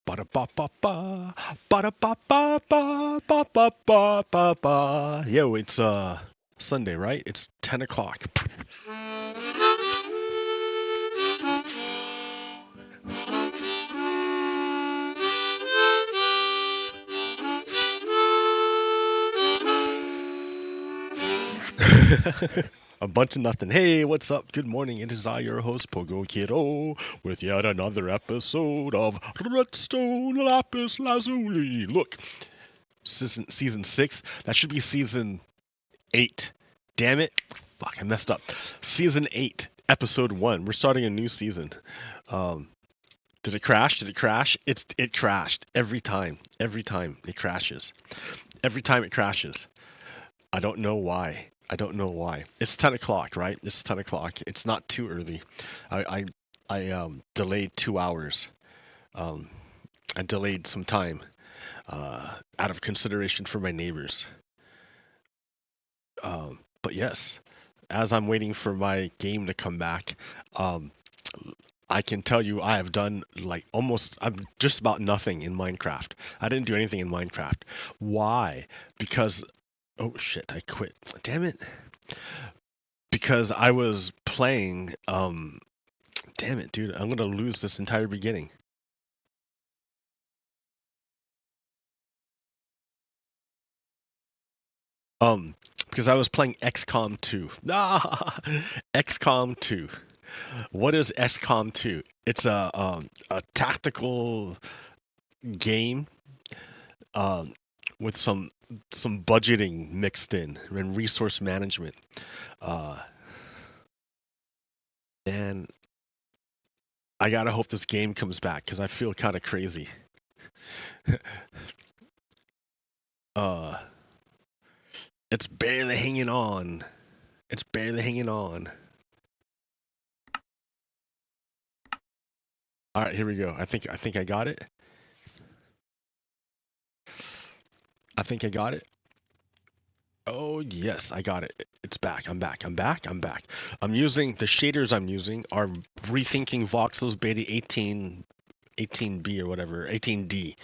Ba-da-ba-ba-ba, ba-da-ba-ba-ba-ba-ba-ba-ba. Yo, it's Sunday, right? It's 10 o'clock. A bunch of nothing. Hey, what's up? Good morning. It is I, your host, Pogo Kiddo, with yet another episode of Red Stone Lapis Lazuli. Look, season 6. That should be season 8. Damn it. Fuck, I messed up. Season 8, episode 1. We're starting a new season. Did it crash? Did it crash? It crashed every time. Every time it crashes. Every time it crashes. I don't know why. I don't know why. It's 10 o'clock, right? It's 10 o'clock. It's not too early. I delayed 2 hours. I delayed some time out of consideration for my neighbors. But yes, as I'm waiting for my game to come back, I can tell you I have done I'm just about nothing in Minecraft. I didn't do anything in Minecraft. Why? Because, oh shit, I quit. Damn it. Because I was playing, damn it, dude, I'm gonna lose this entire beginning. Because I was playing XCOM 2. XCOM 2. What is XCOM 2? It's a tactical game with some budgeting mixed in and resource management. And I gotta hope this game comes back because I feel kind of crazy. It's barely hanging on. It's barely hanging on. All right, here we go. I think I got it. I think I got it. Oh yes, I got it. It's back. I'm back. I'm using the shaders I'm using are Rethinking Voxels Beta 18B or whatever, 18D.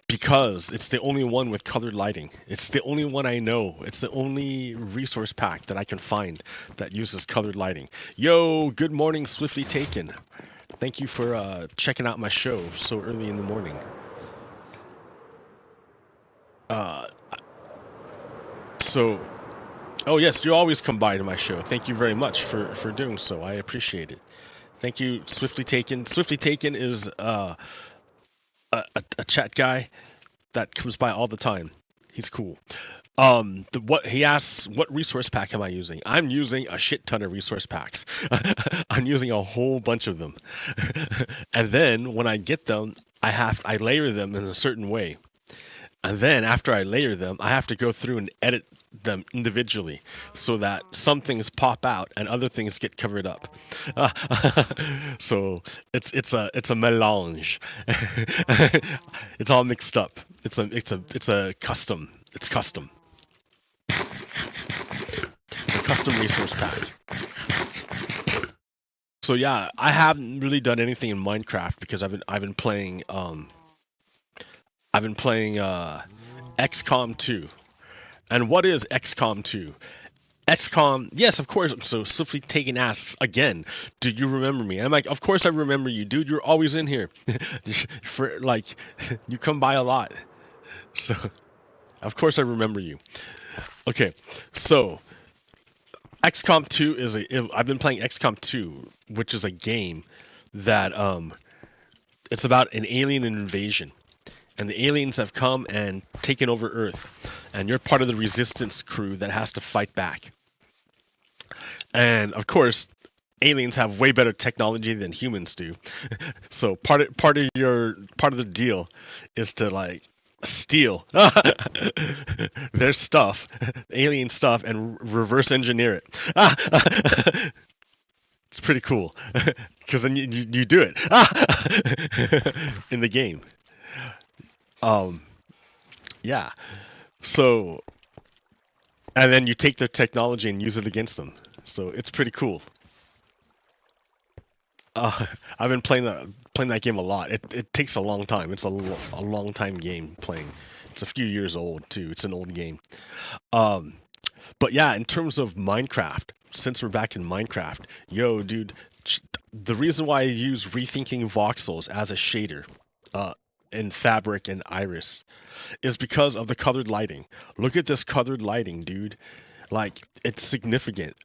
Because it's the only one with colored lighting. It's the only one I know. It's the only resource pack that I can find that uses colored lighting. Yo, good morning, Swiftly Taken. Thank you for checking out my show so early in the morning. Oh yes, you always come by to my show. Thank you very much for doing so. I appreciate it. Thank you, Swiftly Taken. Swiftly Taken is a chat guy that comes by all the time. He's cool. What he asks, what resource pack am I using? I'm using a shit ton of resource packs. I'm using a whole bunch of them. And then when I get them, I layer them in a certain way. And then after I layer them, I have to go through and edit them individually so that some things pop out and other things get covered up. So it's a melange. It's all mixed up. It's a custom. It's custom. It's a custom resource pack. So yeah, I haven't really done anything in Minecraft because I've been playing XCOM 2. And what is XCOM 2? XCOM, yes, of course. So Swiftly Taken asks again, do you remember me? I'm like, of course I remember you, dude. You're always in here. You come by a lot. So, of course I remember you. Okay, so XCOM 2 I've been playing XCOM 2, which is a game that it's about an alien invasion. And the aliens have come and taken over Earth. And you're part of the resistance crew that has to fight back. And of course, aliens have way better technology than humans do. So part of the deal is to steal their stuff, alien stuff, and reverse engineer it. It's pretty cool because then you do it in the game. Yeah. So, and then you take their technology and use it against them. So it's pretty cool. I've been playing playing that game a lot. It takes a long time. It's a long time game playing. It's a few years old too. It's an old game. But yeah, in terms of Minecraft, since we're back in Minecraft, yo, dude, the reason why I use Rethinking Voxels as a shader, in Fabric and Iris, is because of the colored lighting. Look at this colored lighting, dude. Like, it's significant.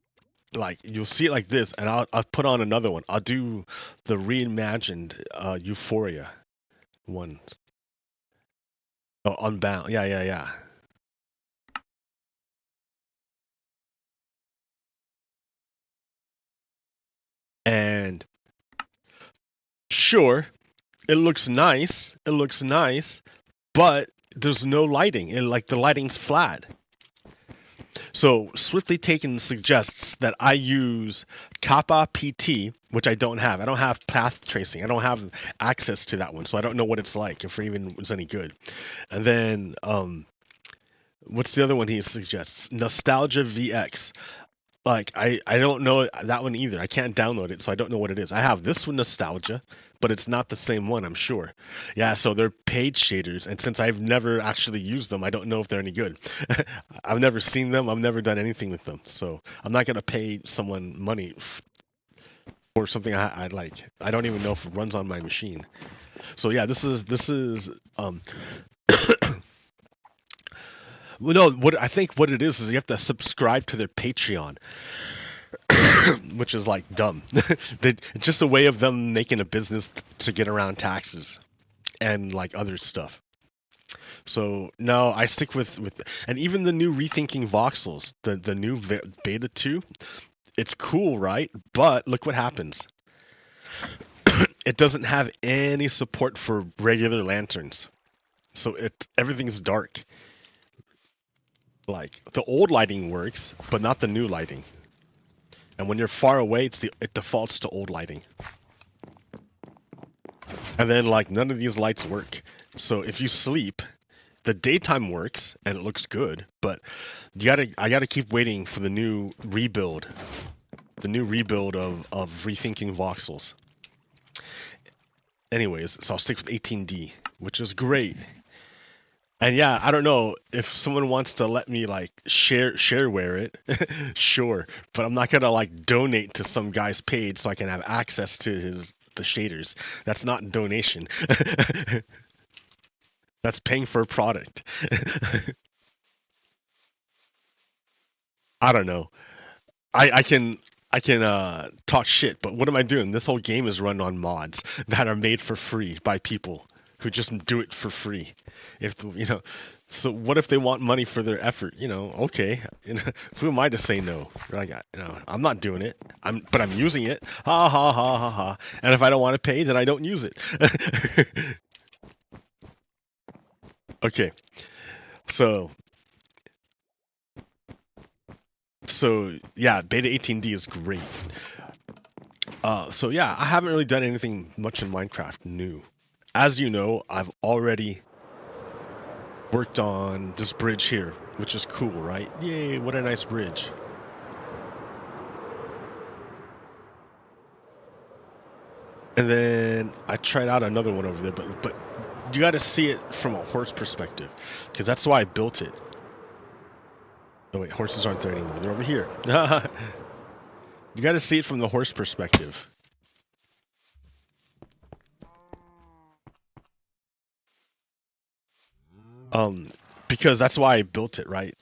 Like, you'll see it like this, and I'll put on another one. I'll do the reimagined Euphoria one. Oh, Unbound. Yeah. And sure, it looks nice. It looks nice, but there's no lighting. Like, the lighting's flat. So Swiftly Taken suggests that I use Kappa PT, which I don't have. I don't have path tracing. I don't have access to that one, so I don't know what it's like, if it even was any good. And then, what's the other one he suggests? Nostalgia VX. Like, I don't know that one either. I can't download it, so I don't know what it is. I have this one, Nostalgia, but it's not the same one, I'm sure. Yeah, so they're paid shaders, and since I've never actually used them, I don't know if they're any good. I've never seen them. I've never done anything with them, so I'm not going to pay someone money for something I like. I don't even know if it runs on my machine. So yeah, this is well, no, what I think what it is you have to subscribe to their Patreon, which is like dumb. It's just a way of them making a business to get around taxes and like other stuff. So no, I stick with and even the new Rethinking Voxels, the new beta 2, it's cool, right? But look what happens. It doesn't have any support for regular lanterns, so everything's dark. Like, the old lighting works, but not the new lighting. And when you're far away, it defaults to old lighting. And then, like, none of these lights work. So if you sleep, the daytime works and it looks good, but I gotta keep waiting for the new rebuild. The new rebuild of Rethinking Voxels. Anyways, so I'll stick with 18D, which is great. And yeah, I don't know if someone wants to let me like shareware it, sure. But I'm not gonna like donate to some guy's page so I can have access to the shaders. That's not donation. That's paying for a product. I don't know. I can talk shit, but what am I doing? This whole game is run on mods that are made for free by people who just do it for free. So what if they want money for their effort? Okay. Who am I to say no? Like, I'm not doing it. But I'm using it. Ha ha ha ha ha. And if I don't want to pay, then I don't use it. Okay. So yeah, beta 18D is great. So yeah, I haven't really done anything much in Minecraft new. As you know, I've already worked on this bridge here, which is cool, right? Yay, what a nice bridge. And then I tried out another one over there, but you got to see it from a horse perspective, because that's why I built it. Oh wait, horses aren't there anymore. They're over here. You got to see it from the horse perspective. Because that's why I built it, right?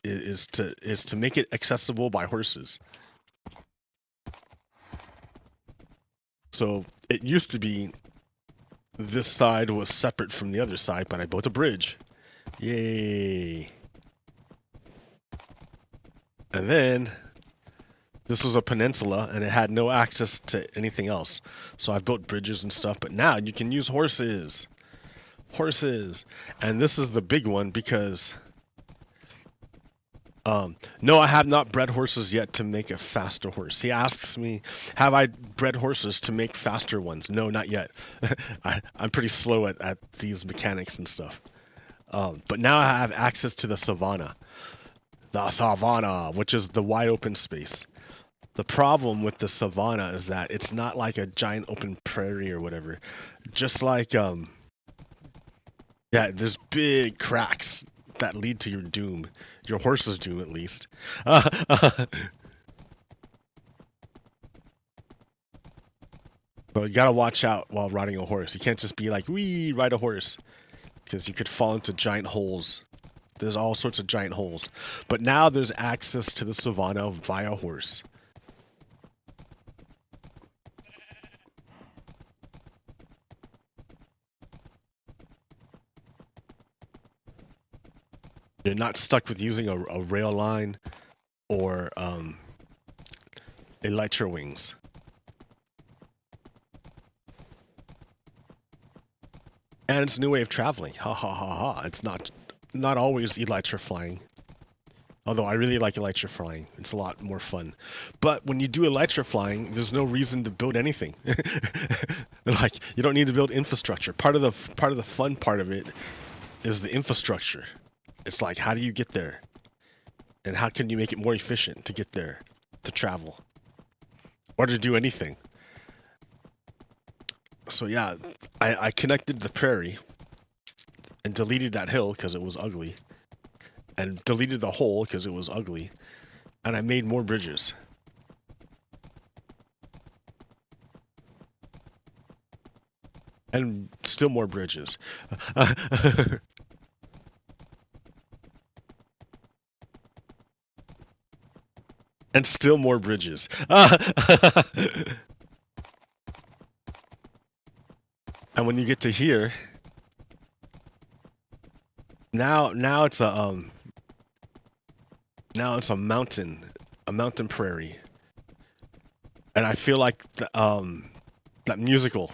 Is to make it accessible by horses. So it used to be this side was separate from the other side, but I built a bridge. Yay! And then this was a peninsula and it had no access to anything else. So I built bridges and stuff, but now you can use horses. And this is the big one because no, I have not bred horses yet to make a faster horse. He asks me, have I bred horses to make faster ones? No, not yet. I'm pretty slow at these mechanics and stuff. But now I have access to the savannah, which is the wide open space. The problem with the savanna is that it's not like a giant open prairie or whatever. Just like yeah, there's big cracks that lead to your doom. Your horse's doom, at least. But you gotta watch out while riding a horse. You can't just be like, wee, ride a horse. Because you could fall into giant holes. There's all sorts of giant holes. But now there's access to the savanna via horse. You're not stuck with using a rail line or elytra wings. And it's a new way of traveling. Ha ha ha ha. It's not always elytra flying. Although I really like elytra flying. It's a lot more fun. But when you do elytra flying, there's no reason to build anything. Like, you don't need to build infrastructure. Part of the fun part of it is the infrastructure. It's like, how do you get there? And how can you make it more efficient to get there, to travel, or to do anything? So yeah, I connected the prairie and deleted that hill because it was ugly, and deleted the hole because it was ugly, and I made more bridges. And still more bridges. And still more bridges. And when you get to here, now it's a mountain prairie, and I feel like that musical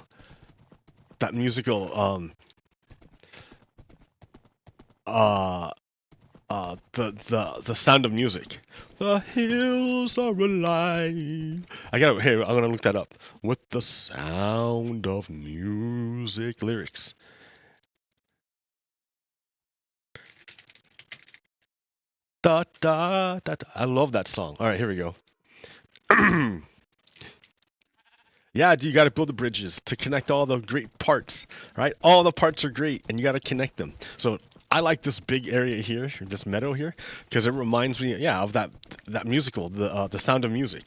the sound of music. The hills are alive. I'm gonna look that up. With the sound of music lyrics. Da da da da. I love that song. All right, here we go. Yeah, you got to build the bridges to connect all the great parts, right? All the parts are great, and you got to connect them. So I like this big area here, this meadow here, because it reminds me, yeah, of that musical, the Sound of Music,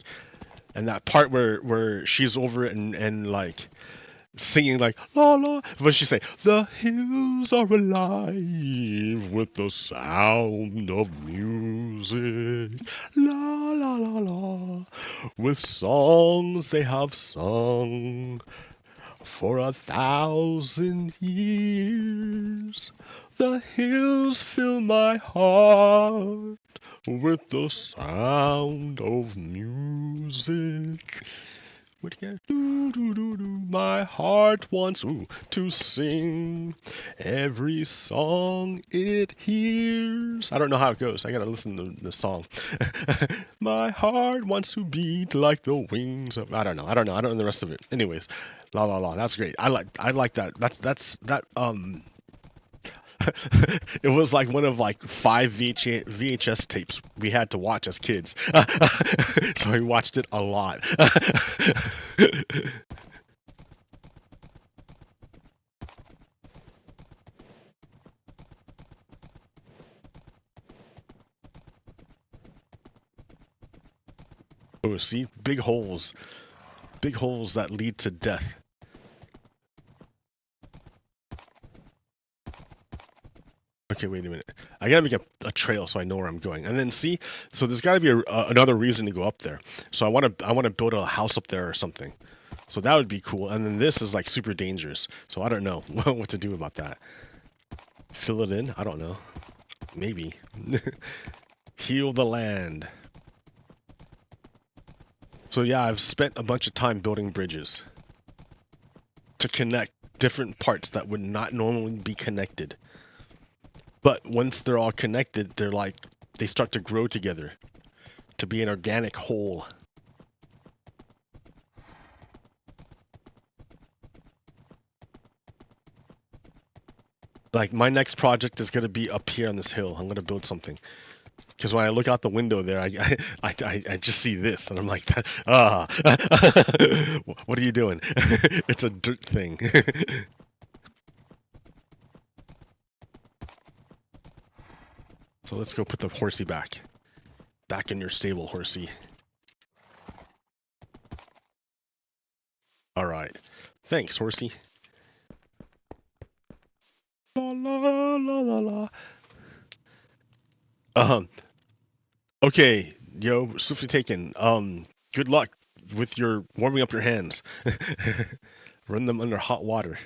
and that part where she's over it and like singing like la la. What she say? The hills are alive with the sound of music, la la la la. With songs they have sung for 1,000 years. The hills fill my heart with the sound of music. What do you do, do, do, do. My heart wants to sing every song it hears. I don't know how it goes. I gotta listen to the song. My heart wants to beat like the wings of. I don't know. I don't know the rest of it. Anyways, la la la. That's great. I like that. That. It was like one of like 5 VHS tapes we had to watch as kids. So we watched it a lot. Oh, see? Big holes. Big holes that lead to death. Okay, wait a minute. I gotta make a trail so I know where I'm going. And then see, so there's gotta be another reason to go up there. So I wanna build a house up there or something. So that would be cool. And then this is like super dangerous. So I don't know what to do about that. Fill it in? I don't know. Maybe. Heal the land. So yeah, I've spent a bunch of time building bridges to connect different parts that would not normally be connected. But once they're all connected, they start to grow together to be an organic whole. Like my next project is going to be up here on this hill. I'm going to build something. Because when I look out the window there, I just see this, and I'm like, what are you doing? It's a dirt thing. So let's go put the horsey back. Back in your stable, horsey. Alright. Thanks, horsey. La la la la la. Okay, yo, swiftly taken. Good luck with your warming up your hands. Run them under hot water.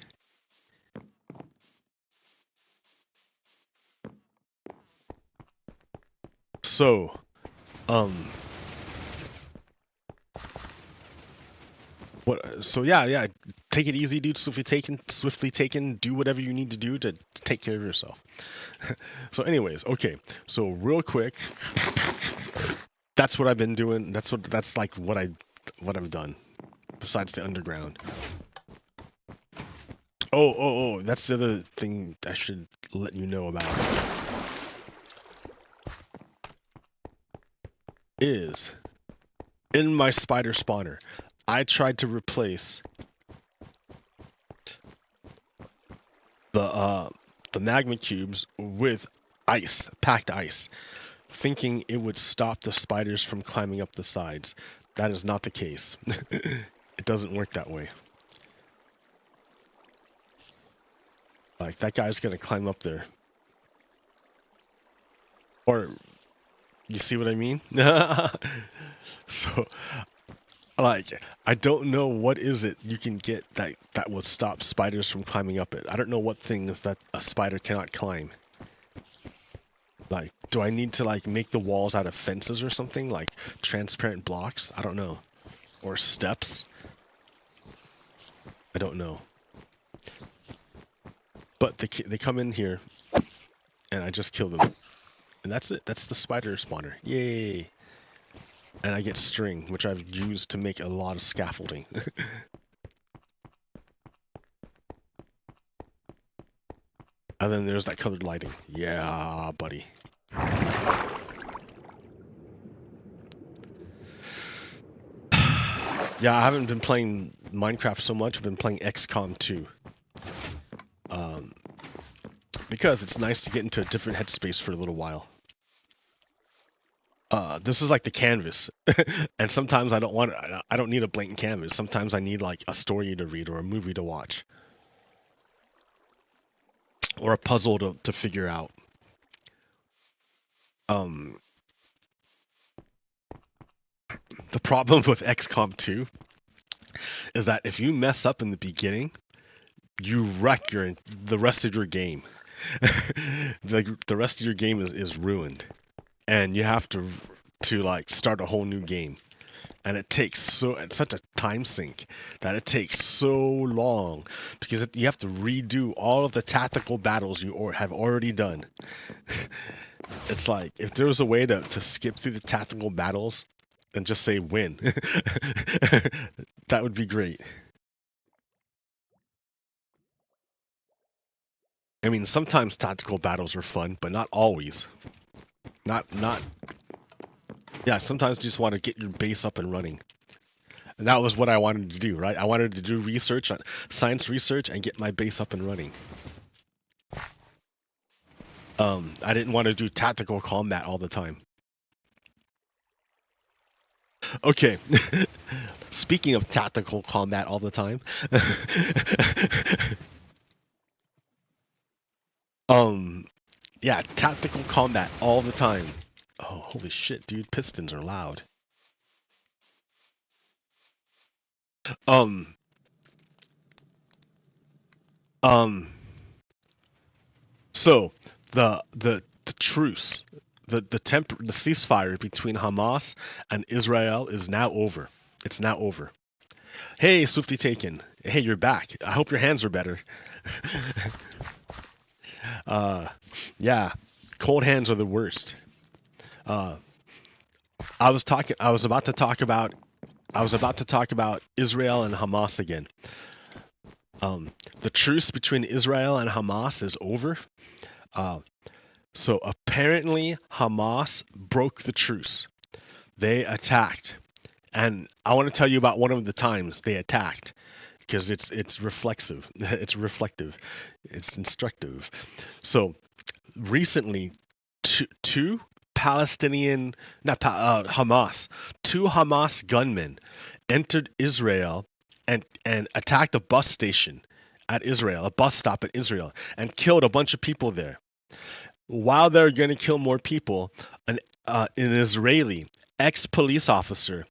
So, what? So yeah. Take it easy, dude. Swiftly taken. Do whatever you need to do to take care of yourself. So, anyways, okay. So real quick, that's what I've been doing. That's like what I've done. Besides the underground. Oh, that's the other thing I should let you know about. Is in my spider spawner, I tried to replace the magma cubes with ice, packed ice, thinking it would stop the spiders from climbing up the sides. That is not the case. It doesn't work that way. Like, that guy's gonna climb up there. Or, you see what I mean? So, like, I don't know what is it you can get that will stop spiders from climbing up it. I don't know what things that a spider cannot climb. Like, do I need to, like, make the walls out of fences or something? Like, transparent blocks? I don't know. Or steps? I don't know. But they come in here, and I just kill them. And that's it. That's the spider spawner. Yay! And I get string, which I've used to make a lot of scaffolding. And then there's that colored lighting. Yeah, buddy. Yeah, I haven't been playing Minecraft so much. I've been playing XCOM 2. Because it's nice to get into a different headspace for a little while. This is like the canvas, and sometimes I don't need a blank canvas. Sometimes I need like a story to read or a movie to watch, or a puzzle to figure out. The problem with XCOM 2 is that if you mess up in the beginning, you wreck the rest of your game. The rest of your game is ruined, and you have to like start a whole new game, and it's such a time sink that it takes so long because you have to redo all of the tactical battles you have already done. It's like if there was a way to skip through the tactical battles and just say win, that would be great. I mean, sometimes tactical battles are fun, but not always. Yeah, sometimes you just want to get your base up and running. And that was what I wanted to do, right? I wanted to do research, science research, and get my base up and running. I didn't want to do tactical combat all the time. Okay. Speaking of tactical combat all the time. Yeah, tactical combat all the time. Oh, holy shit, dude. Pistons are loud. So the truce, the ceasefire between Hamas and Israel is now over. It's now over. Hey, Swifty Taken. Hey, you're back. I hope your hands are better. Yeah, cold hands are the worst. I was about to talk about Israel and Hamas again. The truce between Israel and Hamas is over. So apparently Hamas broke the truce. They attacked. And I want to tell you about one of the times they attacked because it's reflexive. It's reflective. It's instructive. So recently, two Palestinian, not Hamas, two Hamas gunmen entered Israel and attacked a bus station at Israel, a bus stop at Israel, and killed a bunch of people there. While they're going to kill more people, an Israeli ex-police officer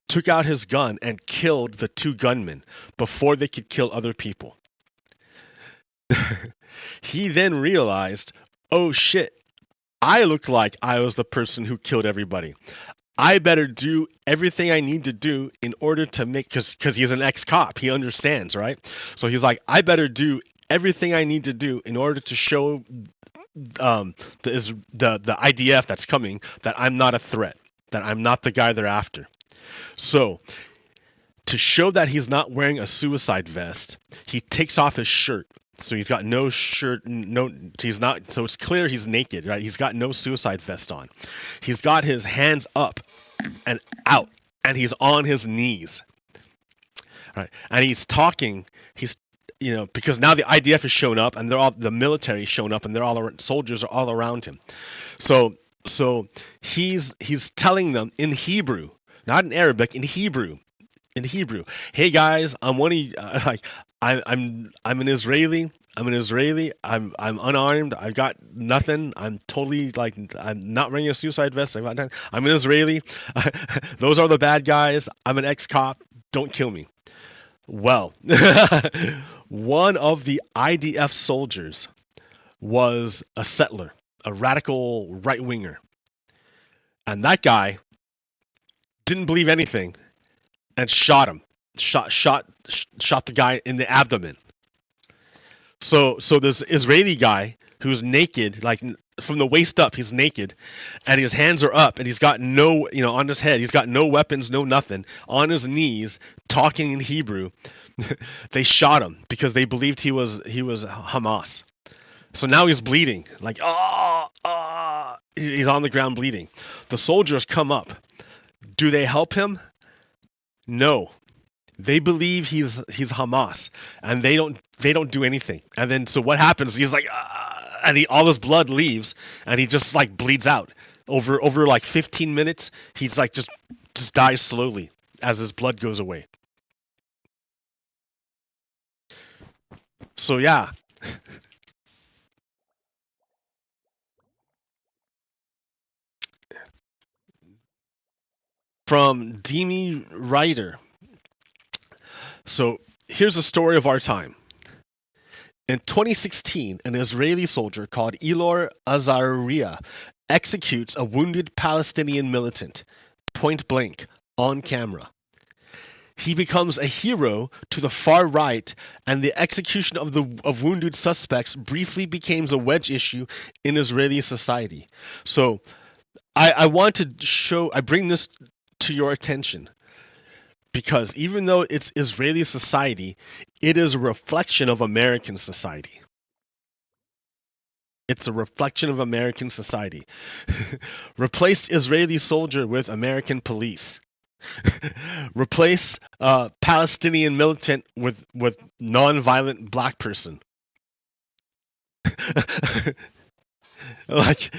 took out his gun and killed the two gunmen before they could kill other people. He then realized, oh shit, I look like I was the person who killed everybody. I better do everything I need to do in order to make, because he's an ex-cop, he understands, right? So he's like, I better do everything I need to do in order to show the IDF that's coming that I'm not a threat, that I'm not the guy they're after. So to show that he's not wearing a suicide vest, he takes off his shirt. So he's got no shirt, he's not, so it's clear he's naked, right? He's got no suicide vest on. He's got his hands up and out, and he's on his knees. Right? And he's talking, because now the IDF has shown up, and the military shown up, and soldiers are all around him. So he's telling them in Hebrew, not in Arabic, in Hebrew. Hey guys, I'm one of you, I'm an Israeli. I'm unarmed. I've got nothing. I'm totally I'm not wearing a suicide vest. I'm an Israeli. Those are the bad guys. I'm an ex-cop. Don't kill me. Well, one of the IDF soldiers was a settler, a radical right-winger. And that guy didn't believe anything and shot him. Shot the guy in the abdomen. So this Israeli guy who's naked, like from the waist up, he's naked, and his hands are up, and he's got no, on his head, he's got no weapons, no nothing, on his knees, talking in Hebrew. They shot him because they believed he was Hamas. So now he's bleeding, like he's on the ground bleeding. The soldiers come up. Do they help him? No. They believe he's Hamas, and they don't do anything. And then so what happens? He's like, and all his blood leaves, and he just like bleeds out over like 15 minutes. He's like just dies slowly as his blood goes away. So yeah. From Demi Ryder. So here's the story of our time. In 2016, an Israeli soldier called Elor Azaria executes a wounded Palestinian militant, point blank, on camera. He becomes a hero to the far right, and the execution of wounded suspects briefly becomes a wedge issue in Israeli society. So I want to I bring this to your attention because even though it's Israeli society, it is a reflection of American society. It's a reflection of American society. Replace Israeli soldier with American police. Replace Palestinian militant with non-violent black person. Like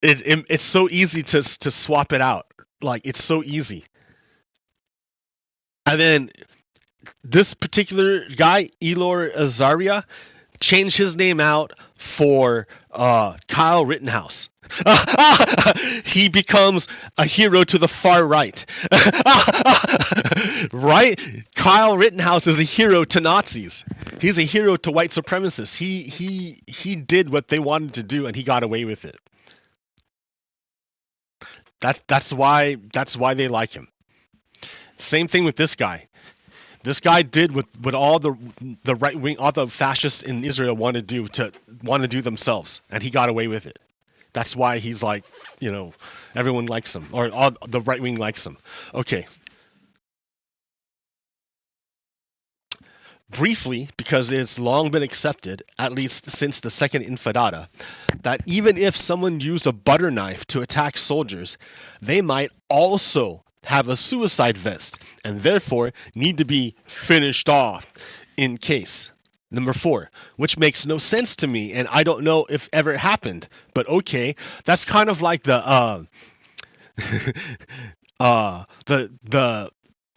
it's so easy to swap it out. Like it's so easy. And then this particular guy, Elor Azaria, changed his name out for Kyle Rittenhouse. He becomes a hero to the far right. Right? Kyle Rittenhouse is a hero to Nazis. He's a hero to white supremacists. He did what they wanted to do, and he got away with it. That's why they like him. Same thing with this guy. This guy did what all the right wing, all the fascists in Israel want to do themselves, and he got away with it. That's why he's like, everyone likes him, or all the right wing likes him. Okay. briefly, because it's long been accepted, at least since the Second Infadada, that even if someone used a butter knife to attack soldiers, they might also have a suicide vest and therefore need to be finished off in case. Number 4, which makes no sense to me, and I don't know if ever happened, but okay, that's kind of like the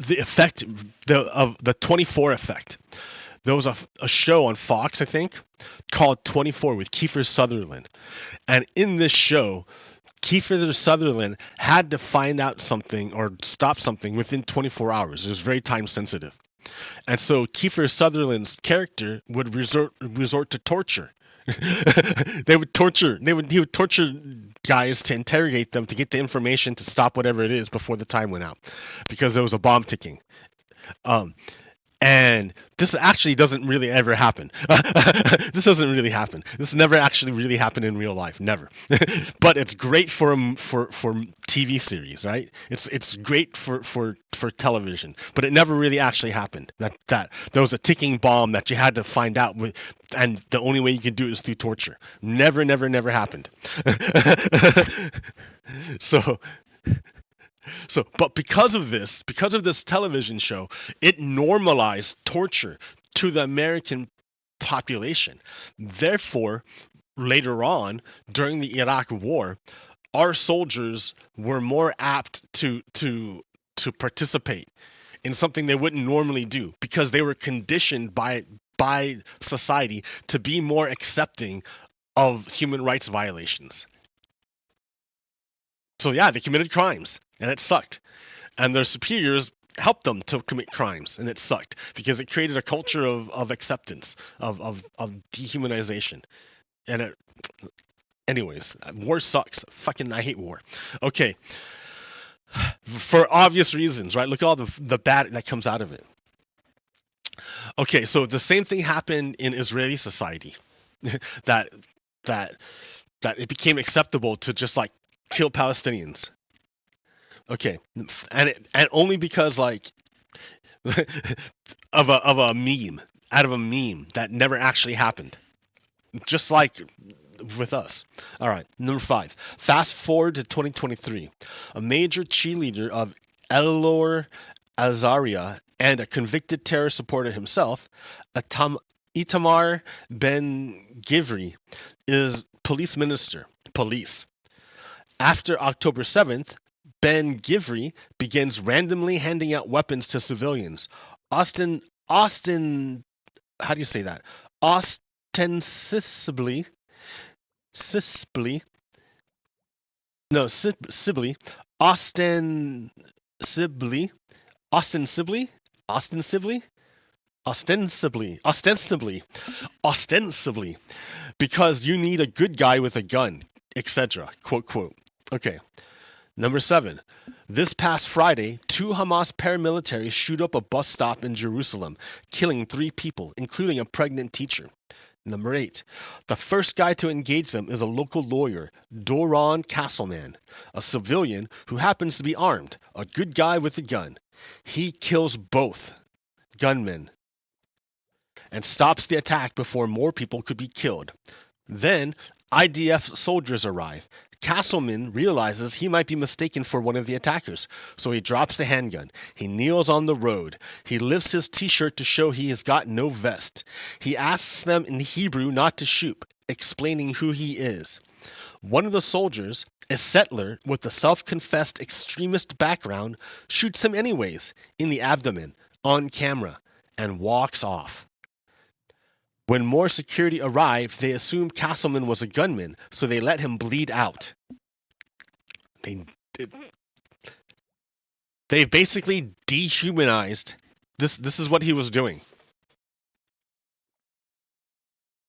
the effect of the 24 effect. There was a show on Fox, I think, called 24 with Kiefer Sutherland. And in this show, Kiefer Sutherland had to find out something or stop something within 24 hours. It was very time sensitive. And so Kiefer Sutherland's character would resort to torture. He would torture guys to interrogate them to get the information to stop whatever it is before the time went out, because there was a bomb ticking. And this actually doesn't really ever happen. This doesn't really happen. This never actually really happened in real life. Never. But it's great for TV series, right? It's great for television. But it never really actually happened. That there was a ticking bomb that you had to find out with, and the only way you could do it is through torture. Never happened. So but because of this television show, it normalized torture to the American population. Therefore, later on, during the Iraq War, our soldiers were more apt to participate in something they wouldn't normally do, because they were conditioned by society to be more accepting of human rights violations. So yeah, they committed crimes, and it sucked. And their superiors helped them to commit crimes, and it sucked, because it created a culture of acceptance, of dehumanization. And it, anyways, war sucks. Fucking, I hate war. Okay, for obvious reasons, right? Look at all the bad that comes out of it. Okay, so the same thing happened in Israeli society, that it became acceptable to just like kill Palestinians. Okay, and only because like of a meme, out of a meme that never actually happened, just like with us. All right, number 5. Fast forward to 2023. A major cheerleader of Elor Azaria and a convicted terror supporter himself, Itamar Ben Givri, is police minister. Police. After October 7th, Ben Givri begins randomly handing out weapons to civilians. Austin, how do you say that? Ostensibly, ostensibly, because you need a good guy with a gun, etc. Quote, quote. Okay. Number 7. This past Friday, 2 Hamas paramilitaries shoot up a bus stop in Jerusalem, killing 3 people, including a pregnant teacher. Number 8. The first guy to engage them is a local lawyer, Doron Castleman, a civilian who happens to be armed, a good guy with a gun. He kills both gunmen and stops the attack before more people could be killed. Then, IDF soldiers arrive. Castleman realizes he might be mistaken for one of the attackers, so he drops the handgun. He kneels on the road. He lifts his t-shirt to show he has got no vest. He asks them in Hebrew not to shoot, explaining who he is. One of the soldiers, a settler with a self-confessed extremist background, shoots him anyways, in the abdomen, on camera, and walks off. When more security arrived, they assumed Castleman was a gunman, so they let him bleed out. They basically dehumanized. This is what he was doing.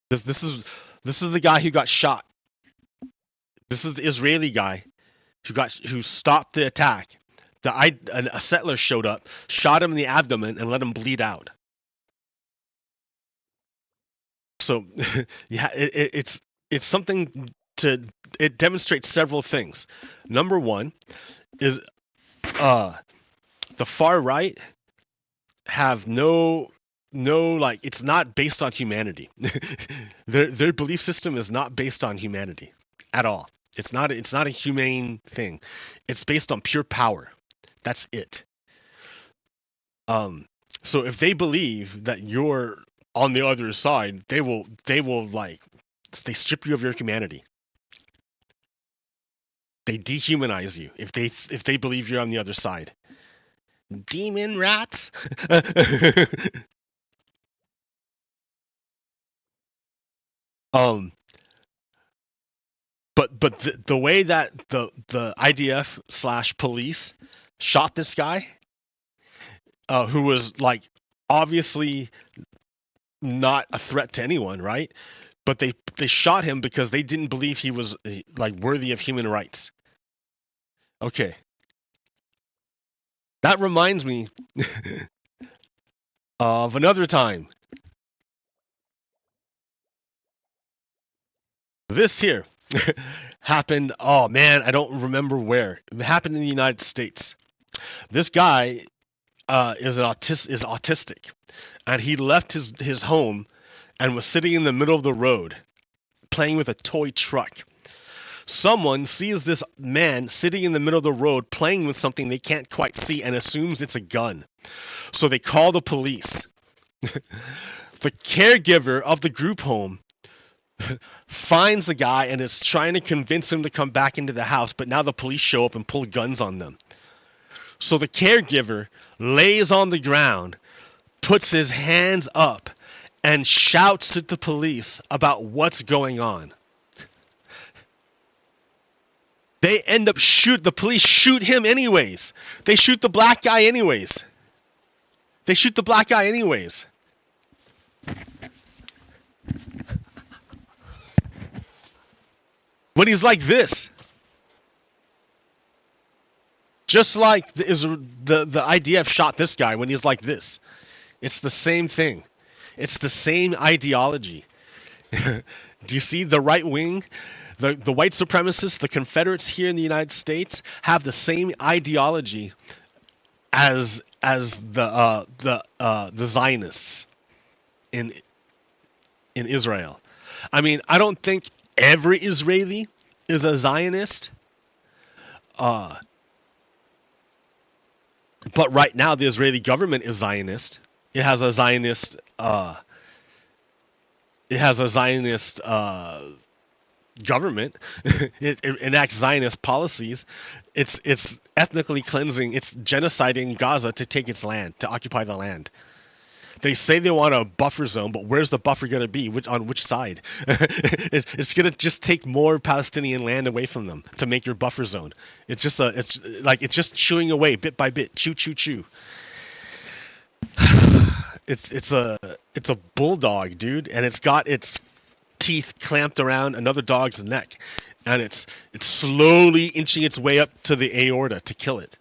This is the guy who got shot. This is the Israeli guy who stopped the attack. A settler showed up, shot him in the abdomen, and let him bleed out. So, yeah, it's something to. It demonstrates several things. Number 1 is the far right have no like it's not based on humanity. Their belief system is not based on humanity at all. It's not a humane thing. It's based on pure power. That's it. Um, so if they believe that you're on the other side, they will like they strip you of your humanity. They dehumanize you if they believe you're on the other side. Demon rats. um, but the way that the IDF slash police shot this guy, who was like obviously not a threat to anyone, right? But they shot him because they didn't believe he was like worthy of human rights. Okay, that reminds me of another time. This here happened. Oh man, I don't remember where. It happened in the United States. This guy is autistic, and he left his home and was sitting in the middle of the road playing with a toy truck. Someone sees this man sitting in the middle of the road playing with something they can't quite see and assumes it's a gun. So they call the police. The caregiver of the group home finds the guy and is trying to convince him to come back into the house, but now the police show up and pull guns on them. So the caregiver lays on the ground, puts his hands up, and shouts to the police about what's going on. They end up the police shoot him anyways. They shoot the black guy anyways. When he's like this. Just like the IDF shot this guy when he's like this. It's the same thing. It's the same ideology. Do you see the right wing? The white supremacists, the Confederates here in the United States have the same ideology as the Zionists in Israel. I mean, I don't think every Israeli is a Zionist. But right now the Israeli government is Zionist. It has a Zionist government. It enacts Zionist policies. It's ethnically cleansing. It's genociding Gaza to take its land, to occupy the land. They say they want a buffer zone, but where's the buffer going to be? On which side? It's going to just take more Palestinian land away from them to make your buffer zone. It's just chewing away bit by bit, chew, chew, chew. It's a bulldog, dude, and it's got its teeth clamped around another dog's neck, and it's slowly inching its way up to the aorta to kill it.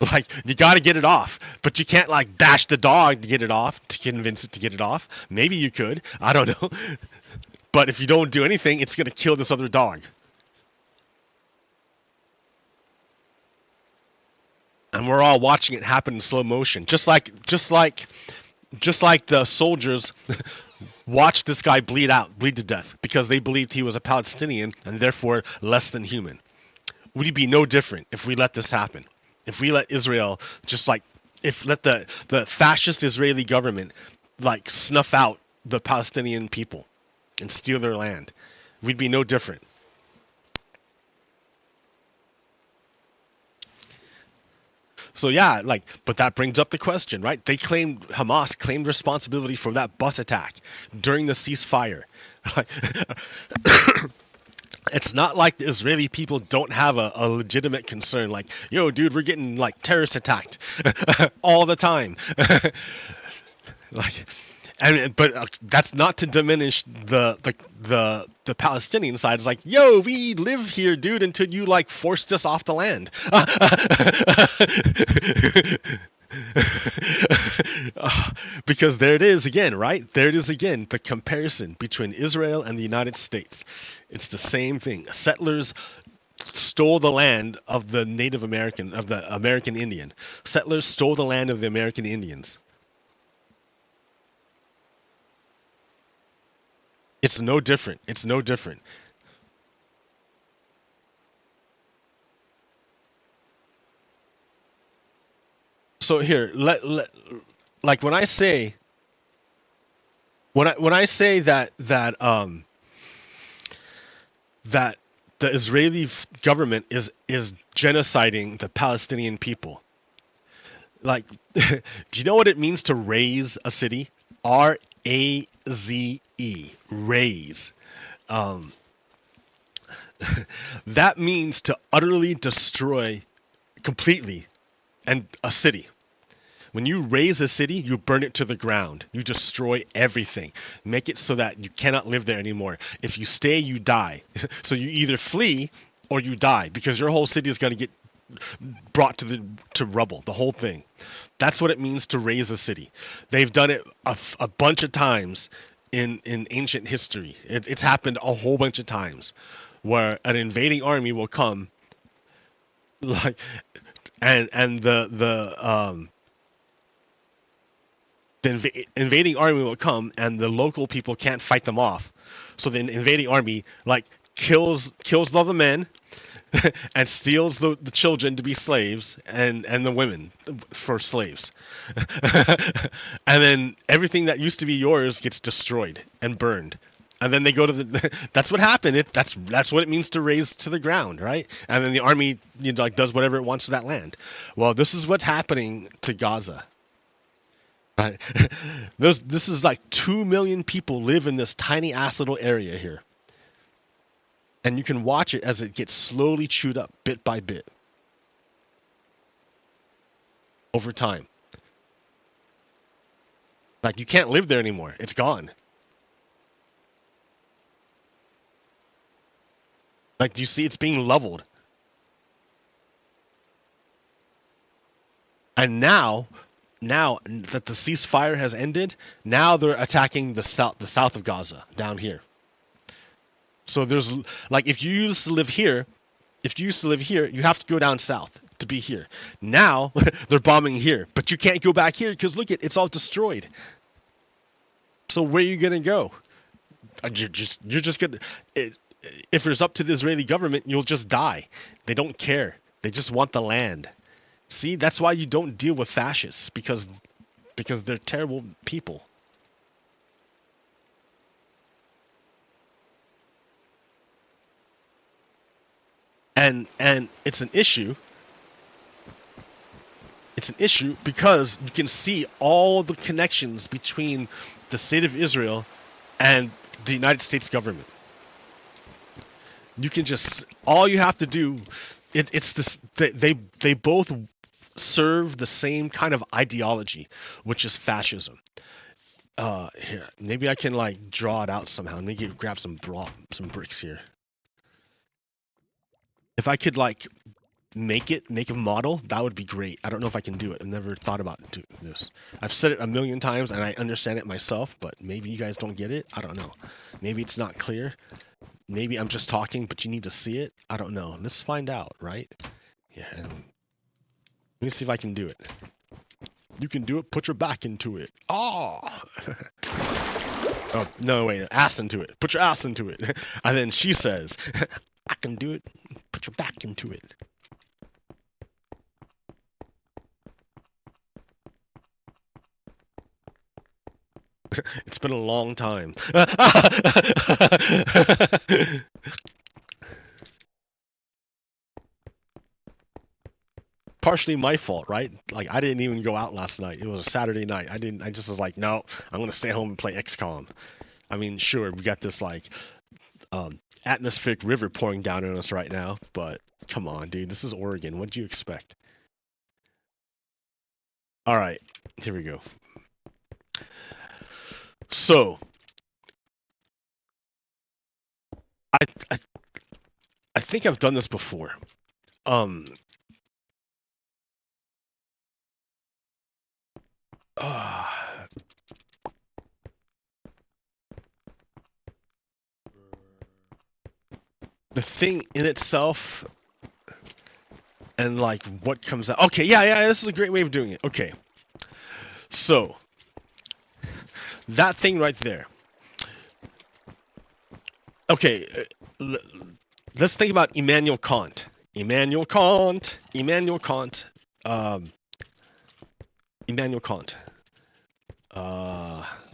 Like, you gotta get it off, but you can't like bash the dog to get it off, to convince it to get it off. Maybe you could, I don't know. But if you don't do anything, it's gonna kill this other dog. And we're all watching it happen in slow motion, just like the soldiers watched this guy bleed to death because they believed he was a Palestinian and therefore less than human. We'd be no different if we let this happen. If we let Israel let the fascist Israeli government like snuff out the Palestinian people and steal their land, we'd be no different. So yeah, but that brings up the question, right? Hamas claimed responsibility for that bus attack during the ceasefire. It's not like the Israeli people don't have a legitimate concern. Like, yo, dude, we're getting like terrorist attacked all the time. But that's not to diminish the Palestinian side. It's like, yo, we live here, dude, until you like forced us off the land. Because there it is again, right? There it is again, the comparison between Israel and the United States. It's the same thing. Settlers stole the land of the Native American, of the American Indian. Settlers stole the land of the American Indians. It's no different. It's no different. So here, like when I say when I say that the Israeli government is genociding the Palestinian people. Like, do you know what it means to raze a city? R-A-Z-E, raze. Um, that means to utterly destroy completely and a city. When you raze a city, you burn it to the ground. You destroy everything. Make it so that you cannot live there anymore. If you stay, you die. So you either flee or you die because your whole city is going to get brought to rubble, the whole thing. That's what it means to raze a city. They've done it a bunch of times in ancient history. It's happened a whole bunch of times where an invading army will come, like, and the invading army will come and the local people can't fight them off. So the invading army like kills all the men and steals the children to be slaves and the women for slaves. And then everything that used to be yours gets destroyed and burned. And then they go to the that's what happened. That's what it means to raze to the ground, right? And then the army like does whatever it wants to that land. Well, this is what's happening to Gaza. Right. This is like 2 million people live in this tiny ass little area here. And you can watch it as it gets slowly chewed up bit by bit over time. Like you can't live there anymore. It's gone. Like do you see it's being leveled? And now that the ceasefire has ended, now they're attacking the south of Gaza down here. So there's like if you used to live here, you have to go down south to be here. Now they're bombing here, but you can't go back here because look, it's all destroyed. So where are you gonna go? You're just gonna. If it's up to the Israeli government, you'll just die. They don't care. They just want the land. See, that's why you don't deal with fascists because they're terrible people. And it's an issue. It's an issue because you can see all the connections between the state of Israel and the United States government. You can just all you have to do. It's this. They both serve the same kind of ideology, which is fascism. Here, maybe I can like draw it out somehow. Maybe grab some bricks here. If I could like make a model, that would be great. I don't know if I can do it. I've never thought about doing this. I've said it a million times and I understand it myself, but maybe you guys don't get it. I don't know. Maybe it's not clear. Maybe I'm just talking, but you need to see it. I don't know. Let's find out, right? Yeah. Let me see if I can do it. You can do it. Put your back into it. Oh. Oh no! Wait, ass into it. Put your ass into it. And then she says, "I can do it. Put your back into it." It's been a long time. Partially my fault, right? Like I didn't even go out last night. It was a Saturday night. I just was like, no, I'm gonna stay home and play XCOM. I mean, sure, we got this like atmospheric river pouring down on us right now, but come on, dude, this is Oregon. What do you expect? All right, here we go. So, I think I've done this before. The thing in itself and like what comes out. Okay, yeah, this is a great way of doing it. Okay. So, that thing right there. Okay, let's think about Immanuel Kant. Immanuel Kant. Immanuel Kant. Immanuel Kant.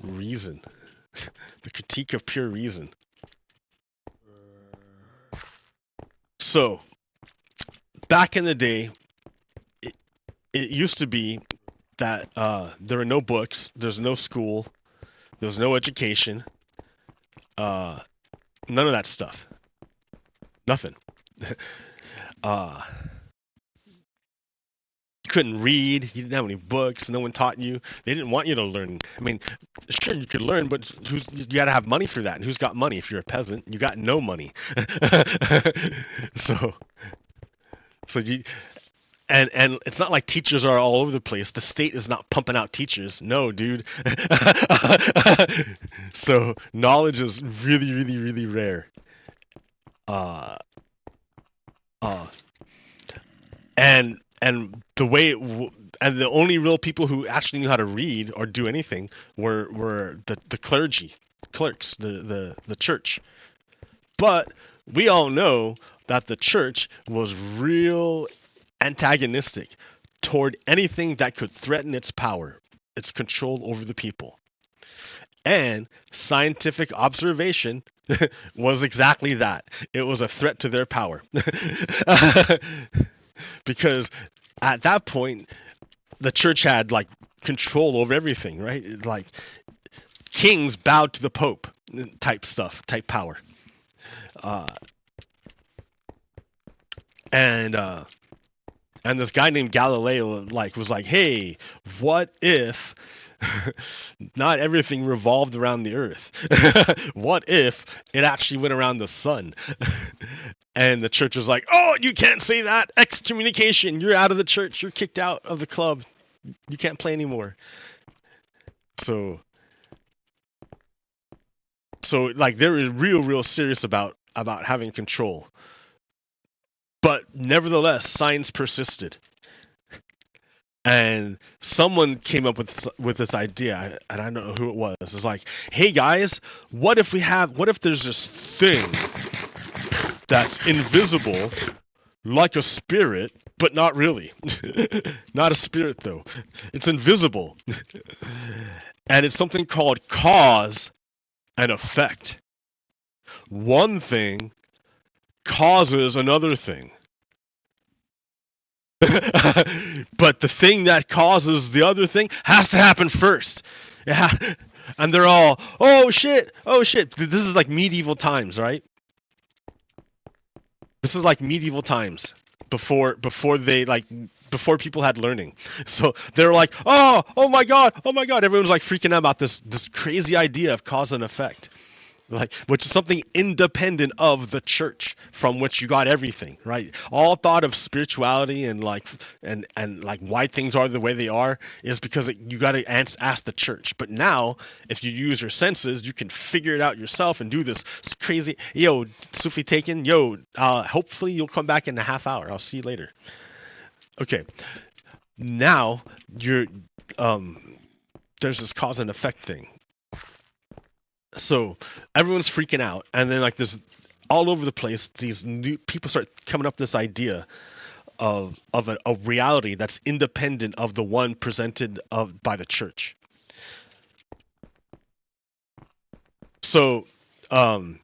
Reason. The critique of pure reason. So, back in the day, it used to be that there were no books, there's no school, there's no education, none of that stuff. Nothing. You couldn't read, you didn't have any books, no one taught you. They didn't want you to learn. I mean, sure you could learn, but you got to have money for that. And who's got money? If you're a peasant, you got no money. so you and it's not like teachers are all over the place. The state is not pumping out teachers. No, dude. So knowledge is really, really, really rare. And the way and the only real people who actually knew how to read or do anything were the clerks, the church. But we all know that the church was real antagonistic toward anything that could threaten its power, its control over the people. And scientific observation was exactly that. It was a threat to their power. Because at that point, the church had like control over everything, right? Like kings bowed to the Pope type stuff, type power. And this guy named Galileo was like, hey, what if not everything revolved around the earth? What if it actually went around the sun? And the church was like, oh, you can't say that. Excommunication. You're out of the church. You're kicked out of the club. You can't play anymore. So like they were real serious about having control. But nevertheless, science persisted. And someone came up with this idea, and I don't know who it was. It's like, hey guys, what if there's this thing that's invisible, like a spirit, but not really. Not a spirit though. It's invisible. And it's something called cause and effect. One thing causes another thing. But the thing that causes the other thing has to happen first. Yeah. And they're all, oh shit. This is like medieval times, right? This is like medieval times before people had learning. So they're like, oh my god. Everyone's like freaking out about this crazy idea of cause and effect. Like, which is something independent of the church from which you got everything, right? All thought of spirituality and like why things are the way they are is because you got to ask the church. But now, if you use your senses, you can figure it out yourself and do this crazy. Yo, Sufi taken. Yo, hopefully you'll come back in a half hour. I'll see you later. Okay. Now you're there's this cause and effect thing. So everyone's freaking out, and then like this all over the place, these new people start coming up with this idea of a reality that's independent of the one presented by the church. So sounds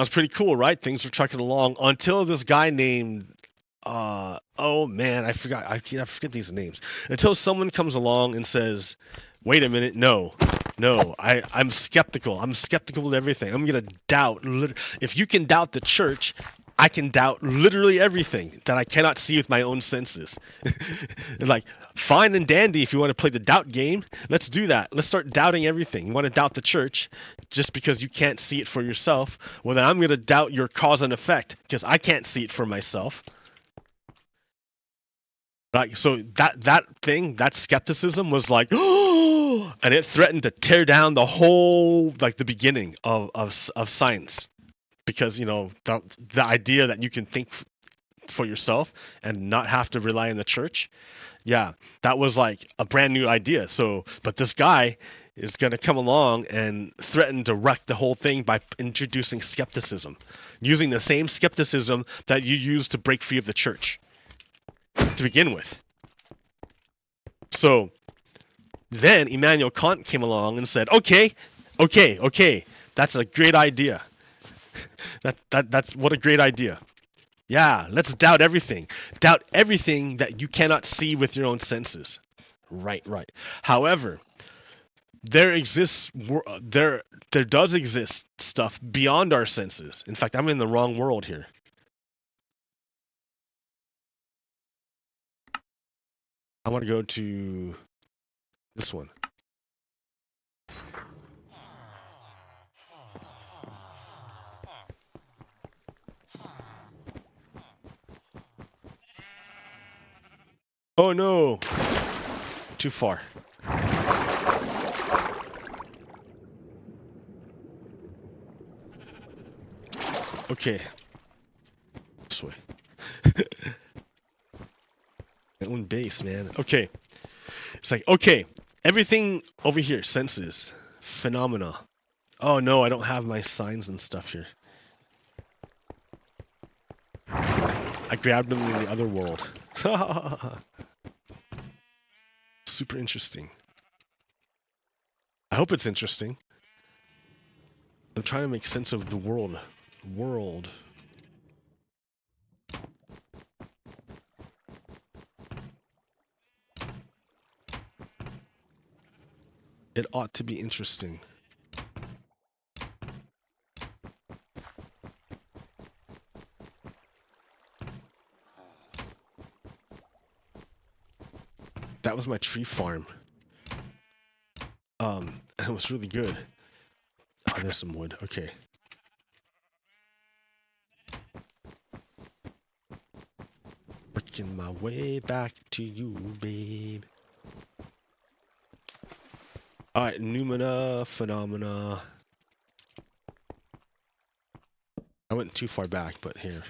pretty cool, right? Things are trucking along until this guy named oh man, I forget these names. Until someone comes along and says, wait a minute, no, I'm skeptical. I'm skeptical of everything. I'm going to doubt. If you can doubt the church, I can doubt literally everything that I cannot see with my own senses. Like, fine and dandy if you want to play the doubt game. Let's do that. Let's start doubting everything. You want to doubt the church just because you can't see it for yourself? Well, then I'm going to doubt your cause and effect because I can't see it for myself. Right? So that skepticism was like, oh, and it threatened to tear down the whole, like the beginning of science, because the idea that you can think for yourself and not have to rely on the church, yeah, that was like a brand new idea. So, but this guy, is going to come along and threaten to wreck the whole thing by introducing skepticism, using the same skepticism that you used to break free of the church to begin with. So then Immanuel Kant came along and said, okay, that's a great idea. That's what a great idea. Yeah, let's doubt everything. Doubt everything that you cannot see with your own senses. Right. However, there does exist stuff beyond our senses. In fact, I'm in the wrong world here. I want to go to this one. Oh no! Too far. Okay. This way. My own base, man. Okay. It's like, okay, everything over here, senses, phenomena. Oh no, I don't have my signs and stuff here. I grabbed them in the other world. Super interesting. I hope it's interesting. I'm trying to make sense of the world. It ought to be interesting. That was my tree farm. And it was really good. Oh, there's some wood. Okay. Working my way back to you, babe. Alright, noumena, phenomena. I went too far back, but here.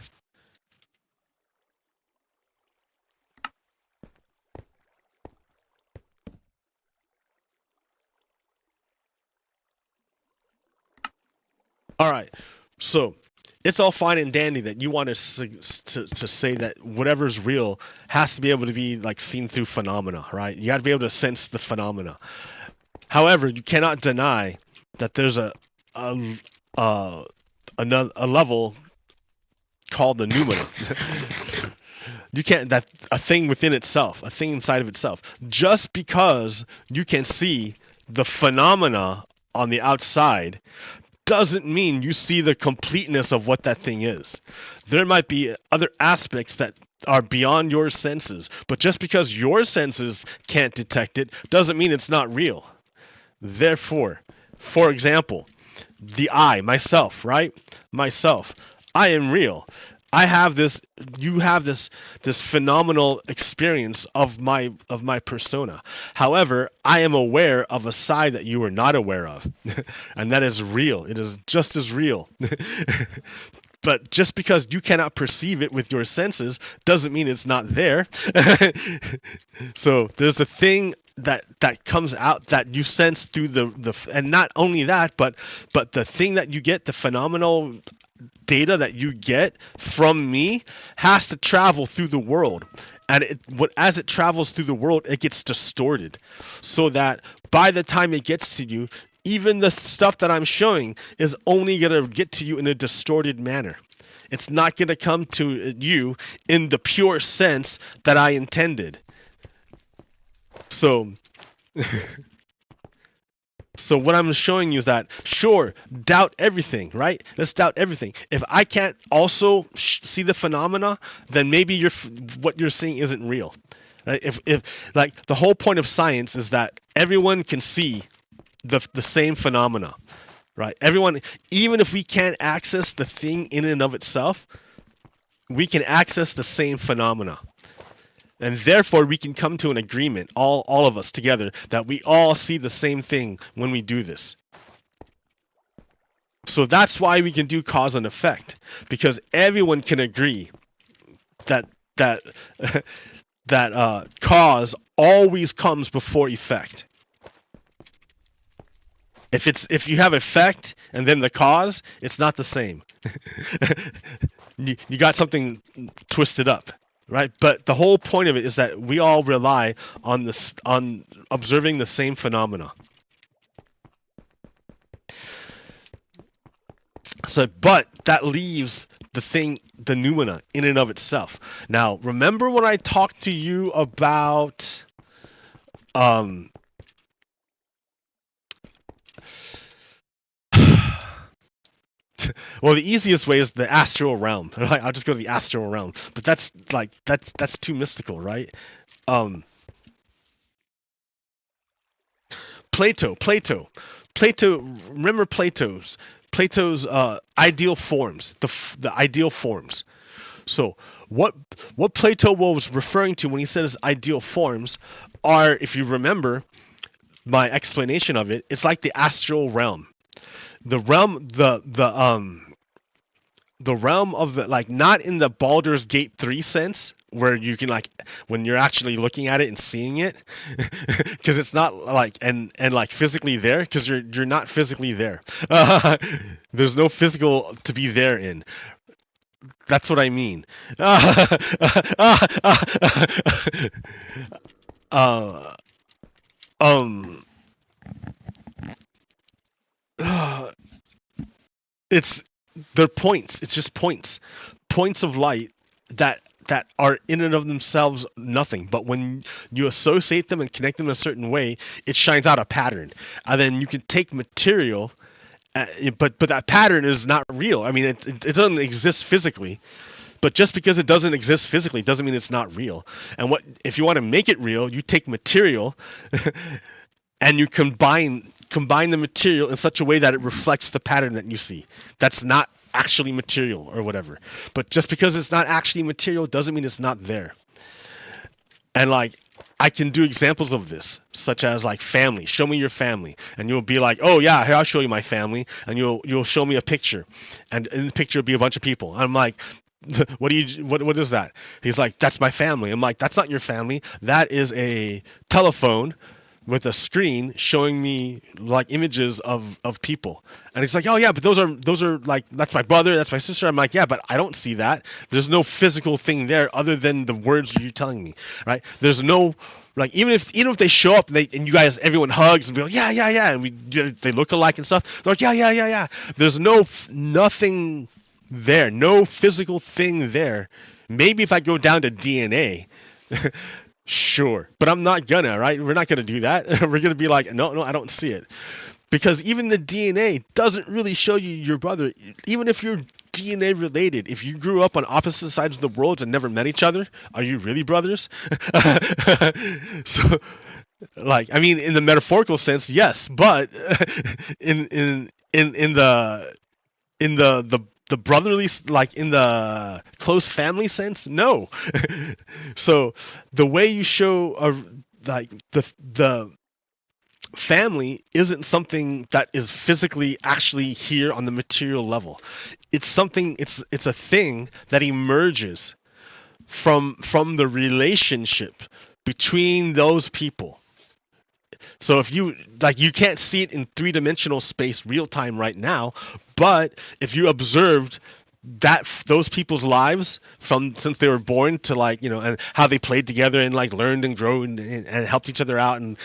Alright, so it's all fine and dandy that you want to say that whatever's real has to be able to be like seen through phenomena, right? You got to be able to sense the phenomena. However, you cannot deny that there's a level called the noumena. You can't, that a thing within itself, a thing inside of itself. Just because you can see the phenomena on the outside doesn't mean you see the completeness of what that thing is. There might be other aspects that are beyond your senses, but just because your senses can't detect it doesn't mean it's not real. Therefore, for example, the I, myself, right? Myself, I am real. I have this, you have this phenomenal experience of my persona. However, I am aware of a side that you are not aware of. And that is real. It is just as real. But just because you cannot perceive it with your senses doesn't mean it's not there. So there's a thing that comes out that you sense through the and not only that, but the thing that you get, the phenomenal data that you get from me has to travel through the world, and as it travels through the world, it gets distorted, so that by the time it gets to you, even the stuff that I'm showing is only going to get to you in a distorted manner. It's not going to come to you in the pure sense that I intended. So So what I'm showing you is that, sure, doubt everything, right? Let's doubt everything. If I can't also see the phenomena, then maybe what you're seeing isn't real. Right? If like the whole point of science is that everyone can see the same phenomena, right? Everyone, even if we can't access the thing in and of itself, we can access the same phenomena. And therefore, we can come to an agreement, all of us together, that we all see the same thing when we do this. So that's why we can do cause and effect, because everyone can agree that cause always comes before effect. If you have effect and then the cause, it's not the same. You got something twisted up, right? But the whole point of it is that we all rely on this on observing the same phenomena. So, but that leaves the thing, the noumena, in and of itself. Now, remember when I talked to you about well, the easiest way is the astral realm. Right? I'll just go to the astral realm, but that's too mystical, right? Plato. Remember Plato's ideal forms, the ideal forms. So what Plato was referring to when he said his ideal forms are, if you remember my explanation of it, it's like the astral realm. The realm, the realm of the, like, not in the Baldur's Gate 3 sense where you can, like, when you're actually looking at it and seeing it, because it's not like and like physically there, because you're not physically there. There's no physical to be there in. That's what I mean. Um. It's they're points. It's just points of light that are in and of themselves nothing. But when you associate them and connect them in a certain way, it shines out a pattern. And then you can take material, but that pattern is not real. I mean, it doesn't exist physically. But just because it doesn't exist physically doesn't mean it's not real. And what if you want to make it real, you take material and you combine the material in such a way that it reflects the pattern that you see. That's not actually material or whatever. But just because it's not actually material doesn't mean it's not there. And like, I can do examples of this, such as like family. Show me your family, and you'll be like, "Oh yeah, here, I'll show you my family," and you'll show me a picture, and in the picture will be a bunch of people. I'm like, what is that? He's like, "That's my family." I'm like, "That's not your family. That is a telephone with a screen showing me like images of people." And he's like, "Oh yeah, but those are like, that's my brother, that's my sister." I'm like, "Yeah, but I don't see that. There's no physical thing there other than the words you're telling me, right? There's no, like, even if they show up and you guys, everyone hugs and be like, yeah, and they look alike and stuff. They're like, yeah. There's nothing there, no physical thing there. Maybe if I go down to DNA." Sure, but I'm not gonna, right? We're not gonna do that. We're gonna be like, no, I don't see it. Because even the DNA doesn't really show you your brother. Even if you're DNA related, if you grew up on opposite sides of the world and never met each other, are you really brothers? So, like, I mean, in the metaphorical sense, yes, but in the brotherly, like in the close family sense, no. So the way you show like the family isn't something that is physically actually here on the material level. It's something, it's a thing that emerges from the relationship between those people. So if you, like, you can't see it in three-dimensional space real time right now, but if you observed that those people's lives from since they were born to, like, you know, and how they played together and like learned and grew and helped each other out and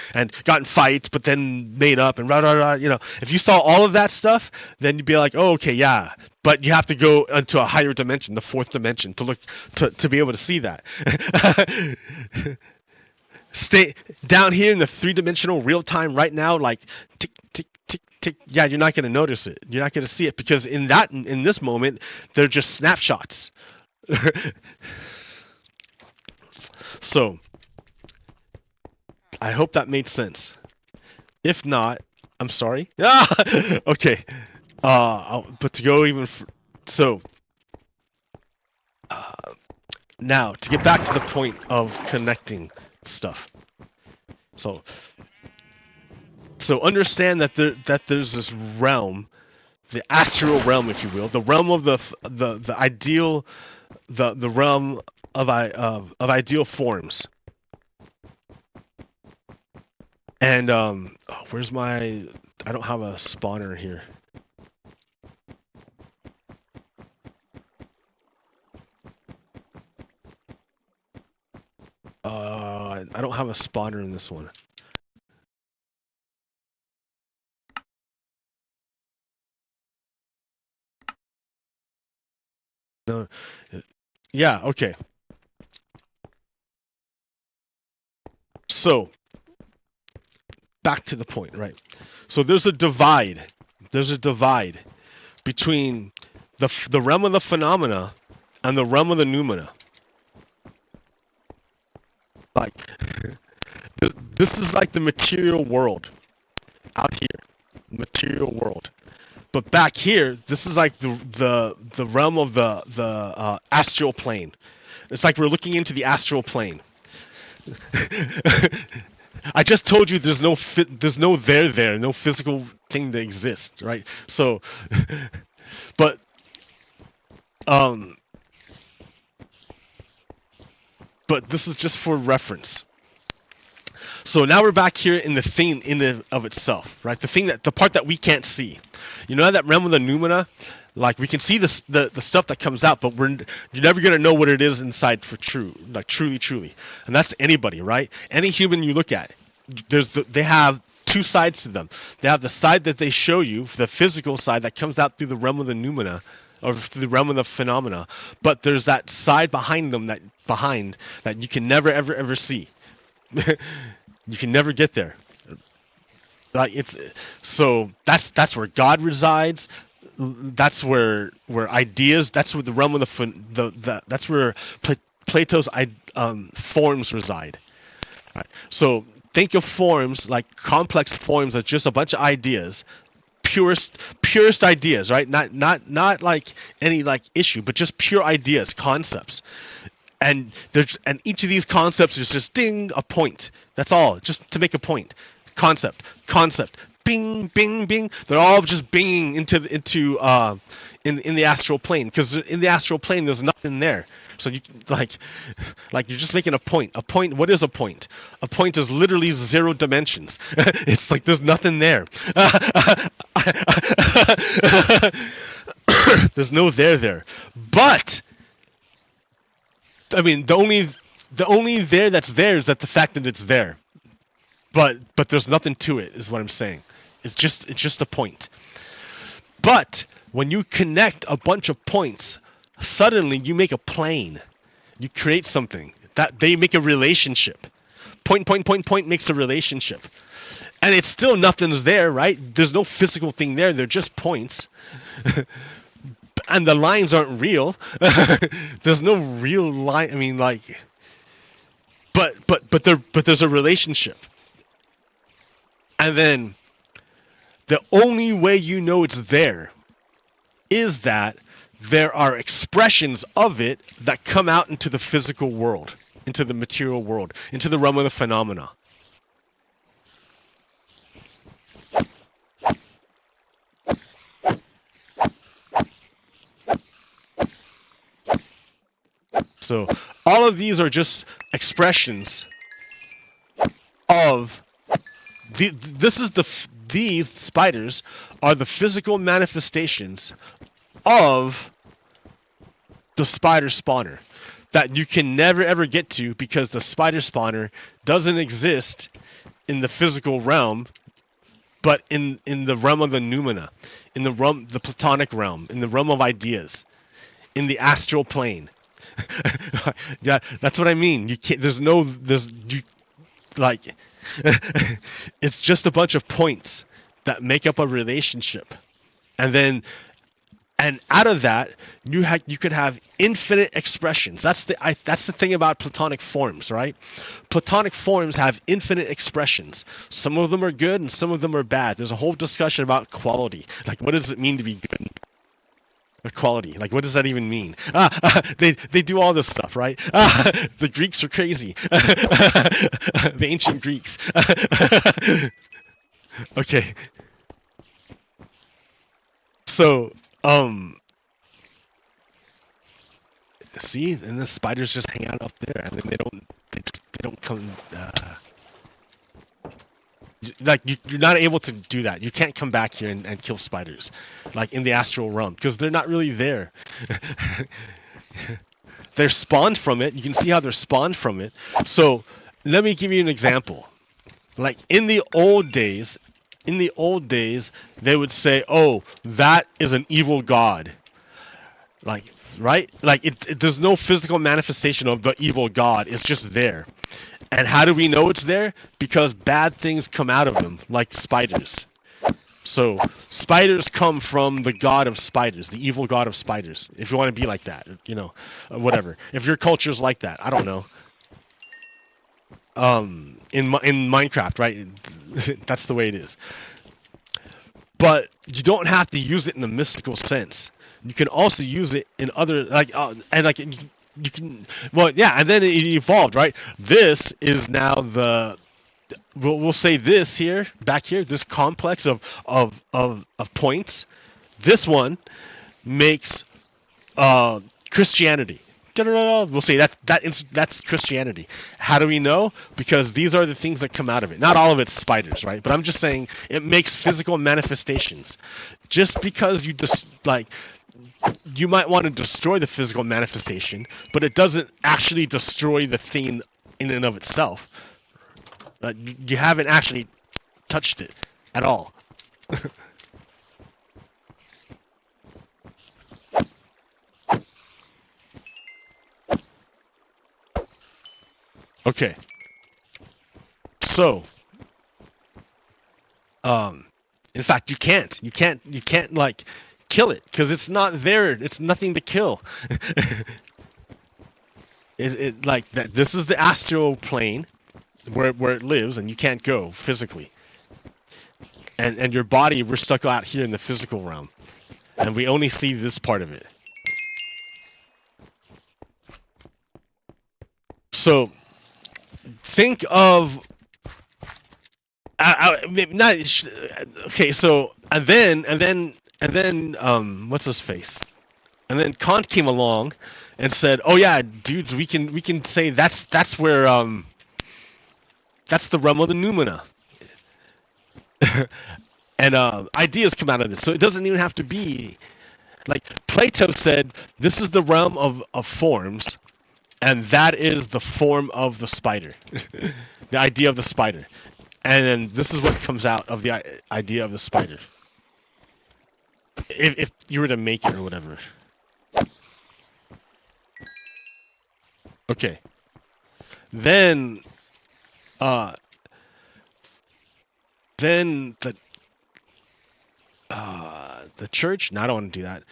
got in fights but then made up and you know, if you saw all of that stuff, then you'd be like, oh, okay, yeah. But you have to go into a higher dimension, the fourth dimension, to look to be able to see that. Stay down here in the three-dimensional real time right now, like tick tick tick tick. Yeah, you're not going to notice it. You're not going to see it because in this moment they're just snapshots. So I hope that made sense. If not, I'm sorry. Okay. But to go even so now to get back to the point of connecting stuff. So understand that there's this realm, the astral realm, if you will, the realm of the ideal, the realm of ideal forms. And where's my I don't have a spawner here. I don't have a spawner in this one. No. Yeah, okay. So, back to the point, right? So there's a divide. There's a divide between the realm of the phenomena and the realm of the noumena. Like, this is like the material world out here, material world. But back here, this is like the realm of the astral plane. It's like we're looking into the astral plane. I just told you there's no there, no physical thing that exists, right? So, but this is just for reference. So now we're back here in the thing in and of itself, right? The part that we can't see. You know that realm of the noumena? Like we can see the stuff that comes out, but you're never gonna know what it is inside for truly. And that's anybody, right? Any human you look at, they have two sides to them. They have the side that they show you, the physical side that comes out through the realm of the noumena, or through the realm of the phenomena. But there's that side behind them that you can never ever see. You can never get there. Like so that's where God resides. That's where ideas. That's where the realm of that's where Plato's forms reside. Right. So think of forms like complex forms as just a bunch of ideas, purest ideas, right? Not like any like issue, but just pure ideas, concepts. And each of these concepts is just ding a point. That's all, just to make a point. Concept, bing, bing, bing. They're all just binging into in the astral plane, because in the astral plane there's nothing there. So you like you're just making a point. A point. What is a point? A point is literally 0 dimensions. It's like there's nothing there. There's no there. But I mean, the only there that's there is that the fact that it's there. But there's nothing to it, is what I'm saying. It's just a point. But when you connect a bunch of points, suddenly you make a plane. You create something that they make a relationship. Point makes a relationship. And it's still nothing's there, right? There's no physical thing there. They're just points. And the lines aren't real. There's no real line. I mean, like, but there's a relationship. And then the only way you know it's there is that there are expressions of it that come out into the physical world, into the material world, into the realm of the phenomena. So all of these are just expressions of these spiders are the physical manifestations of the spider spawner that you can never ever get to, because the spider spawner doesn't exist in the physical realm, but in the realm of the noumena, in the platonic realm, in the realm of ideas, in the astral plane. Yeah, that's what I mean. You can't. It's just a bunch of points that make up a relationship, and out of that you could have infinite expressions. That's the thing about platonic forms, right? Platonic forms have infinite expressions. Some of them are good and some of them are bad. There's a whole discussion about quality. Like, what does it mean to be good? Quality, like, what does that even mean? They do all this stuff, right? The Greeks are crazy. The ancient Greeks. Okay. So, see, and the spiders just hang out up there, and then they don't come. Like you're not able to do that. You can't come back here and kill spiders, like in the astral realm, because they're not really there. They're spawned from it. You can see how they're spawned from it. So let me give you an example. Like in the old days, they would say, "Oh, that is an evil god." Like, right? Like there's no physical manifestation of the evil god. It's just there. And how do we know it's there? Because bad things come out of them, like spiders. So spiders come from the god of spiders, the evil god of spiders. If you want to be like that, whatever. If your culture's like that, I don't know. In Minecraft, right? That's the way it is. But you don't have to use it in the mystical sense. You can also use it in other you can, well, yeah, and then it evolved, right? This is now we'll say this here, back here, this complex of points. This one makes Christianity. We'll say that's Christianity. How do we know? Because these are the things that come out of it. Not all of it's spiders, right? But I'm just saying it makes physical manifestations. Just because you might want to destroy the physical manifestation, but it doesn't actually destroy the thing in and of itself. You haven't actually touched it at all. Okay. So, in fact, you can't like kill it because it's not there. It's nothing to kill. it like that. This is the astral plane where it lives, and you can't go physically. And your body, we're stuck out here in the physical realm, and we only see this part of it. So think of not okay. So and then what's his face? And then Kant came along and said, "Oh yeah, dudes, we can say that's where that's the realm of the noumena." And ideas come out of this, so it doesn't even have to be like Plato said. This is the realm of forms, and that is the form of the spider, the idea of the spider, and then this is what comes out of the idea of the spider. If you were to make it or whatever. Okay. Then the church. No, I don't want to do that.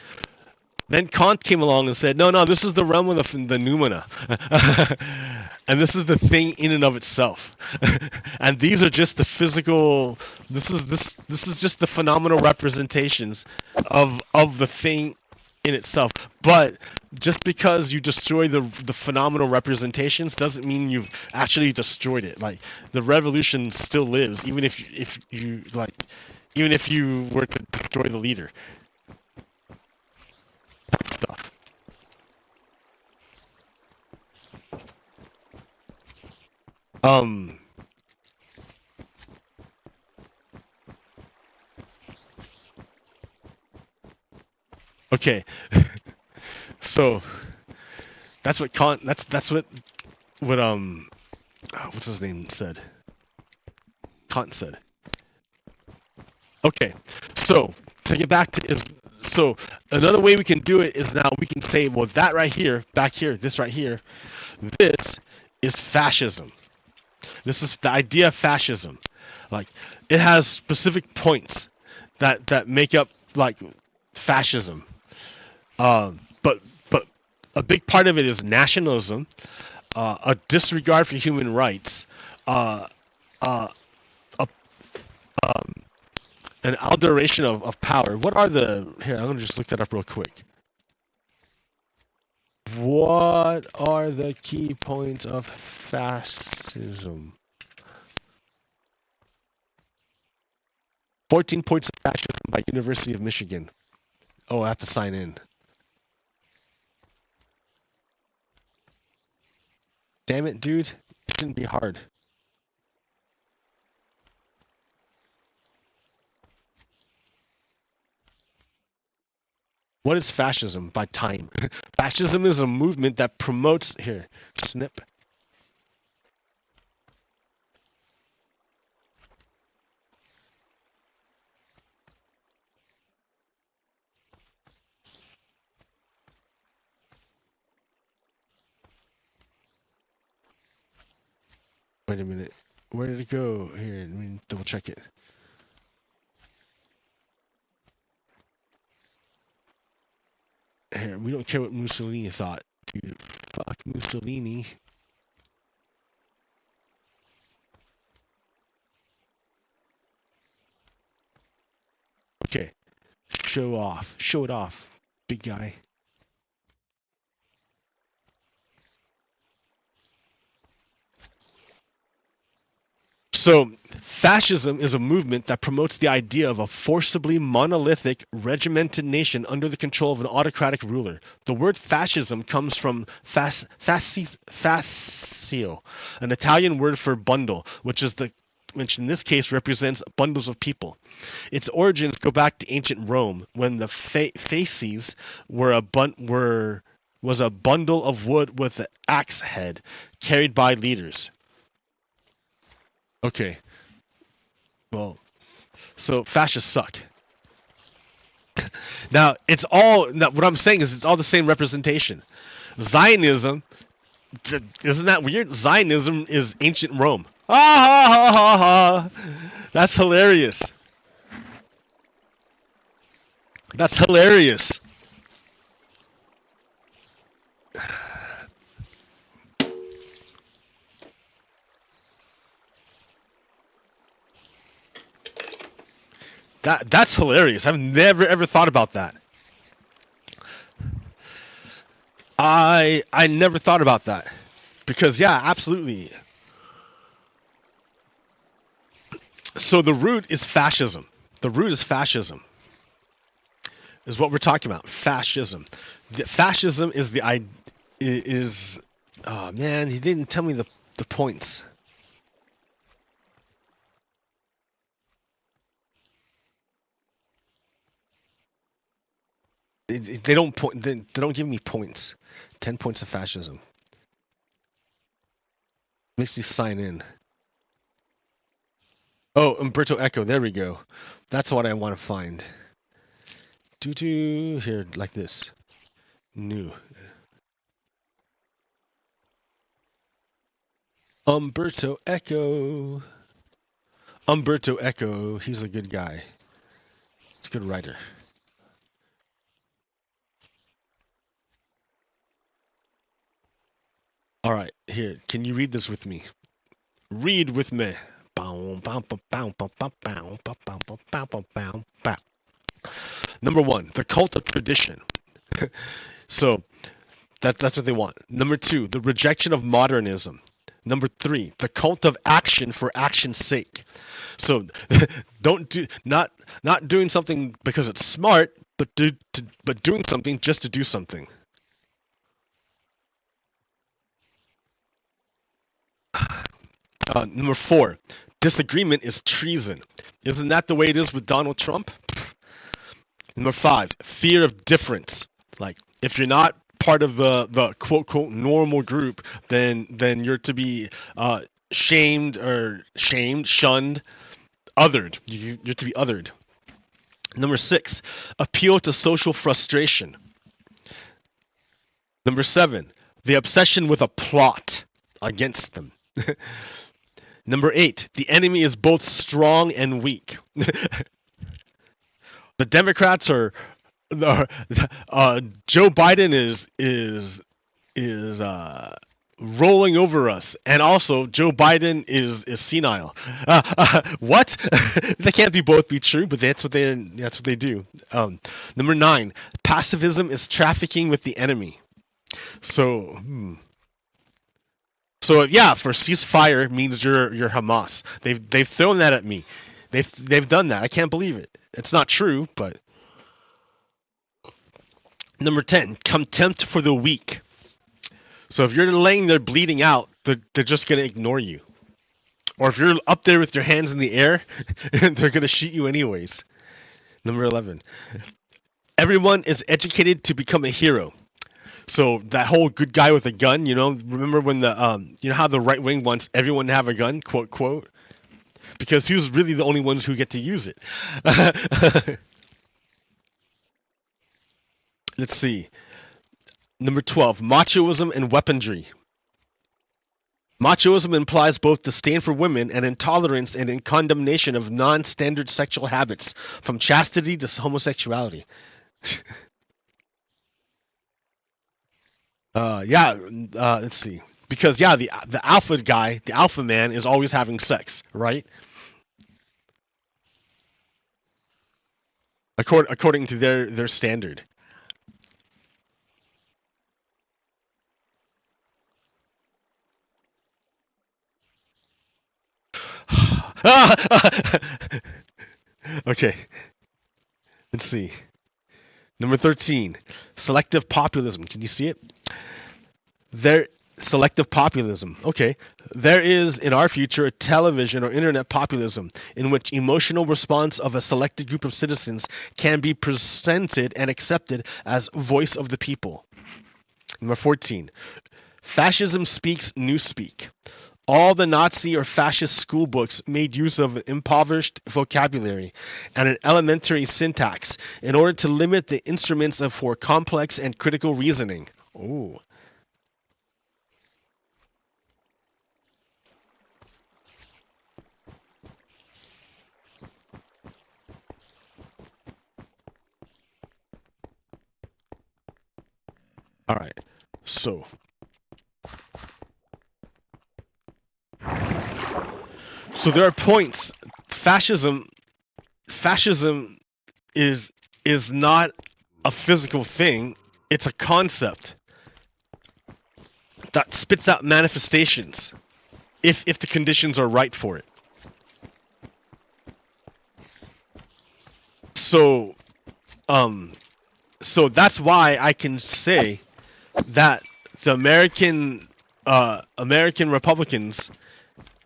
Then Kant came along and said, "No, this is the realm of the noumena, and this is the thing in and of itself, and these are just the physical. This is just the phenomenal representations of the thing in itself. But just because you destroy the phenomenal representations doesn't mean you've actually destroyed it. Like the revolution still lives, even if you were to destroy the leader." Stuff. Okay. So that's what Kant. That's what what's his name said. Kant said. Okay. So to get back to so another way we can do it is now we can say, well, that right here, back here, this right here, this is fascism. This is the idea of fascism. Like it has specific points that make up like fascism. But a big part of it is nationalism, a disregard for human rights, uh, uh, a, an alteration of power. What are the... Here, I'm going to just look that up real quick. What are the key points of fascism? 14 points of fascism by University of Michigan. Oh, I have to sign in. Damn it, dude. It shouldn't be hard. What is fascism? By time. Fascism is a movement that promotes... Here, snip. Wait a minute. Where did it go? Here, let me double check it. Here, we don't care what Mussolini thought. Dude, fuck Mussolini. Okay. Show off. Show it off, big guy. So, fascism is a movement that promotes the idea of a forcibly monolithic, regimented nation under the control of an autocratic ruler. The word fascism comes from fascio, an Italian word for bundle, which in this case represents bundles of people. Its origins go back to ancient Rome, when the fasces was a bundle of wood with an axe head carried by leaders. Okay. Well, so fascists suck. Now, what I'm saying is it's all the same representation. Zionism, isn't that weird? Zionism is ancient Rome. Ah, ha, ha, ha, ha. That's hilarious. That's hilarious. That's hilarious. I've never ever thought about that. I never thought about that. Because yeah, absolutely. So the root is fascism. The root is fascism. Is what we're talking about. Fascism. Fascism is oh man, he didn't tell me the points. They don't point. They don't give me points. 10 points of fascism. Makes you sign in. Oh, Umberto Eco. There we go. That's what I want to find. Here, like this. New. Umberto Eco. Umberto Eco. He's a good guy. He's a good writer. All right, here. Can you read this with me? Read with me. Number 1, the cult of tradition. So that's what they want. Number 2, the rejection of modernism. Number 3, the cult of action for action's sake. So not doing something because it's smart, but doing something just to do something. Number 4, disagreement is treason. Isn't that the way it is with Donald Trump? Number 5, fear of difference. Like, if you're not part of the quote quote normal group, then you're to be shunned, othered. You're to be othered. Number 6, appeal to social frustration. Number 7, the obsession with a plot against them. Number 8, the enemy is both strong and weak. The Democrats are Joe Biden is rolling over us, and also Joe Biden is senile. What? They can't both be true, but that's what they do. Number 9, pacifism is trafficking with the enemy. So yeah, for ceasefire means you're Hamas. They've thrown that at me. They've done that. I can't believe it. It's not true, but number 10, contempt for the weak. So if you're laying there bleeding out, they're just gonna ignore you. Or if you're up there with your hands in the air, they're gonna shoot you anyways. Number 11, Everyone is educated to become a hero. So that whole good guy with a gun, you know, remember when you know how the right wing wants everyone to have a gun, quote quote, because he was really the only ones who get to use it. Let's see. Number 12, machoism and weaponry. Machoism implies both disdain for women and intolerance and condemnation of non-standard sexual habits, from chastity to homosexuality. Yeah, let's see. Because yeah, the alpha guy, the alpha man, is always having sex, right? According to their standard. Okay, let's see. Number 13, selective populism. Can you see it? There, selective populism. Okay, there is in our future a television or internet populism in which emotional response of a selected group of citizens can be presented and accepted as voice of the people. Number 14, fascism speaks newspeak. All the Nazi or fascist school books made use of an impoverished vocabulary and an elementary syntax in order to limit the instruments for complex and critical reasoning. Oh. All right. So there are points. Fascism is not a physical thing. It's a concept that spits out manifestations if the conditions are right for it. So that's why I can say that the American Republicans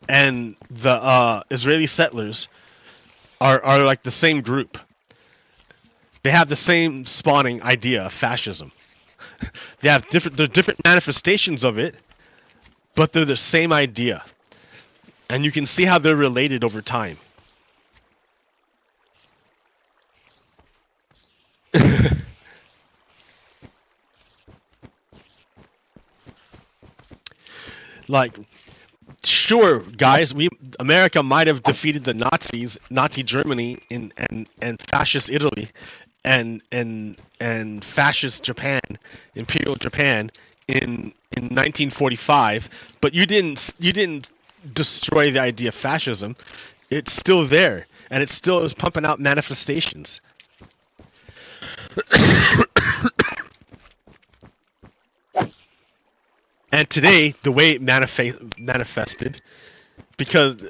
and the Israeli settlers are like the same group. They have the same spawning idea of fascism. They're different manifestations of it, but they're the same idea. And you can see how they're related over time. Like, sure, guys, America might have defeated the Nazis, Nazi Germany, and fascist Italy, and fascist Japan, Imperial Japan, in 1945. But you didn't destroy the idea of fascism. It's still there, and it still is pumping out manifestations. And today, the way it manifested, because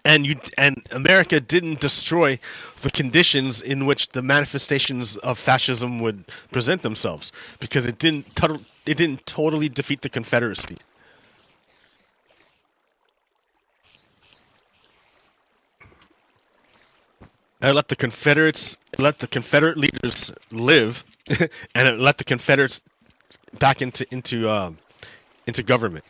and America didn't destroy the conditions in which the manifestations of fascism would present themselves, because it didn't totally defeat the Confederacy. It let the Confederate leaders live, and it let the Confederates back into government,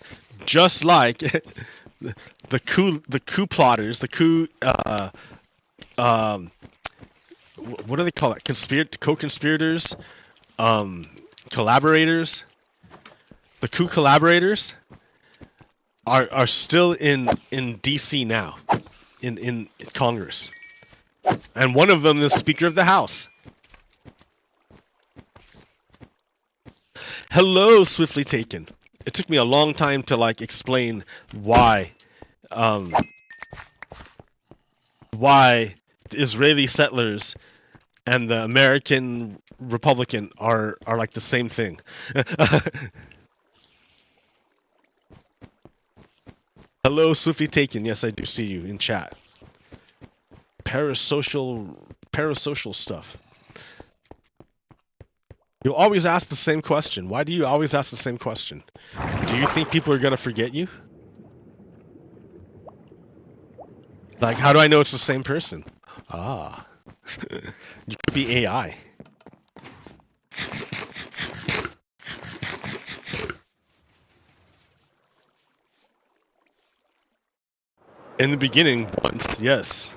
just like the coup plotters, the coup what do they call it? Co-conspirators, collaborators. The coup collaborators are still in DC now, in Congress, and one of them is Speaker of the House. Hello, Swiftly Taken. It took me a long time to explain why the Israeli settlers and the American Republican are like the same thing. Hello, Swiftly Taken. Yes, I do see you in chat. Parasocial stuff. You always ask the same question. Why do you always ask the same question? Do you think people are gonna forget you? Like, how do I know it's the same person? Ah. You could be AI. In the beginning, once, yes.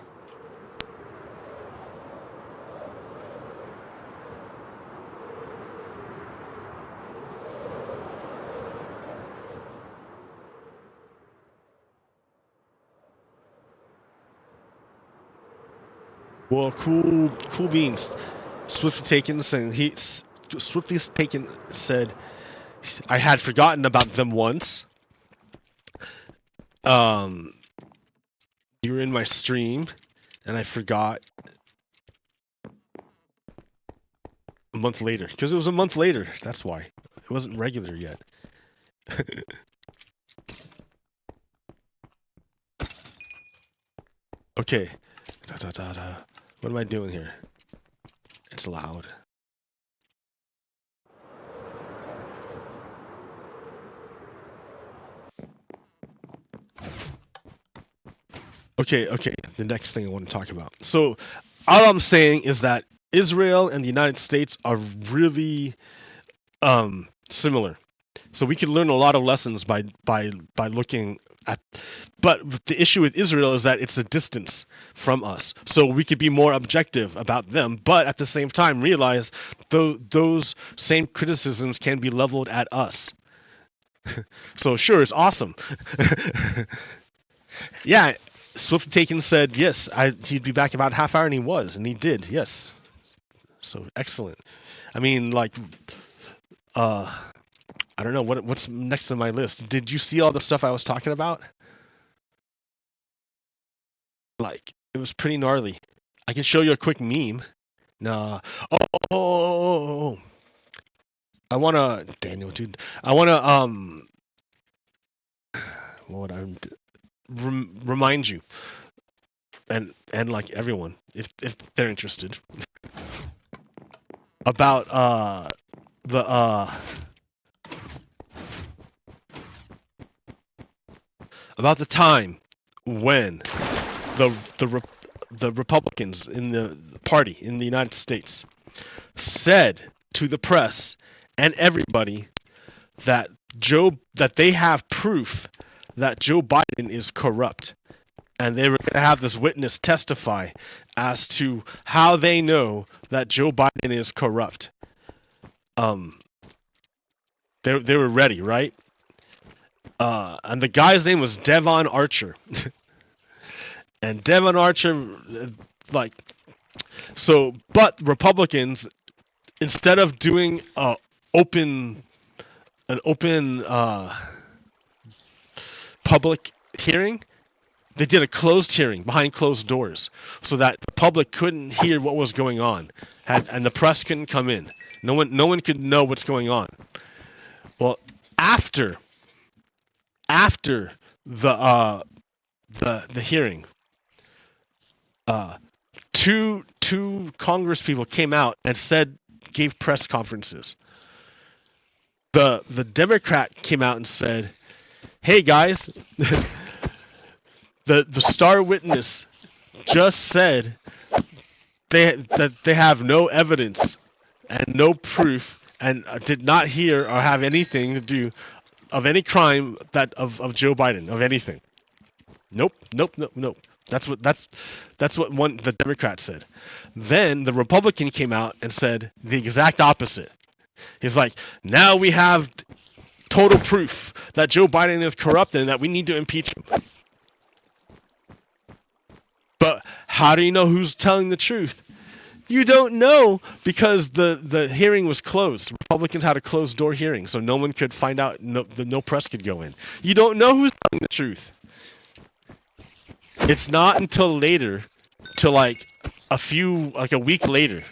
Well, cool beans. Swiftly Taken said I had forgotten about them once. You were in my stream, and I forgot a month later because it was a month later. That's why it wasn't regular yet. Okay. What am I doing here? It's loud. Okay, the next thing I want to talk about. So, all I'm saying is that Israel and the United States are really similar. So we could learn a lot of lessons by looking at, but the issue with Israel is that it's a distance from us. So we could be more objective about them, but at the same time realize those same criticisms can be leveled at us. So sure, it's awesome. Yeah, Swift Taken said yes, he'd be back about half hour, and he was, and he did, yes. So excellent. I mean, like, I don't know what's next on my list. Did you see all the stuff I was talking about? Like, it was pretty gnarly. I can show you a quick meme. Nah. Oh. I wanna, Daniel, dude. I wanna what I remind you, and like everyone, if they're interested, about the time when the Republicans in the party in the United States said to the press and everybody that they have proof that Joe Biden is corrupt, and they were going to have this witness testify as to how they know that Joe Biden is corrupt. They were ready, right? And the guy's name was Devon Archer. And Devon Archer, like, so, but Republicans, instead of doing an open public hearing, they did a closed hearing behind closed doors so that the public couldn't hear what was going on, and the press couldn't come in. No one could know what's going on. Well, after the hearing, two Congress people came out and gave press conferences. The Democrat came out and said, "Hey guys, the star witness just said that they have no evidence and no proof and did not hear or have anything to do of any crime of Joe Biden, of anything. Nope. That's what the Democrat said. Then the Republican came out and said the exact opposite. He's like, now we have total proof that Joe Biden is corrupt and that we need to impeach him. But how do you know who's telling the truth? You don't know, because the hearing was closed. Republicans had a closed door hearing, so no one could find out. No press could go in. You don't know who's telling the truth. It's not until later, till like a week later,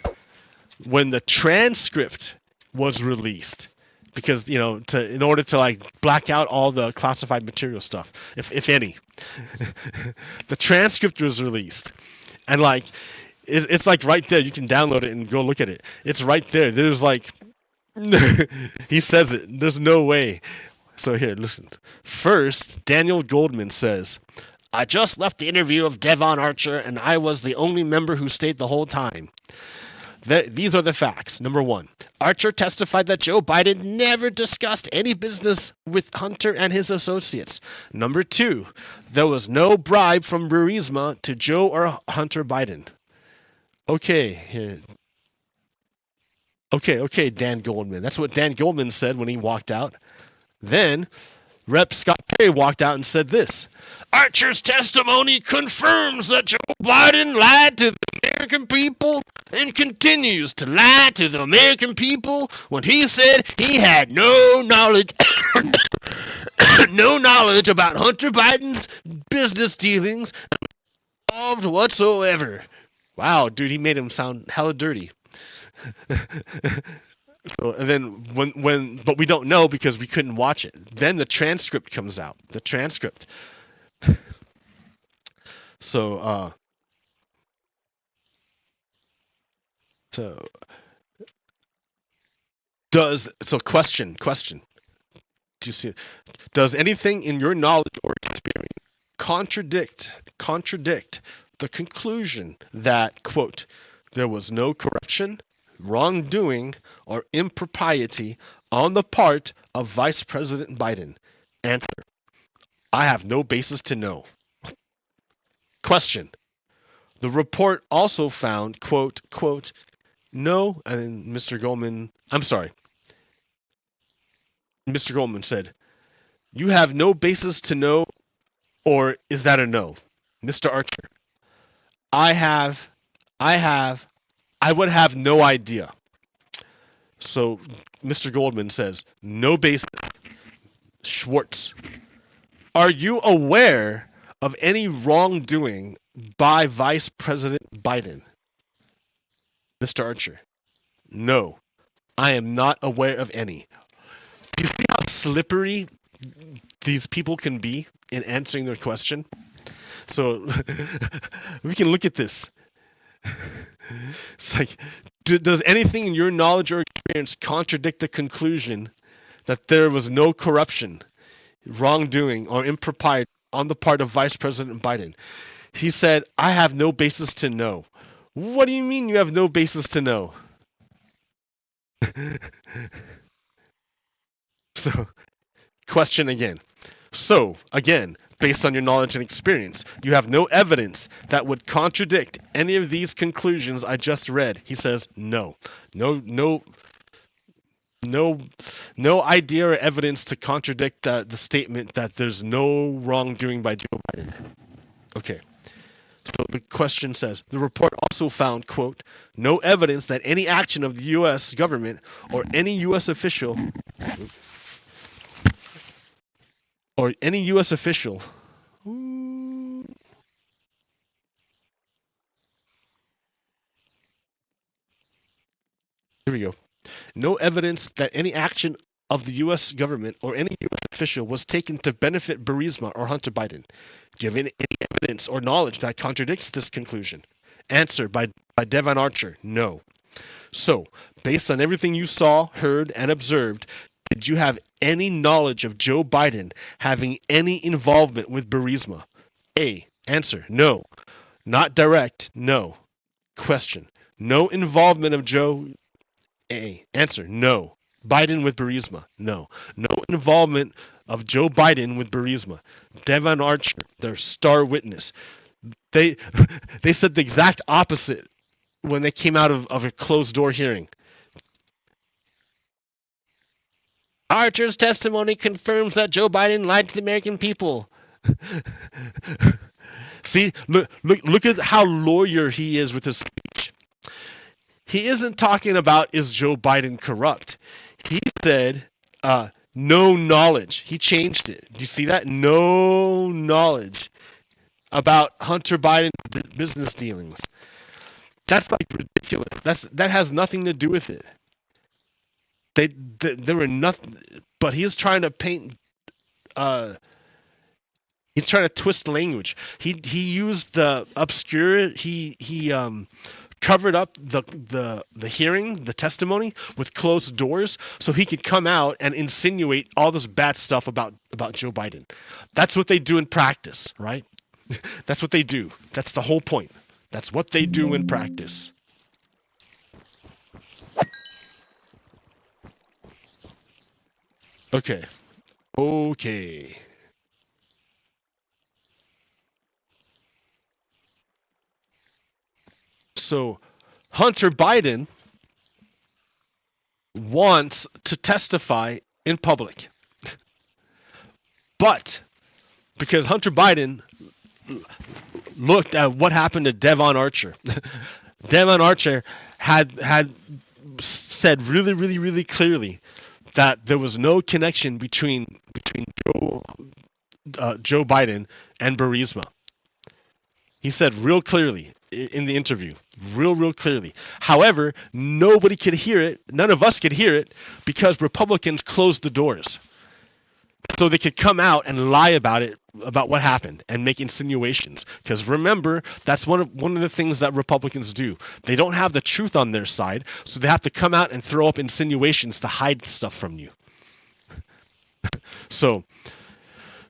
when the transcript was released, because in order to like black out all the classified material stuff, if any, the transcript was released, and like it's like right there. You can download it and go look at it. It's right there. There's like he says it. There's no way. So here, listen. First, Daniel Goldman says, I just left the interview of Devon Archer, and I was the only member who stayed the whole time. These are the facts. Number one, Archer testified that Joe Biden never discussed any business with Hunter and his associates. Number two, there was no bribe from Burisma to Joe or Hunter Biden. Okay, here. Okay, Dan Goldman. That's what Dan Goldman said when he walked out. Then, Rep. Scott Perry walked out and said this. Archer's testimony confirms that Joe Biden lied to the American people and continues to lie to the American people when he said he had no knowledge no knowledge about Hunter Biden's business dealings involved whatsoever. Wow, dude, he made him sound hella dirty. And then but we don't know because we couldn't watch it. Then the transcript comes out. The transcript. So question. Do you see? Does anything in your knowledge or experience contradict the conclusion that, quote, there was no corruption, wrongdoing, or impropriety on the part of Vice President Biden? Answer. I have no basis to know. Question. The report also found, quote, no, and Mr. Goldman said, you have no basis to know, or is that a no? Mr. Archer, I would have no idea. So Mr. Goldman says, no basis. Schwartz, are you aware of any wrongdoing by Vice President Biden? Mr. Archer, no, I am not aware of any. Do you see how slippery these people can be in answering their question? So we can look at this. It's like, does anything in your knowledge or experience contradict the conclusion that there was no corruption, wrongdoing, or impropriety on the part of Vice President Biden? He said, I have no basis to know. What do you mean you have no basis to know? So, question again. So, again, based on your knowledge and experience, you have no evidence that would contradict any of these conclusions I just read. He says, no. No idea or evidence to contradict the statement that there's no wrongdoing by Joe Biden. Okay. So the question says, the report also found, quote, no evidence that any action of the U.S. government or any U.S. official Here we go. No evidence that any action of the U.S. government or any U.S. official was taken to benefit Burisma or Hunter Biden. Do you have any evidence or knowledge that contradicts this conclusion? Answer by Devon Archer, no. So, based on everything you saw, heard, and observed, did you have any knowledge of Joe Biden having any involvement with Burisma? A. Answer, no. Not direct, no. Question. No involvement of Joe. A. Answer, no. Biden with Burisma, no. No involvement of Joe Biden with Burisma. Devon Archer, their star witness. They said the exact opposite when they came out of a closed door hearing. Archer's testimony confirms that Joe Biden lied to the American people. See, look at how lawyer he is with his speech. He isn't talking about, is Joe Biden corrupt? He said, no knowledge. He changed it. Do you see that? No knowledge about Hunter Biden's business dealings. That's like ridiculous. That has nothing to do with it. There were nothing, but he's trying to paint. He's trying to twist language. He used the obscure. He covered up the hearing, the testimony with closed doors, so he could come out and insinuate all this bad stuff about Joe Biden. That's what they do in practice, right? That's what they do. That's the whole point. That's what they do in practice. Okay. Okay. So Hunter Biden wants to testify in public. But because Hunter Biden looked at what happened to Devon Archer, Devon Archer had said really, really, really clearly that there was no connection between Joe Biden and Burisma. He said real clearly in the interview, real clearly. However, nobody could hear it. None of us could hear it because Republicans closed the doors. So they could come out and lie about it, about what happened, and make insinuations. Because remember, that's one of the things that Republicans do. They don't have the truth on their side, so they have to come out and throw up insinuations to hide stuff from you. So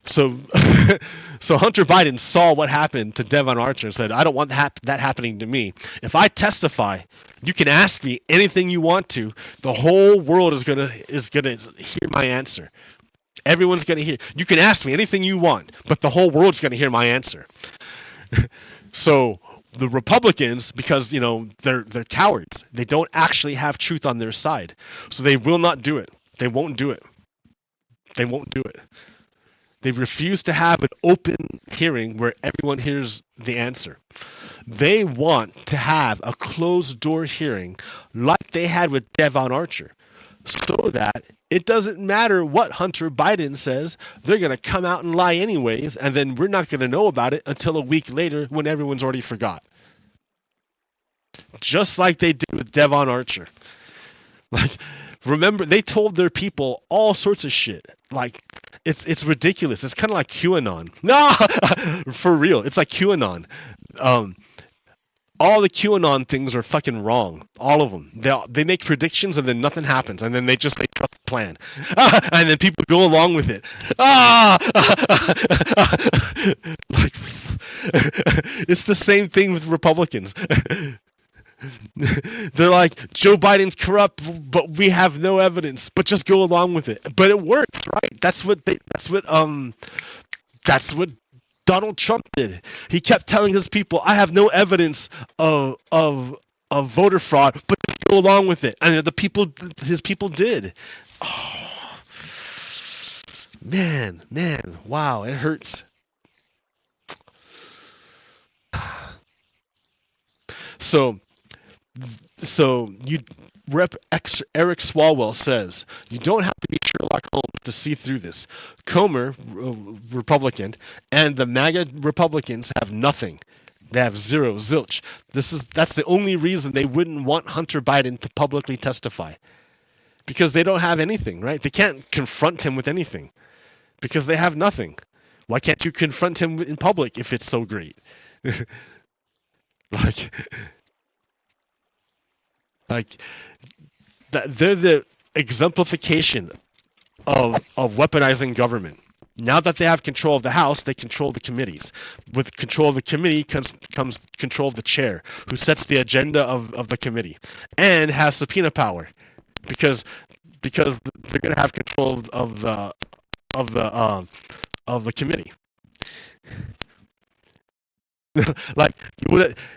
so so Hunter Biden saw what happened to Devon Archer and said, I don't want that happening to me. If I testify, you can ask me anything you want to. The whole world is gonna hear my answer. Everyone's gonna hear. You can ask me anything you want, but the whole world's gonna hear my answer. So the Republicans, because they're cowards, they don't actually have truth on their side, so they will not do it. They won't do it. They won't do it. They refuse to have an open hearing where everyone hears the answer. They want to have a closed door hearing like they had with Devon Archer, so that it doesn't matter what Hunter Biden says, they're going to come out and lie anyways, and then we're not going to know about it until a week later when everyone's already forgot. Just like they did with Devon Archer. Like, remember, they told their people all sorts of shit. Like, it's ridiculous. It's kind of like QAnon. No, for real. It's like QAnon. All the QAnon things are fucking wrong. All of them. They make predictions and then nothing happens, and then they just make a plan, and then people go along with it. Like, it's the same thing with Republicans. They're like, Joe Biden's corrupt, but we have no evidence. But just go along with it. But it worked, right? That's what Donald Trump did. He kept telling his people, "I have no evidence of voter fraud," but go along with it, and his people did. Oh, man, wow, it hurts. So Rep. Eric Swalwell says, you don't have to be Sherlock Holmes to see through this. Comer, Republican, and the MAGA Republicans have nothing. They have zero, zilch. That's the only reason they wouldn't want Hunter Biden to publicly testify. Because they don't have anything, right? They can't confront him with anything. Because they have nothing. Why can't you confront him in public if it's so great? Like they're the exemplification of weaponizing government. Now that they have control of the House, they control the committees. With control of the committee comes control of the chair, who sets the agenda of the committee, and has subpoena power, because they're gonna have control of the committee. Like,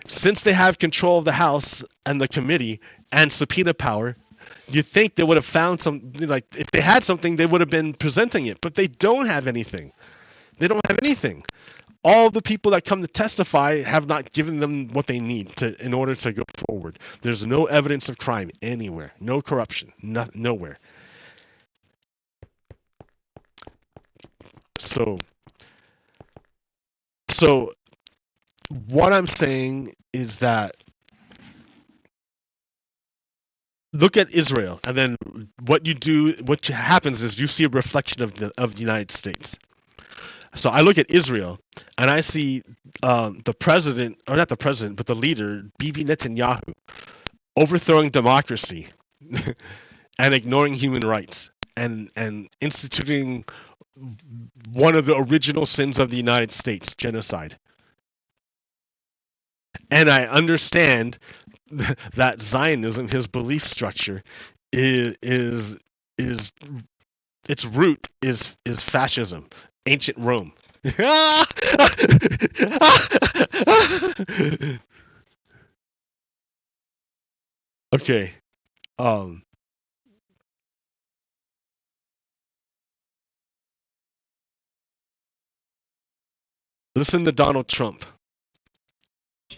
since they have control of the House and the committee and subpoena power, you'd think they would have found something. Like, if they had something, they would have been presenting it, but they don't have anything. They don't have anything. All the people that come to testify have not given them what they need in order to go forward. There's no evidence of crime anywhere, no corruption, nowhere. So what I'm saying is that look at Israel, and then what happens is you see a reflection of the United States. So I look at Israel, and I see the president, or not the president, but the leader, Bibi Netanyahu, overthrowing democracy and ignoring human rights, and instituting one of the original sins of the United States, genocide. And I understand that Zionism, his belief structure, is its root is fascism, ancient Rome. Okay. Um. Listen to Donald Trump.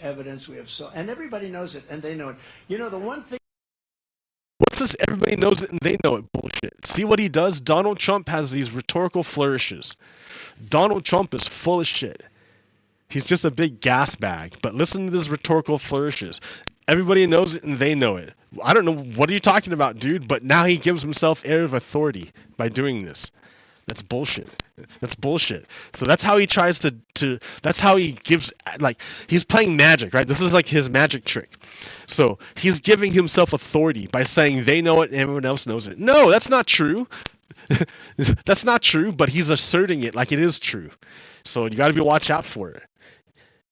Evidence we have and everybody knows it, and they know it. You know, the one thing. What's this? Everybody knows it and they know it bullshit. See what he does? Donald Trump has these rhetorical flourishes. Donald Trump is full of shit. He's just a big gas bag. But listen to these rhetorical flourishes. Everybody knows it and they know it. I don't know, what are you talking about, dude? But now he gives himself air of authority by doing this. That's bullshit. That's bullshit. So that's how he tries to that's how he gives, like, he's playing magic, right? This is like his magic trick. So he's giving himself authority by saying they know it and everyone else knows it. No, that's not true. That's not true, but he's asserting it like it is true. So you got to be watch out for it.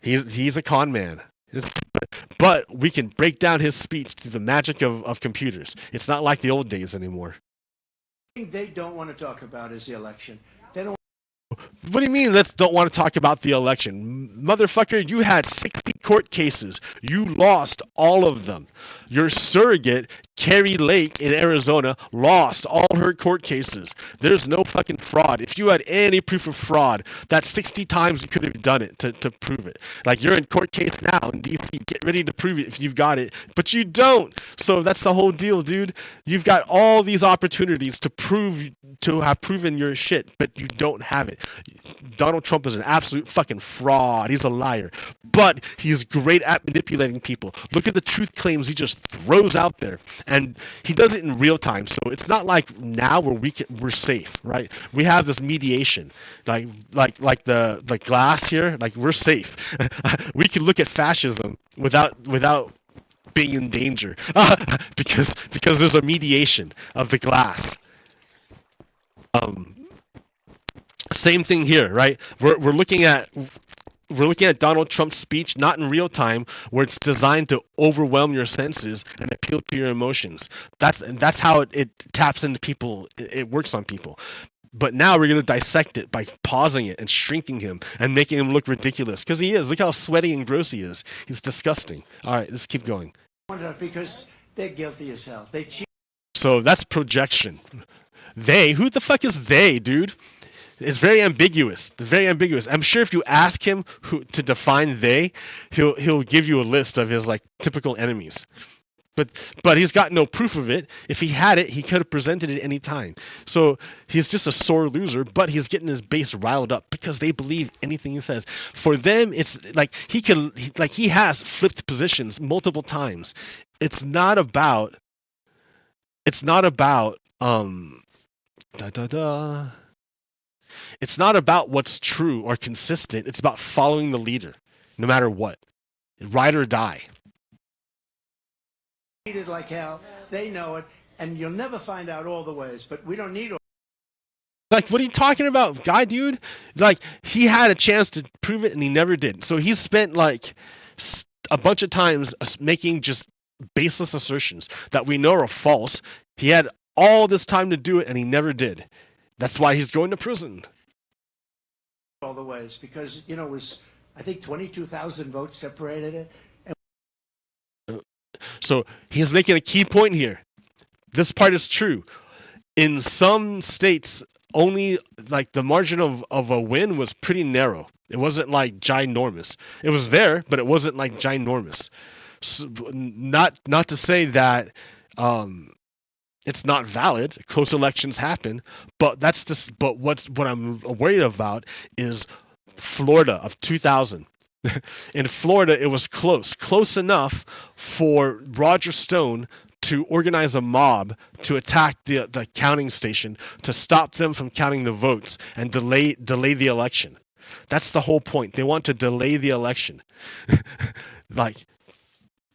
He's a con man. But we can break down his speech through the magic of computers. It's not like the old days anymore. They don't want to talk about is the election. They don't. What do you mean don't want to talk about the election? Motherfucker, you had 60 court cases. You lost all of them. Your surrogate, Carrie Lake in Arizona, lost all her court cases. There's no fucking fraud. If you had any proof of fraud, that's 60 times you could have done it to prove it. Like, you're in court case now in DC. Get ready to prove it if you've got it. But you don't. So that's the whole deal, dude. You've got all these opportunities to have proven your shit, but you don't have it. Donald Trump is an absolute fucking fraud. He's a liar. But he's great at manipulating people. Look at the truth claims he just throws out there. And he does it in real time. So it's not like now where we're safe, right? We have this mediation. Like the glass here, like, we're safe. We can look at fascism without being in danger. because there's a mediation of the glass. Same thing here, right? We're looking at Donald Trump's speech, not in real time, where it's designed to overwhelm your senses and appeal to your emotions. That's how it taps into people. It works on people. But now we're going to dissect it by pausing it and shrinking him and making him look ridiculous. Because he is. Look how sweaty and gross he is. He's disgusting. All right, let's keep going. Because they're guilty as hell. They cheat. So that's projection. They? Who the fuck is they, dude? It's very ambiguous. Very ambiguous. I'm sure if you ask him to define they, he'll give you a list of his, like, typical enemies. But he's got no proof of it. If he had it, he could have presented it any time. So he's just a sore loser, but he's getting his base riled up because they believe anything he says. For them, it's like he has flipped positions multiple times. It's not about It's not about what's true or consistent. It's about following the leader, no matter what, ride or die. Treated like hell. They know it, and you'll never find out all the ways. But we don't need all. Like, what are you talking about, guy, dude? Like, he had a chance to prove it, and he never did. So he spent, like, a bunch of times making just baseless assertions that we know are false. He had all this time to do it, and he never did. That's why he's going to prison. All the ways, because, you know, it was, I think, 22,000 votes separated it. So he's making a key point here. This part is true. In some states, only, like, the margin of a win was pretty narrow. It wasn't, like, ginormous. It was there, but it wasn't, like, ginormous. So, not to say that it's not valid. Close elections happen, but that's just. But what I'm worried about is Florida of 2000. In Florida, it was close enough for Roger Stone to organize a mob to attack the counting station to stop them from counting the votes and delay the election. That's the whole point. They want to delay the election. Like,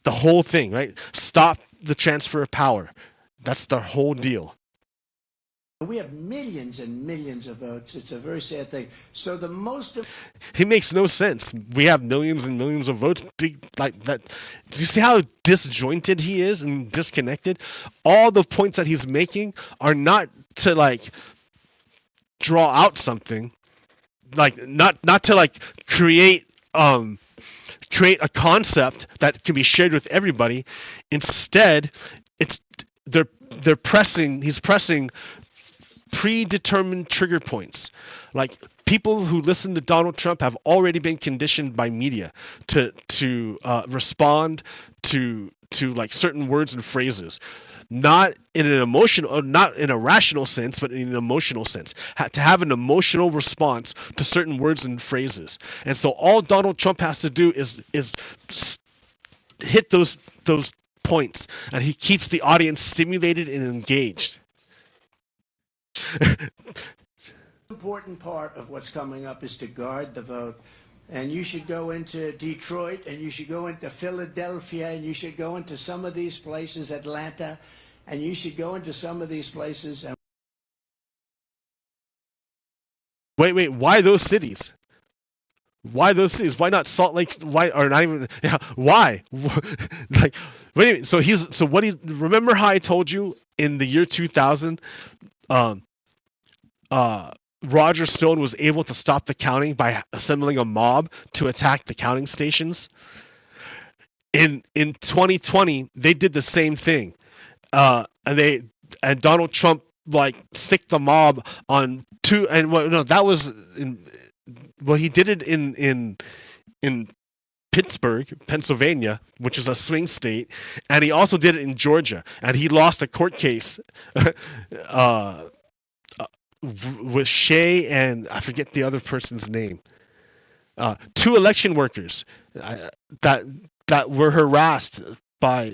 the whole thing, right? Stop the transfer of power. That's the whole deal. We have millions and millions of votes. It's a very sad thing. So the most of... He makes no sense. We have millions and millions of votes. Big, like that. Do you see how disjointed he is and disconnected? All the points that he's making are not to, like, draw out something, like not to like create a concept that can be shared with everybody. Instead, it's he's pressing predetermined trigger points. Like, people who listen to Donald Trump have already been conditioned by media to respond to like certain words and phrases, not in an emotional, not in a rational sense, but in an emotional sense. To have an emotional response to certain words and phrases, and so all Donald Trump has to do is hit those points, and he keeps the audience stimulated and engaged. Important part of what's coming up is to guard the vote. And you should go into Detroit, and you should go into Philadelphia, and you should go into some of these places, Atlanta, and you should go into some of these places. And Wait, why those cities? Why those cities? Why not Salt Lake? Why, or not even? Yeah, why? Like, wait a minute. So what do you remember how I told you in the year 2000? Roger Stone was able to stop the counting by assembling a mob to attack the counting stations. In 2020, they did the same thing, and Donald Trump like stick the mob on two, and well, no, that was he did it in Pittsburgh, Pennsylvania, which is a swing state, and he also did it in Georgia, and he lost a court case. With Shea and I forget the other person's name, two election workers that were harassed by.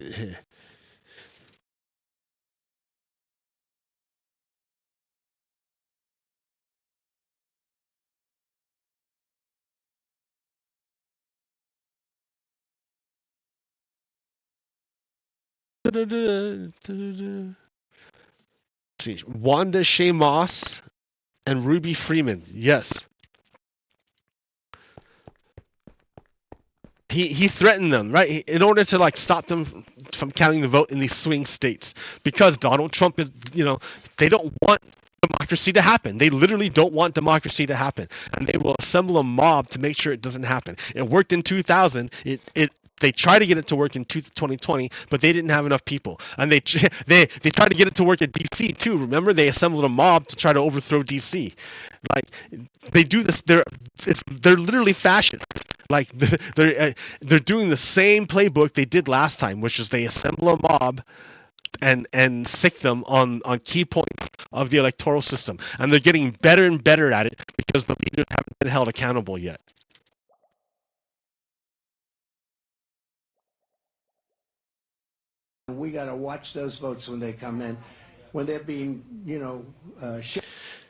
See, Wanda Shea Moss and Ruby Freeman. Yes. He threatened them, right, in order to like stop them from counting the vote in these swing states, because Donald Trump is, they don't want democracy to happen. They literally don't want democracy to happen, and they will assemble a mob to make sure it doesn't happen. It worked in 2000. They tried to get it to work in 2020, but they didn't have enough people, and they tried to get it to work at DC too. Remember, they assembled a mob to try to overthrow DC. Like, they do this. They're literally fascist. Like, they're doing the same playbook they did last time, which is they assemble a mob and sick them on key points of the electoral system, and they're getting better and better at it because the leaders haven't been held accountable yet. we got to watch those votes when they come in, when they're being,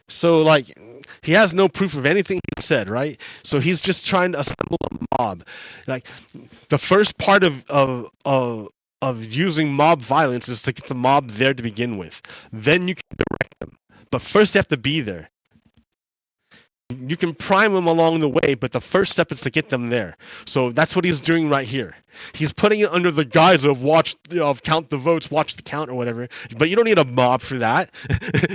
So, like, he has no proof of anything he said, right? So he's just trying to assemble a mob. Like, the first part of using mob violence is to get the mob there to begin with. Then you can direct them. But first, they have to be there. You can prime them along the way, but the first step is to get them there. So that's what he's doing right here. He's putting it under the guise of count the votes, watch the count, or whatever. But you don't need a mob for that.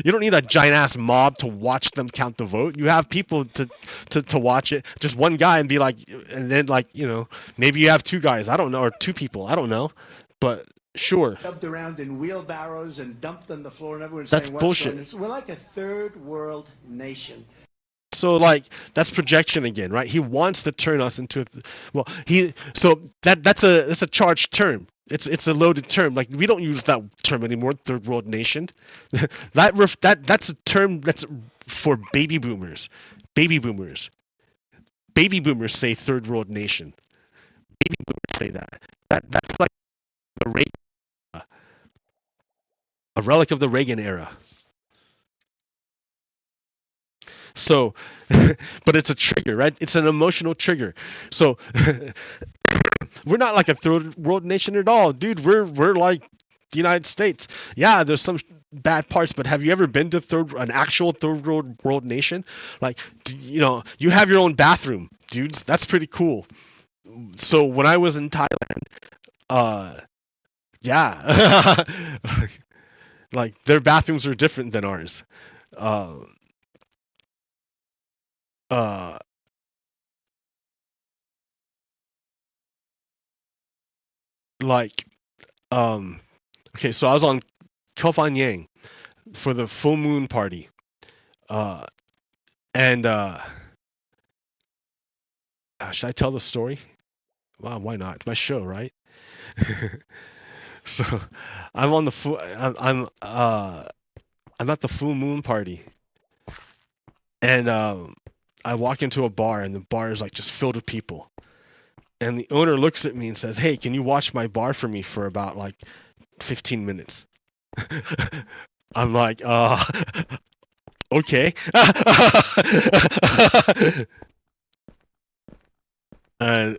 You don't need a giant ass mob to watch them count the vote. You have people to watch it. Just one guy and be like, and then like, maybe you have two guys. I don't know, or two people. I don't know, but sure. Dumped around in wheelbarrows and dumped on the floor, and everyone's That's saying, "What's bullshit." going on?" We're like a third world nation. So, like, that's projection again, right? He wants to turn us into that's a charged term. It's a loaded term. Like, we don't use that term anymore, third world nation. That's a term that's for baby boomers. Baby boomers say third world nation. Baby boomers say that. That's like the Reagan, a relic of the Reagan era. So, but it's a trigger, right? It's an emotional trigger. So we're not like a third world nation at all, dude. We're like the United States. Yeah, there's some bad parts, but have you ever been to an actual third world nation? Like, you have your own bathroom, dudes. That's pretty cool. So when I was in Thailand, yeah, like their bathrooms are different than ours. uh like okay, so I was on Yang for the full moon party. Uh and should I tell the story? Well, why not? It's my show, right? So I'm on the full I'm at the full moon party, and I walk into a bar, and the bar is like just filled with people. And the owner looks at me and says, "Hey, can you watch my bar for me for about like 15 minutes?" I'm like, okay. and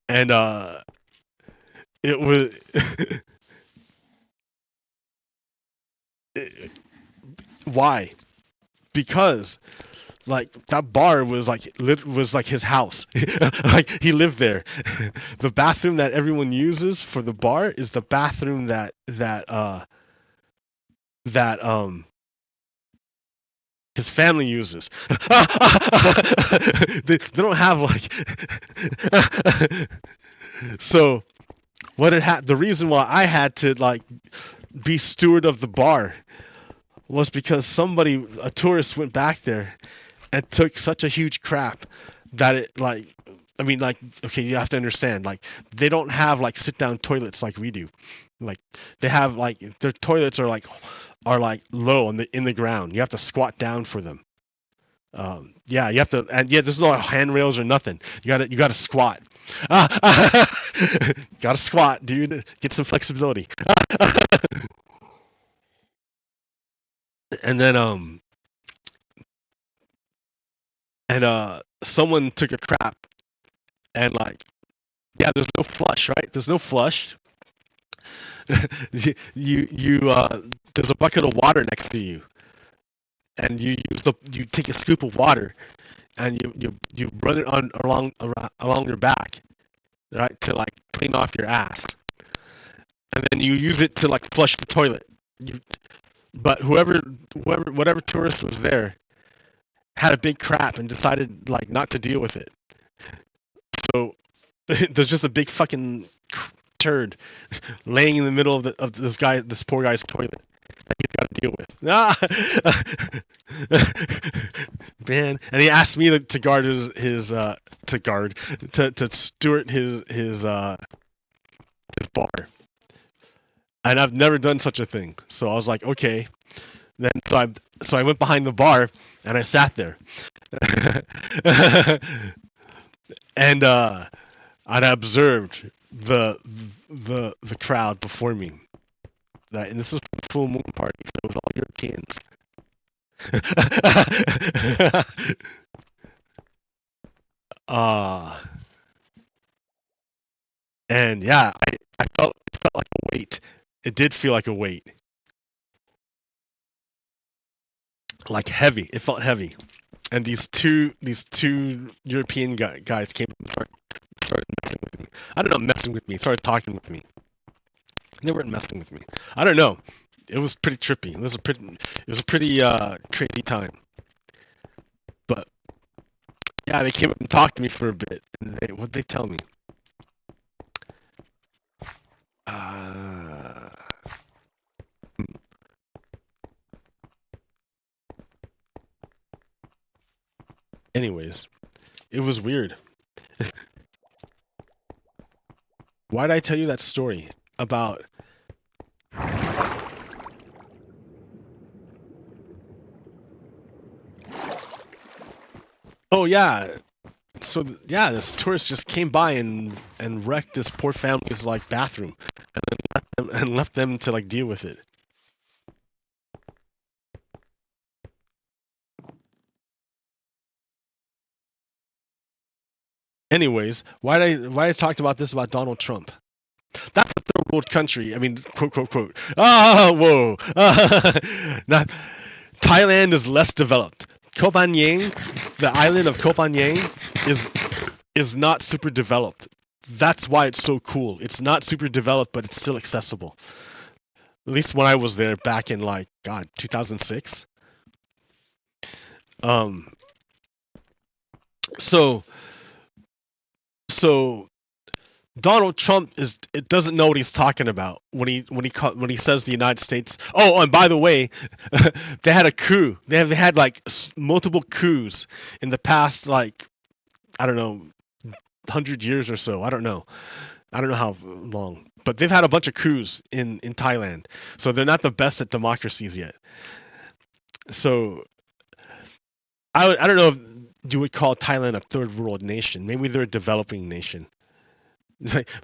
and it was why? Because like that bar was like his house. Like he lived there. The bathroom that everyone uses for the bar is the bathroom that his family uses. They don't have like so the reason why I had to like be steward of the bar was because a tourist went back there and took such a huge crap that it like I mean like okay, you have to understand, like they don't have like sit down toilets like we do. Like they have like their toilets are like low in the ground. You have to squat down for them. Yeah, you have to, and yeah, there's no handrails or nothing. You gotta squat. Gotta squat, dude. Get some flexibility. And then someone took a crap, and like yeah, there's no flush, right? There's no flush. You there's a bucket of water next to you, and you take a scoop of water, and you run it along your back, right, to like clean off your ass, and then you use it to like flush the toilet. But whatever tourist was there had a big crap and decided like not to deal with it. So there's just a big fucking turd laying in the middle of this poor guy's toilet that he's got to deal with. Man, and he asked me to guard to steward his bar, and I've never done such a thing. So I was like, okay. Then so I went behind the bar and I sat there, and I observed the crowd before me. Right, and this is a full moon party, so it was all Europeans. uh and yeah, I it felt like a weight. It did feel like a weight. Like heavy. It felt heavy. And these two European guys came and started messing with me. I don't know, messing with me. Started talking with me. They weren't messing with me. I don't know. It was pretty trippy. It was a pretty crazy time. But yeah, they came up and talked to me for a bit. And what'd they tell me? Anyways, it was weird. Why did I tell you that story about? Oh yeah. So yeah, this tourist just came by and wrecked this poor family's like bathroom, and then left them to like deal with it. Anyways, why I talked about this about Donald Trump? That's a third world country. I mean, quote quote quote. Ah, whoa. Not, Thailand is less developed. Koh Phangan, the island of Koh Phangan, is not super developed. That's why it's so cool. It's not super developed, but it's still accessible. At least when I was there back in like 2006. So so Donald Trump doesn't know what he's talking about when he says the United States. Oh, and by the way, they had a coup. They had like multiple coups in the past, like, I don't know, 100 years or so. I don't know. I don't know how long, but they've had a bunch of coups in Thailand. So they're not the best at democracies yet. So I don't know if you would call Thailand a third world nation. Maybe they're a developing nation.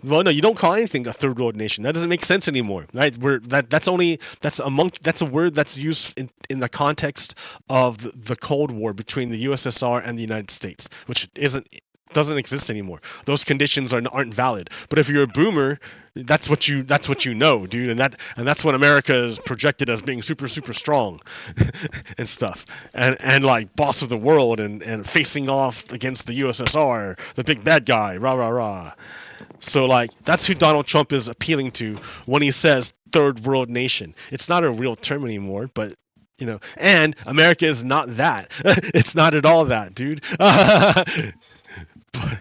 Well, no, you don't call anything a third world nation. That doesn't make sense anymore, right? That's a word that's used in the context of the Cold War between the USSR and the United States, which doesn't exist anymore. Those conditions aren't valid. But if you're a boomer, that's what you know, dude, and that's when America is projected as being super super strong and stuff, and like boss of the world and facing off against the USSR, the big bad guy, rah rah rah. So like that's who Donald Trump is appealing to when he says third world nation. It's not a real term anymore, but and America is not that. It's not at all that, dude. but,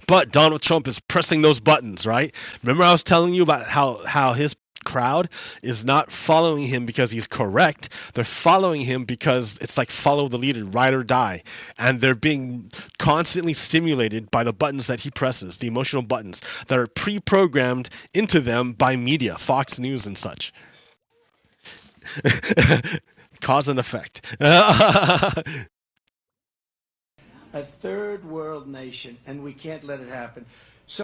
but Donald Trump is pressing those buttons, right? Remember I was telling you about how his crowd is not following him because he's correct. They're following him because it's like follow the leader, ride or die. And they're being constantly stimulated by the buttons that he presses, the emotional buttons that are pre-programmed into them by media, Fox News and such. Cause and effect. A third world nation, and we can't let it happen. So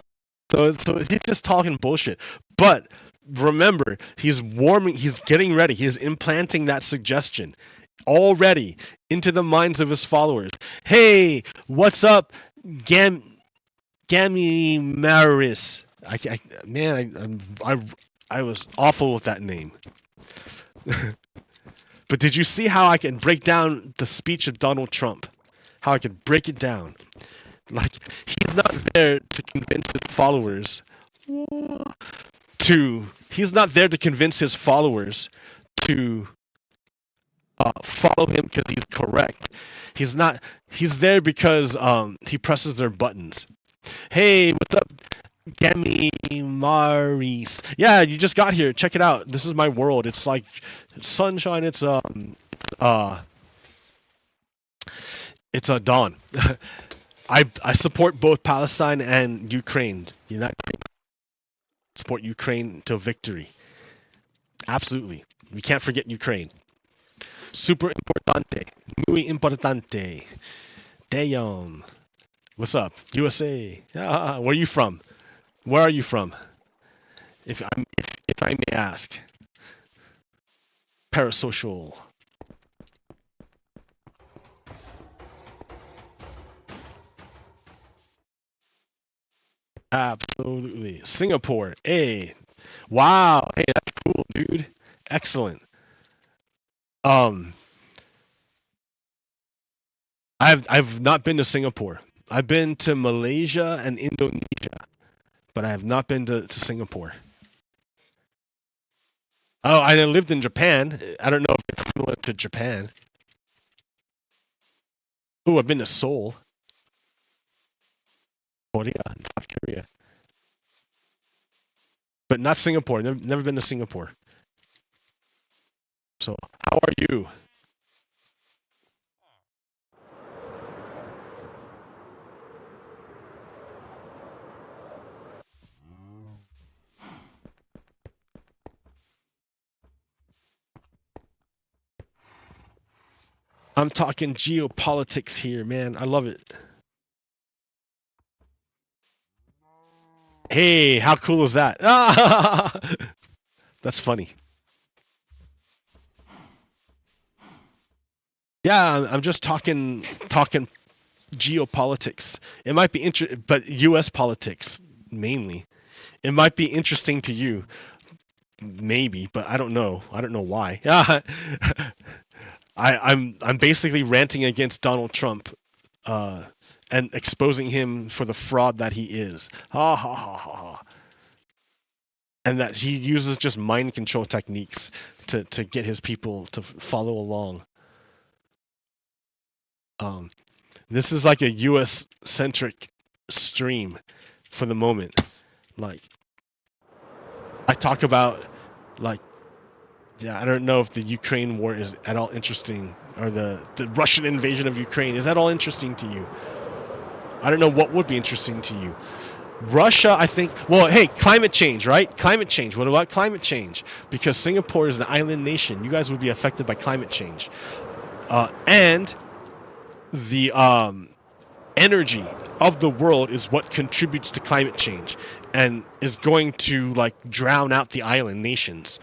he's just talking bullshit. But remember, he's getting ready. He's implanting that suggestion already into the minds of his followers. Hey, what's up, Gammy Maris? I was awful with that name. But did you see how I can break down the speech of Donald Trump? How I can break it down? Like, he's not there to convince his followers he's not there to convince his followers to follow him because he's correct. He's there because he presses their buttons. Hey, what's up, Gammy Maris? Yeah, you just got here. Check it out. This is my world. It's like sunshine. It's a dawn. I support both Palestine and Ukraine. Support Ukraine till victory. Absolutely. We can't forget Ukraine. Super importante. Muy importante. Damn. What's up? USA. Where are you from? Where are you from? If I may ask. Parasocial. Absolutely. Singapore. Hey. Wow. Hey, that's cool, dude. Excellent. I've not been to Singapore. I've been to Malaysia and Indonesia, but I have not been to Singapore. Oh, I lived in Japan. I don't know if it's similar to Japan. Oh, I've been to Seoul. Korea, South Korea. But not Singapore. Never been to Singapore. So, how are you? I'm talking geopolitics here, man. I love it. Hey, how cool is that? That's funny. Yeah, I'm just talking geopolitics. It might be but U.S. politics mainly. It might be interesting to you, maybe, but I don't know. I don't know why. I'm basically ranting against Donald Trump, and exposing him for the fraud that he is. Ha ha ha ha ha. And that he uses just mind control techniques to get his people to follow along. Um, this is like a U.S. centric stream for the moment. Like, I talk about, like, yeah, I don't know if the Ukraine war is at all interesting, or the Russian invasion of Ukraine is that all interesting to you. I don't know what would be interesting to you. Russia, I think. Well, hey, climate change, right? Climate change. What about climate change? Because Singapore is an island nation. You guys would be affected by climate change, and the energy of the world is what contributes to climate change, and is going to like drown out the island nations.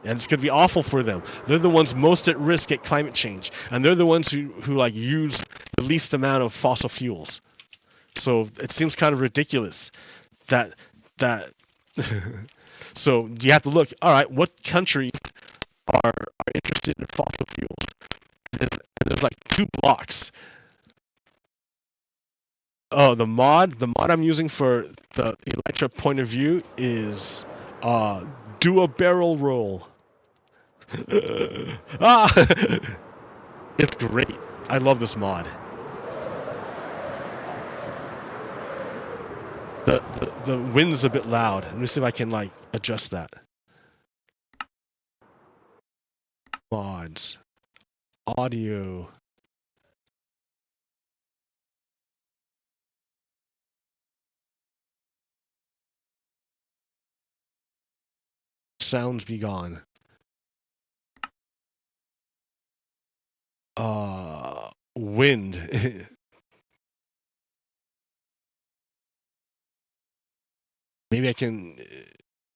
And it's going to be awful for them. They're the ones most at risk at climate change, and they're the ones who like use the least amount of fossil fuels. So it seems kind of ridiculous that that so you have to look, all right, what countries are interested in fossil fuels? And there's like two blocks. Oh, the mod I'm using for the Electra point of view is do a barrel roll. Ah, it's great. I love this mod. The wind's a bit loud. Let me see if I can like adjust that. Mods, audio. Sounds be gone. Wind. Maybe I can.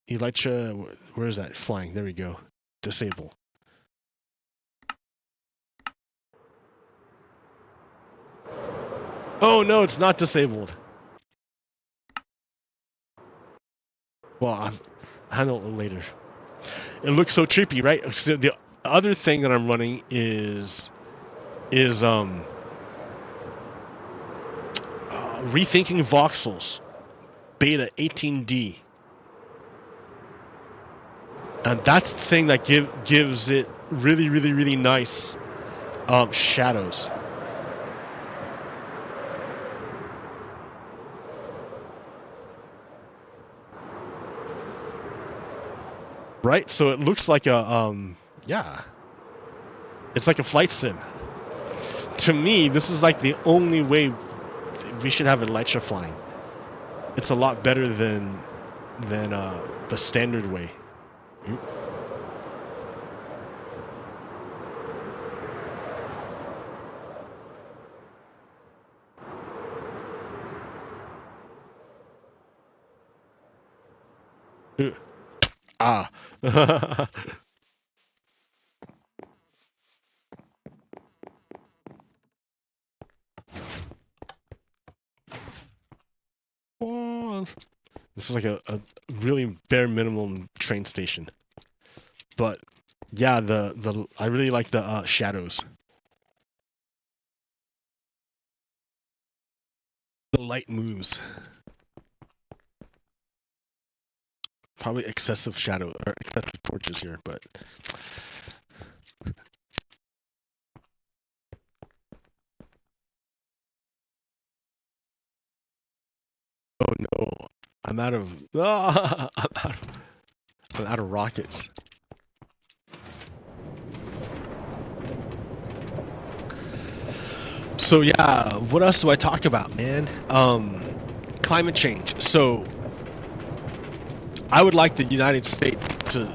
Electra, where is that? Flying. There we go. Disable. Oh no, it's not disabled. Well, I'll handle it later. It looks so trippy, right? So the other thing that I'm running is rethinking voxels, beta 18D, and that's the thing that gives it really nice shadows. Right? So it looks like a yeah. It's like a flight sim. To me, this is like the only way we should have Electra flying. It's a lot better than the standard way. Ah. Oh, this is like a really bare minimum train station. But yeah, the I really like the shadows. The light moves. Probably excessive shadow or excessive torches here, but oh no, I'm out of I'm out of rockets. So yeah, what else do I talk about, man? Climate change. So I would like the United States to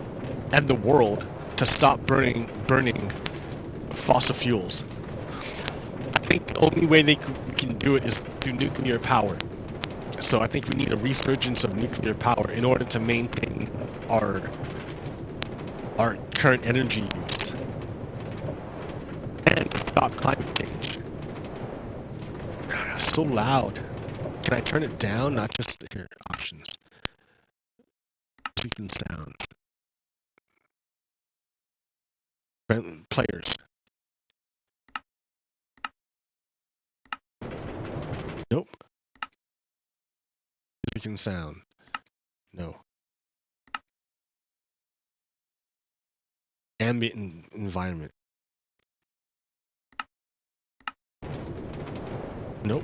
and the world to stop burning fossil fuels. I think the only way we can do it is through nuclear power. So I think we need a resurgence of nuclear power in order to maintain our current energy use and stop climate change. So loud. Can I turn it down? Not just here. Options. Tweaking sound. Players. Nope. Tweaking sound. No. Ambient environment. Nope.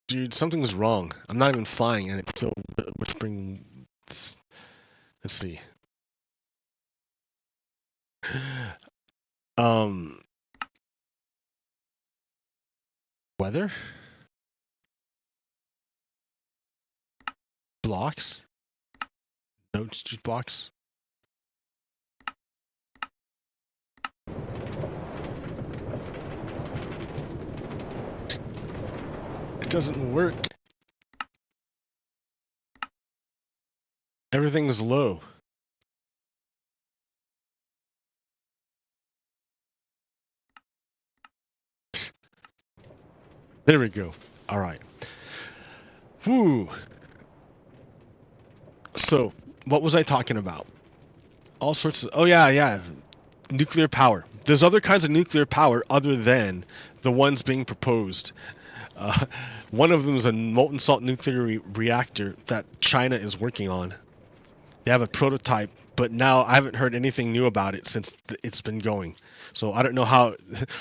Dude, something's wrong. I'm not even flying and it's still whispering. Let's see. Um, weather? Blocks? Notes box? It doesn't work. Everything's low. There we go. All right. Whew. So, what was I talking about? All sorts of. Oh yeah. Nuclear power. There's other kinds of nuclear power other than the ones being proposed. Uh, one of them is a molten salt nuclear reactor that China is working on. They have a prototype, but now I haven't heard anything new about it since it's been going. So I don't know how.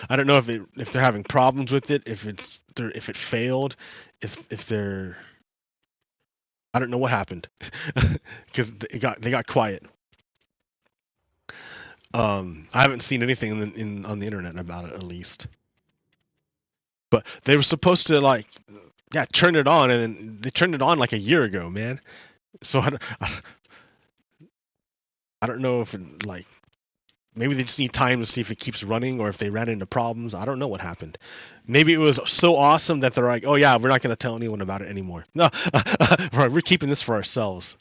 I don't know if they're having problems with it, if it failed, if they're. I don't know what happened because they got quiet. I haven't seen anything on the internet about it, at least. But they were supposed to turn it on, and then they turned it on like a year ago, man. So I don't know if maybe they just need time to see if it keeps running or if they ran into problems. I don't know what happened. Maybe it was so awesome that they're like, oh yeah, we're not going to tell anyone about it anymore. No, we're keeping this for ourselves.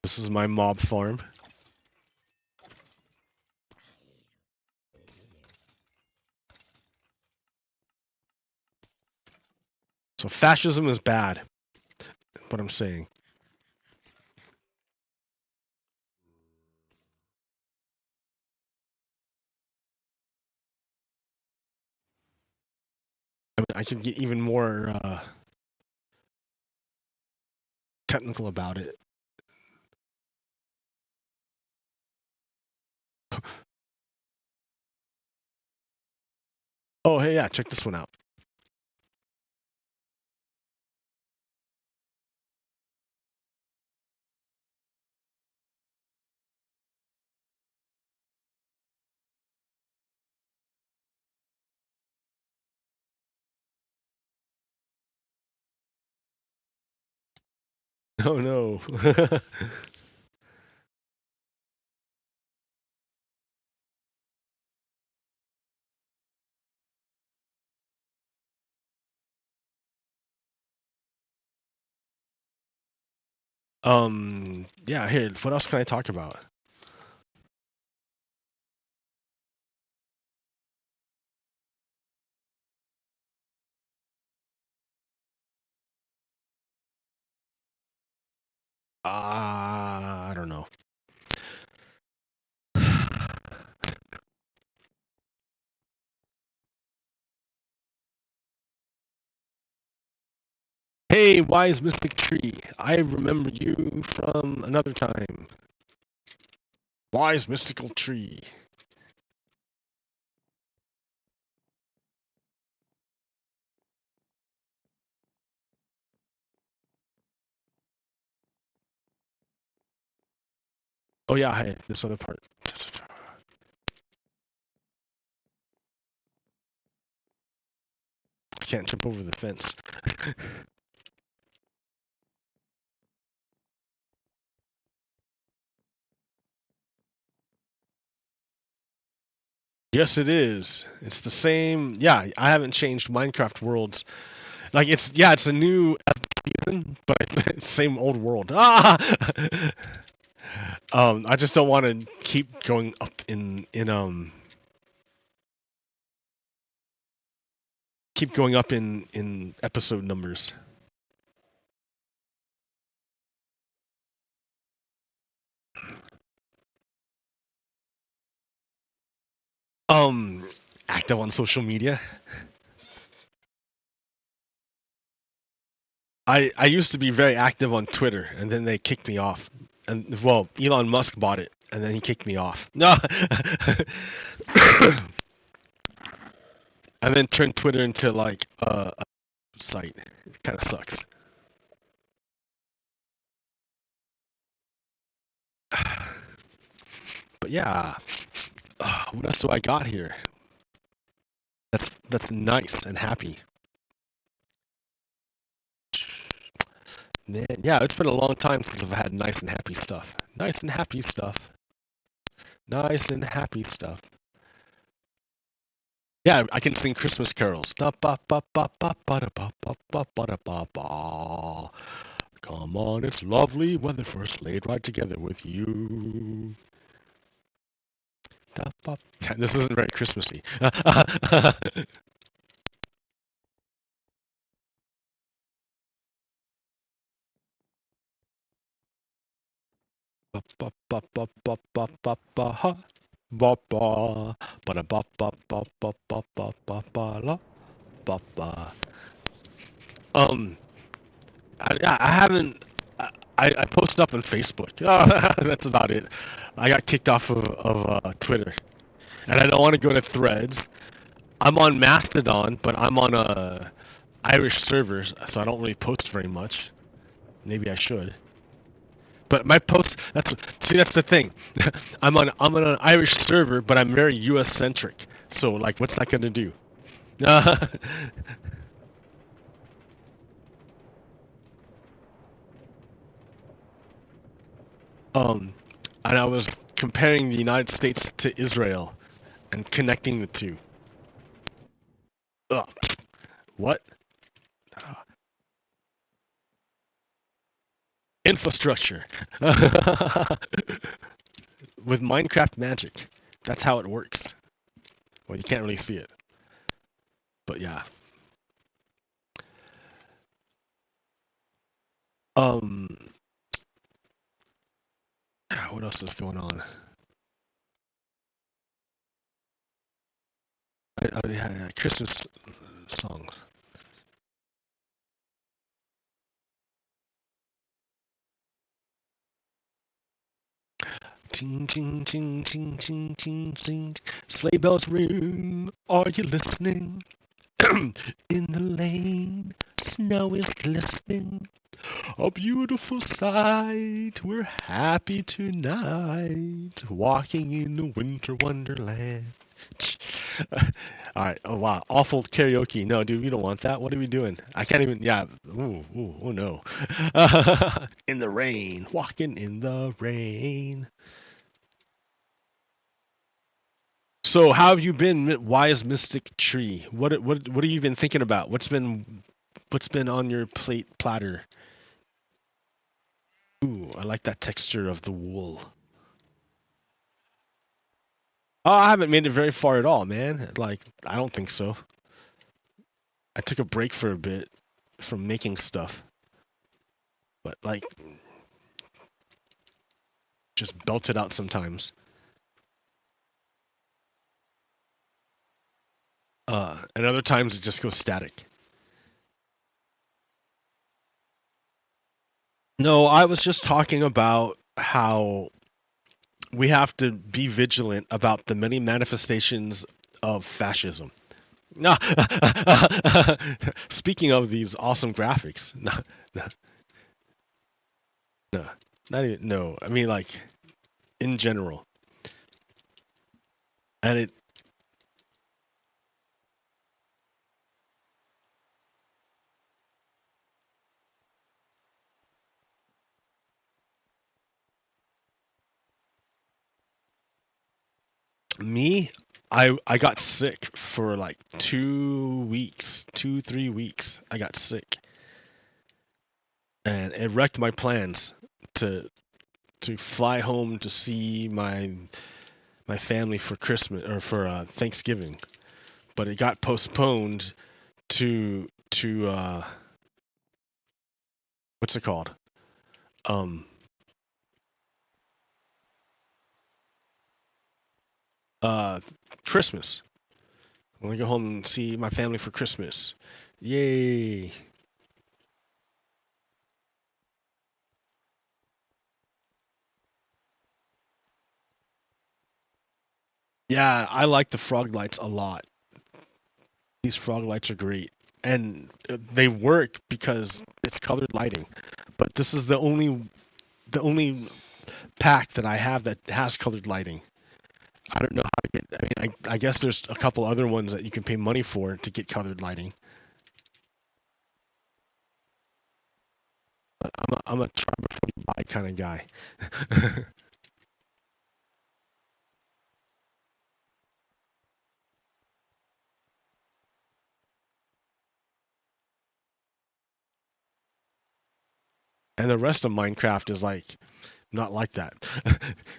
This is my mob farm. So fascism is bad. What I'm saying. I mean, I could get even more technical about it. Oh, hey, yeah, check this one out. Oh no. Yeah, here, what else can I talk about? I don't know. Hey, wise mystic tree, I remember you from another time. Wise mystical tree. Oh yeah, hey, this other part. Can't jump over the fence. Yes, it is. It's the same. Yeah, I haven't changed Minecraft worlds. Like it's a new season, but it's the same old world. Ah! I just don't want to keep going up keep going up in episode numbers. Um, Active on social media. I used to be very active on Twitter, and then they kicked me off. And well, Elon Musk bought it, and then he kicked me off. No, and then turned Twitter into like a site. It kind of sucks. But yeah, what else do I got here? That's nice and happy. Man, yeah, it's been a long time since I've had nice and happy stuff. Nice and happy stuff. Nice and happy stuff. Yeah, I can sing Christmas carols. Come on, it's lovely when the first laid right together with you. This isn't very Christmassy. Um, I haven't. I posted up on Facebook. That's about it. I got kicked off of Twitter, and I don't want to go to Threads. I'm on Mastodon, but I'm on Irish servers, so I don't really post very much. Maybe I should. But my posts, that's the thing. I'm on an Irish server, but I'm very US centric. So like what's that gonna do? um and I was comparing the United States to Israel and connecting the two. Ugh. What? Infrastructure. With Minecraft magic. That's how it works. Well, you can't really see it. But yeah. Um what else is going on? Yeah, Christmas songs. Ting, ting, ting, ting, ting, ting, ting. Sleigh bells ring. Are you listening? In the lane, snow is glistening. A beautiful sight. We're happy tonight. Walking in a winter wonderland. Alright, oh wow. Awful karaoke. No, dude, we don't want that. What are we doing? I can't even, yeah. Ooh, oh no. In the rain. Walking in the rain. So how have you been, Wise Mystic Tree? What are you even thinking about? What's been on your platter? Ooh, I like that texture of the wool. Oh, I haven't made it very far at all, man. Like, I don't think so. I took a break for a bit from making stuff, but like, just belt it out sometimes. And other times it just goes static. No, I was just talking about how we have to be vigilant about the many manifestations of fascism. No, speaking of these awesome graphics, no, no, no, not even, no. I mean, like in general, and me, I got sick for like 2 weeks, 3 weeks. I got sick, and it wrecked my plans to fly home to see my family for Christmas or for Thanksgiving, but it got postponed to what's it called? Um, uh, Christmas. I want to go home and see my family for Christmas. Yay! Yeah, I like the frog lights a lot. These frog lights are great, and they work because it's colored lighting. But this is the only pack that I have that has colored lighting. I don't know how to get. I mean, I guess there's a couple other ones that you can pay money for to get colored lighting. But I'm a try before you buy kind of guy. And the rest of Minecraft is like not like that.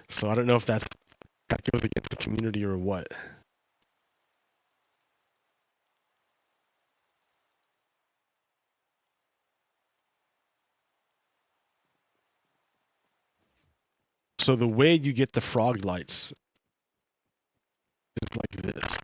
So I don't know if that goes against the community or what. So the way you get the frog lights is like this.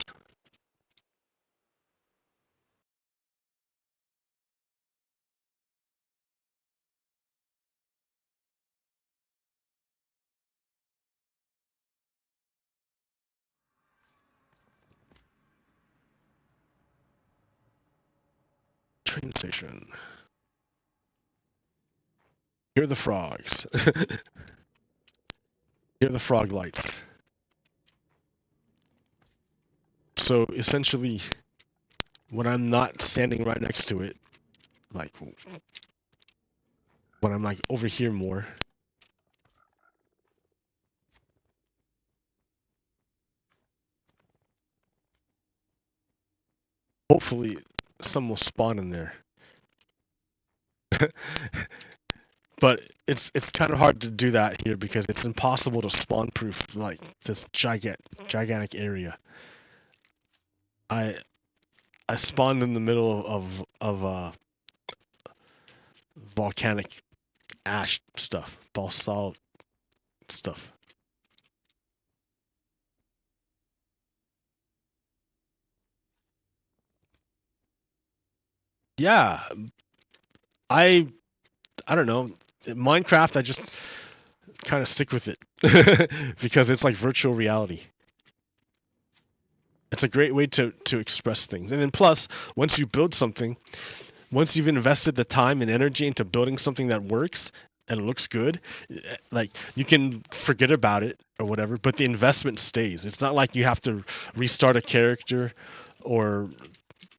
Train station. Here are the frogs. Here are the frog lights. So essentially, when I'm not standing right next to it, like when I'm like over here more, hopefully some will spawn in there. But it's kind of hard to do that here because it's impossible to spawn proof like this gigantic area. I I spawned in the middle of volcanic ash stuff, basalt stuff. Yeah, I I don't know. Minecraft, I just kind of stick with it because it's like virtual reality. It's a great way to express things. And then plus, once you build something, once you've invested the time and energy into building something that works and looks good, like you can forget about it or whatever, but the investment stays. It's not like you have to restart a character or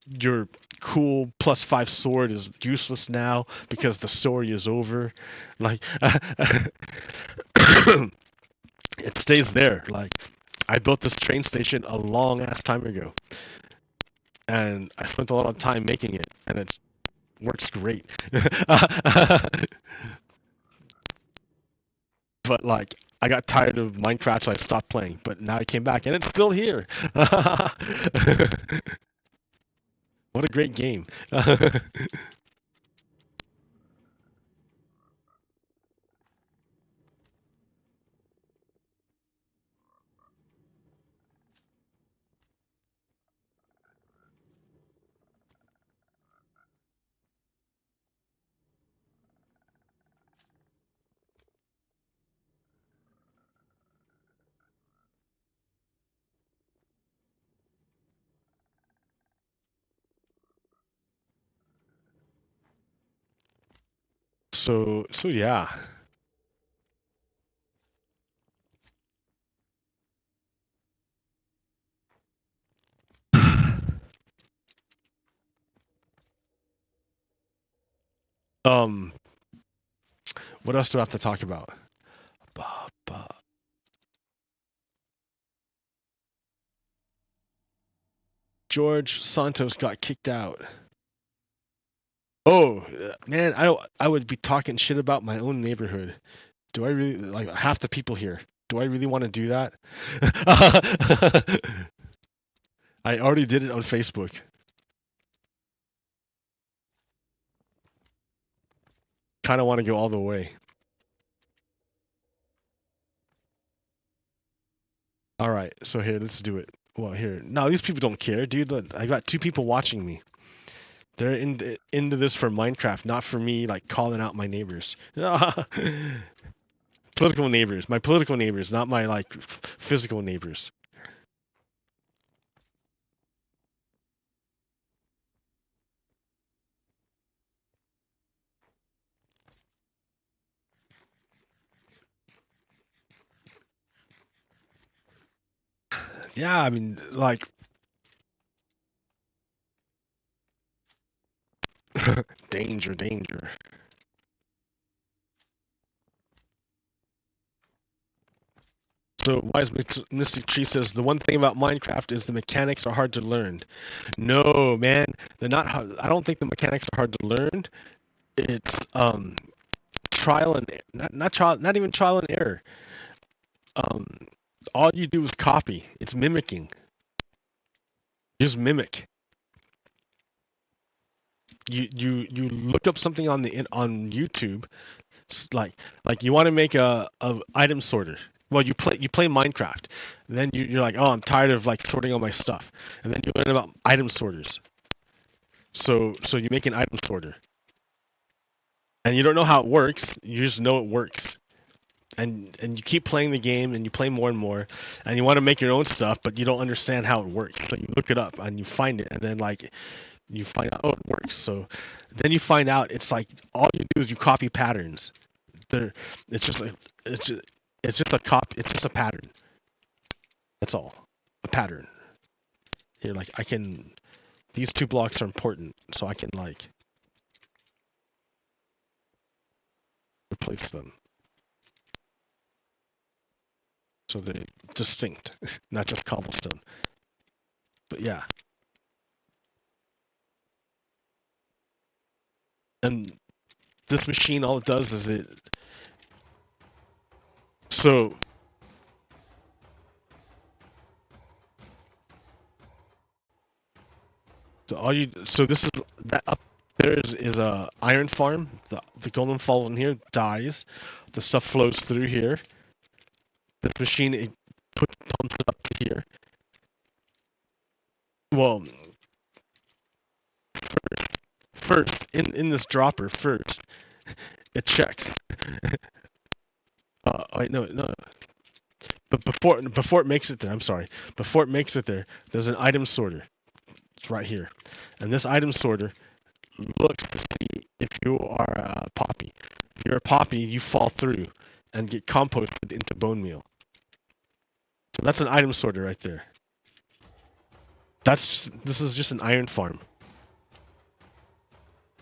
your cool +5 sword is useless now because the story is over. Like it stays there. Like I built this train station a long ass time ago, and I spent a lot of time making it, and it works great. But like I got tired of Minecraft, so I stopped playing. But now I came back, and it's still here. What a great game! So yeah. Um, what else do I have to talk about? Ba, ba. George Santos got kicked out. Oh man, I would be talking shit about my own neighborhood. Do I really like half the people here? Do I really want to do that? I already did it on Facebook. Kind of want to go all the way. All right, so here, let's do it. Well, here. No, these people don't care, dude. Look, I got 2 people watching me. They're into this for Minecraft, not for me like calling out my neighbors. Political neighbors, my political neighbors, not my like physical neighbors. Yeah, I mean, like, danger, danger. So Wise Mystic Tree says the one thing about Minecraft is the mechanics are hard to learn. No, man, they're not hard. I don't think the mechanics are hard to learn. It's trial and not even trial and error. Um, all you do is copy. It's mimicking. Just mimic. You look up something on YouTube, like you want to make a item sorter. Well, you play Minecraft, and then you're like, oh, I'm tired of like sorting all my stuff, and then you learn about item sorters. So you make an item sorter, and you don't know how it works. You just know it works, and you keep playing the game, and you play more and more, and you want to make your own stuff, but you don't understand how it works. So you look it up and you find it, and then like you find out, oh, it works. So then you find out it's like all you do is you copy patterns. There, it's just like it's just a copy. It's just a pattern. That's all. A pattern. Here, like I can. These two blocks are important, so I can like replace them so they're distinct, not just cobblestone. But yeah, and this machine, all it does is it. So so this is that up there is a iron farm. The golem falls in here, dies. The stuff flows through here. This machine it pumps it up to here. Well, first in this dropper first, it checks. Wait, no. But before it makes it there, I'm sorry. Before it makes it there, there's an item sorter. It's right here, and this item sorter looks to see if you are a poppy. If you're a poppy, you fall through and get composted into bone meal. So that's an item sorter right there. This is just an iron farm.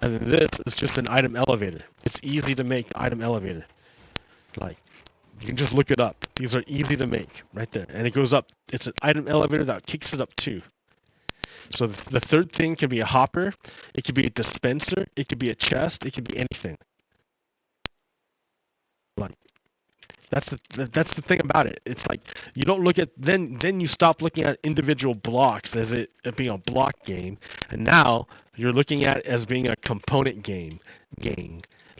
And then this is just an item elevator. It's easy to make item elevator. Like, you can just look it up. These are easy to make right there. And it goes up. It's an item elevator that kicks it up too. So the third thing can be a hopper. It could be a dispenser. It could be a chest. It could be anything. Like, that's the thing about it. It's like you don't look at then you stop looking at individual blocks as it being a block game, and now you're looking at it as being a component game.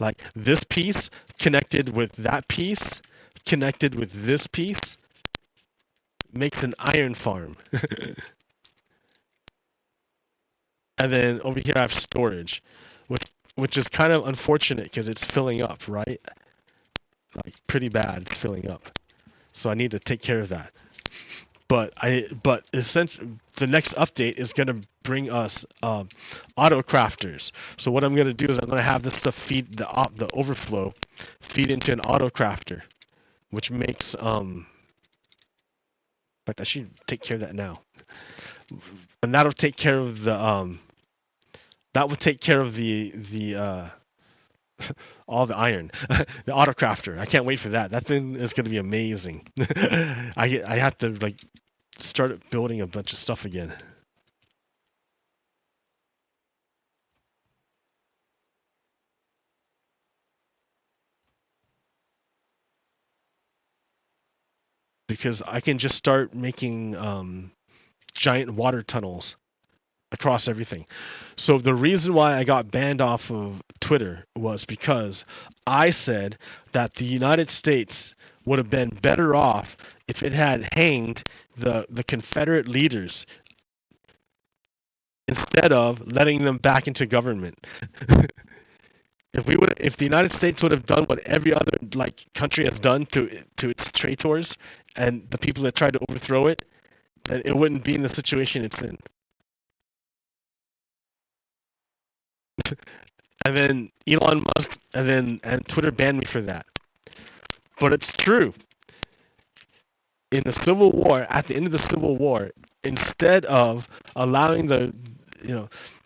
Like this piece connected with that piece, connected with this piece, makes an iron farm. And then over here I have storage, which is kind of unfortunate because it's filling up, right? Like pretty bad, it's filling up. So I need to take care of that. But essentially, the next update is gonna bring us auto crafters. So what I'm gonna do is I'm gonna have this stuff feed the overflow, feed into an auto crafter, which makes but I should take care of that now. And that'll take care of the that will take care of the all the iron, the auto crafter. I can't wait for that. That thing is gonna be amazing. I have to like start building a bunch of stuff again. Because I can just start making giant water tunnels across everything. So the reason why I got banned off of Twitter was because I said that the United States would have been better off if it had hanged the Confederate leaders instead of letting them back into government. If the United States would have done what every other like country has done to its traitors and the people that tried to overthrow it, then it wouldn't be in the situation it's in. And then Elon Musk and Twitter banned me for that. But it's true. in the Civil War, at the end of the Civil War, instead of allowing the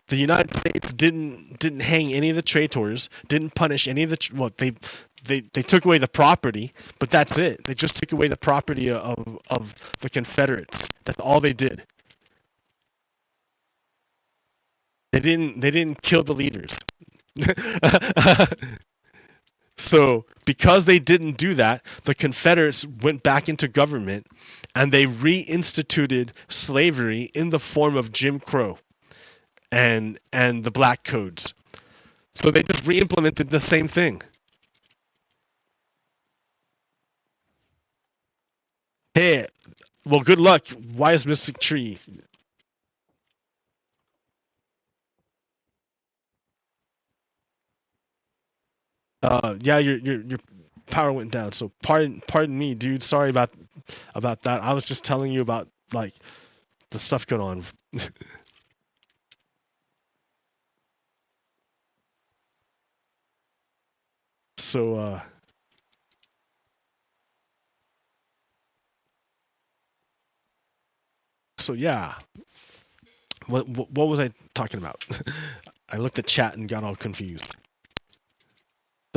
United States didn't hang any of the traitors, didn't punish any of the they took away the property, but that's it. They just took away the property of the Confederates. That's all they did. They didn't kill the leaders. So, because they didn't do that, the Confederates went back into government and they reinstituted slavery in the form of Jim Crow and the Black Codes. So they just re-implemented the same thing. Hey, well, good luck. Wise Mystic Tree. Yeah, your power went down. So pardon me, dude. Sorry about that. I was just telling you about like the stuff going on. So yeah. What was I talking about? I looked at chat and got all confused.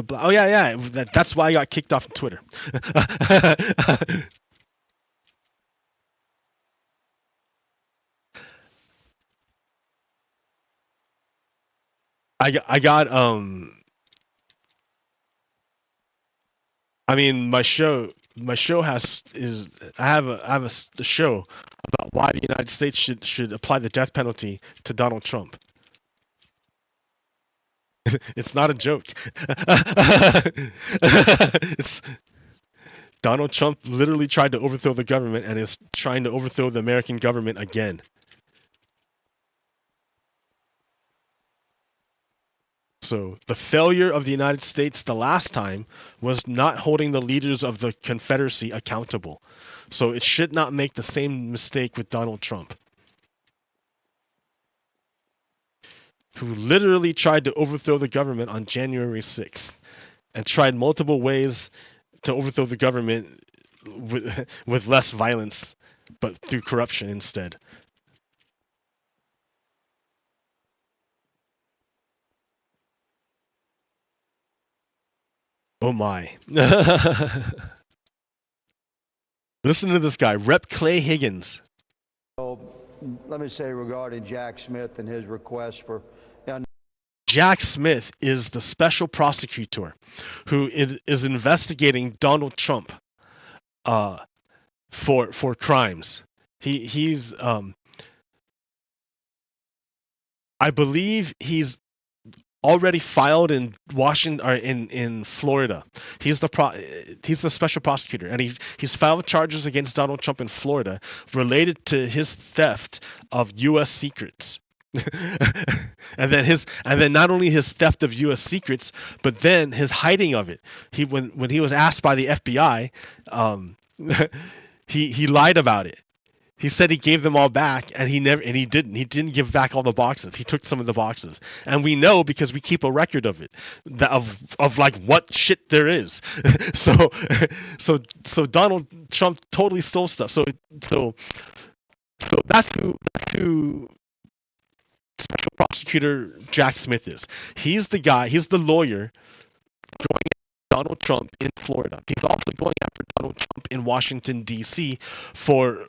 Oh yeah. That's why I got kicked off of Twitter. I got I mean my show I have a show about why the United States should apply the death penalty to Donald Trump. It's not a joke. It's, Donald Trump literally tried to overthrow the government and is trying to overthrow the American government again. So the failure of the United States the last time was not holding the leaders of the Confederacy accountable. So it should not make the same mistake with Donald Trump, who literally tried to overthrow the government on January 6th and tried multiple ways to overthrow the government with less violence, but through corruption instead. Oh my. Listen to this guy, Rep. Clay Higgins. So, let me say regarding Jack Smith and his request for... Jack Smith is the special prosecutor who is investigating Donald Trump for crimes. He's I believe he's already filed in Washington or in Florida. He's the special prosecutor, and he's filed charges against Donald Trump in Florida related to his theft of U.S. secrets. and then not only his theft of U.S. secrets, but then his hiding of it. When he was asked by the FBI, he lied about it. He said he gave them all back, and he didn't. He didn't give back all the boxes. He took some of the boxes, and we know because we keep a record of it, of like what shit there is. so Donald Trump totally stole stuff. So that's who special prosecutor Jack Smith is. He's the guy. He's the lawyer going after Donald Trump in Florida. He's also going after Donald Trump in Washington D.C. for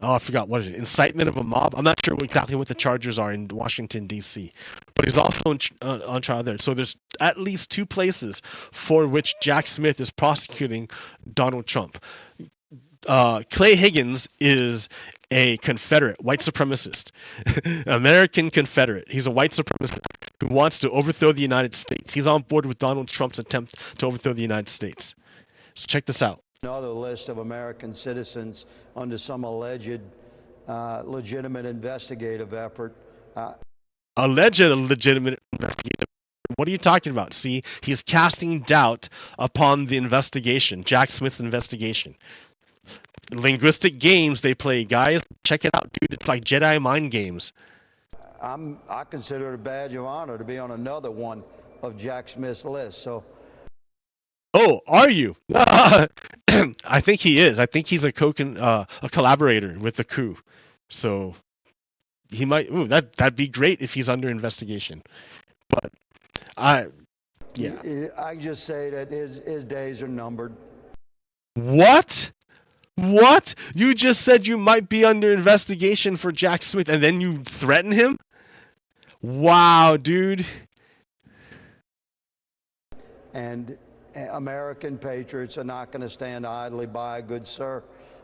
I forgot what is it, incitement of a mob. I'm not sure exactly what the charges are in Washington D.C. But he's also on trial there. So there's at least two places for which Jack Smith is prosecuting Donald Trump. Clay Higgins is a Confederate, white supremacist, American Confederate. He's a white supremacist who wants to overthrow the United States. He's on board with Donald Trump's attempt to overthrow the United States. So check this out. Another list of American citizens under some alleged legitimate investigative effort. Alleged legitimate investigative. What are you talking about? See, he's casting doubt upon the investigation, Jack Smith's investigation. Linguistic games they play, guys. Check it out, dude. It's like Jedi mind games. I consider it a badge of honor to be on another one of Jack Smith's list. So Oh, are you? I think he is. I think he's a collaborator with the coup. So he might. Ooh, that'd be great if he's under investigation. But I, yeah. I just say that his days are numbered. What? What? You just said you might be under investigation for Jack Smith, and then you threaten him? Wow, dude. And American patriots are not going to stand idly by, good sir,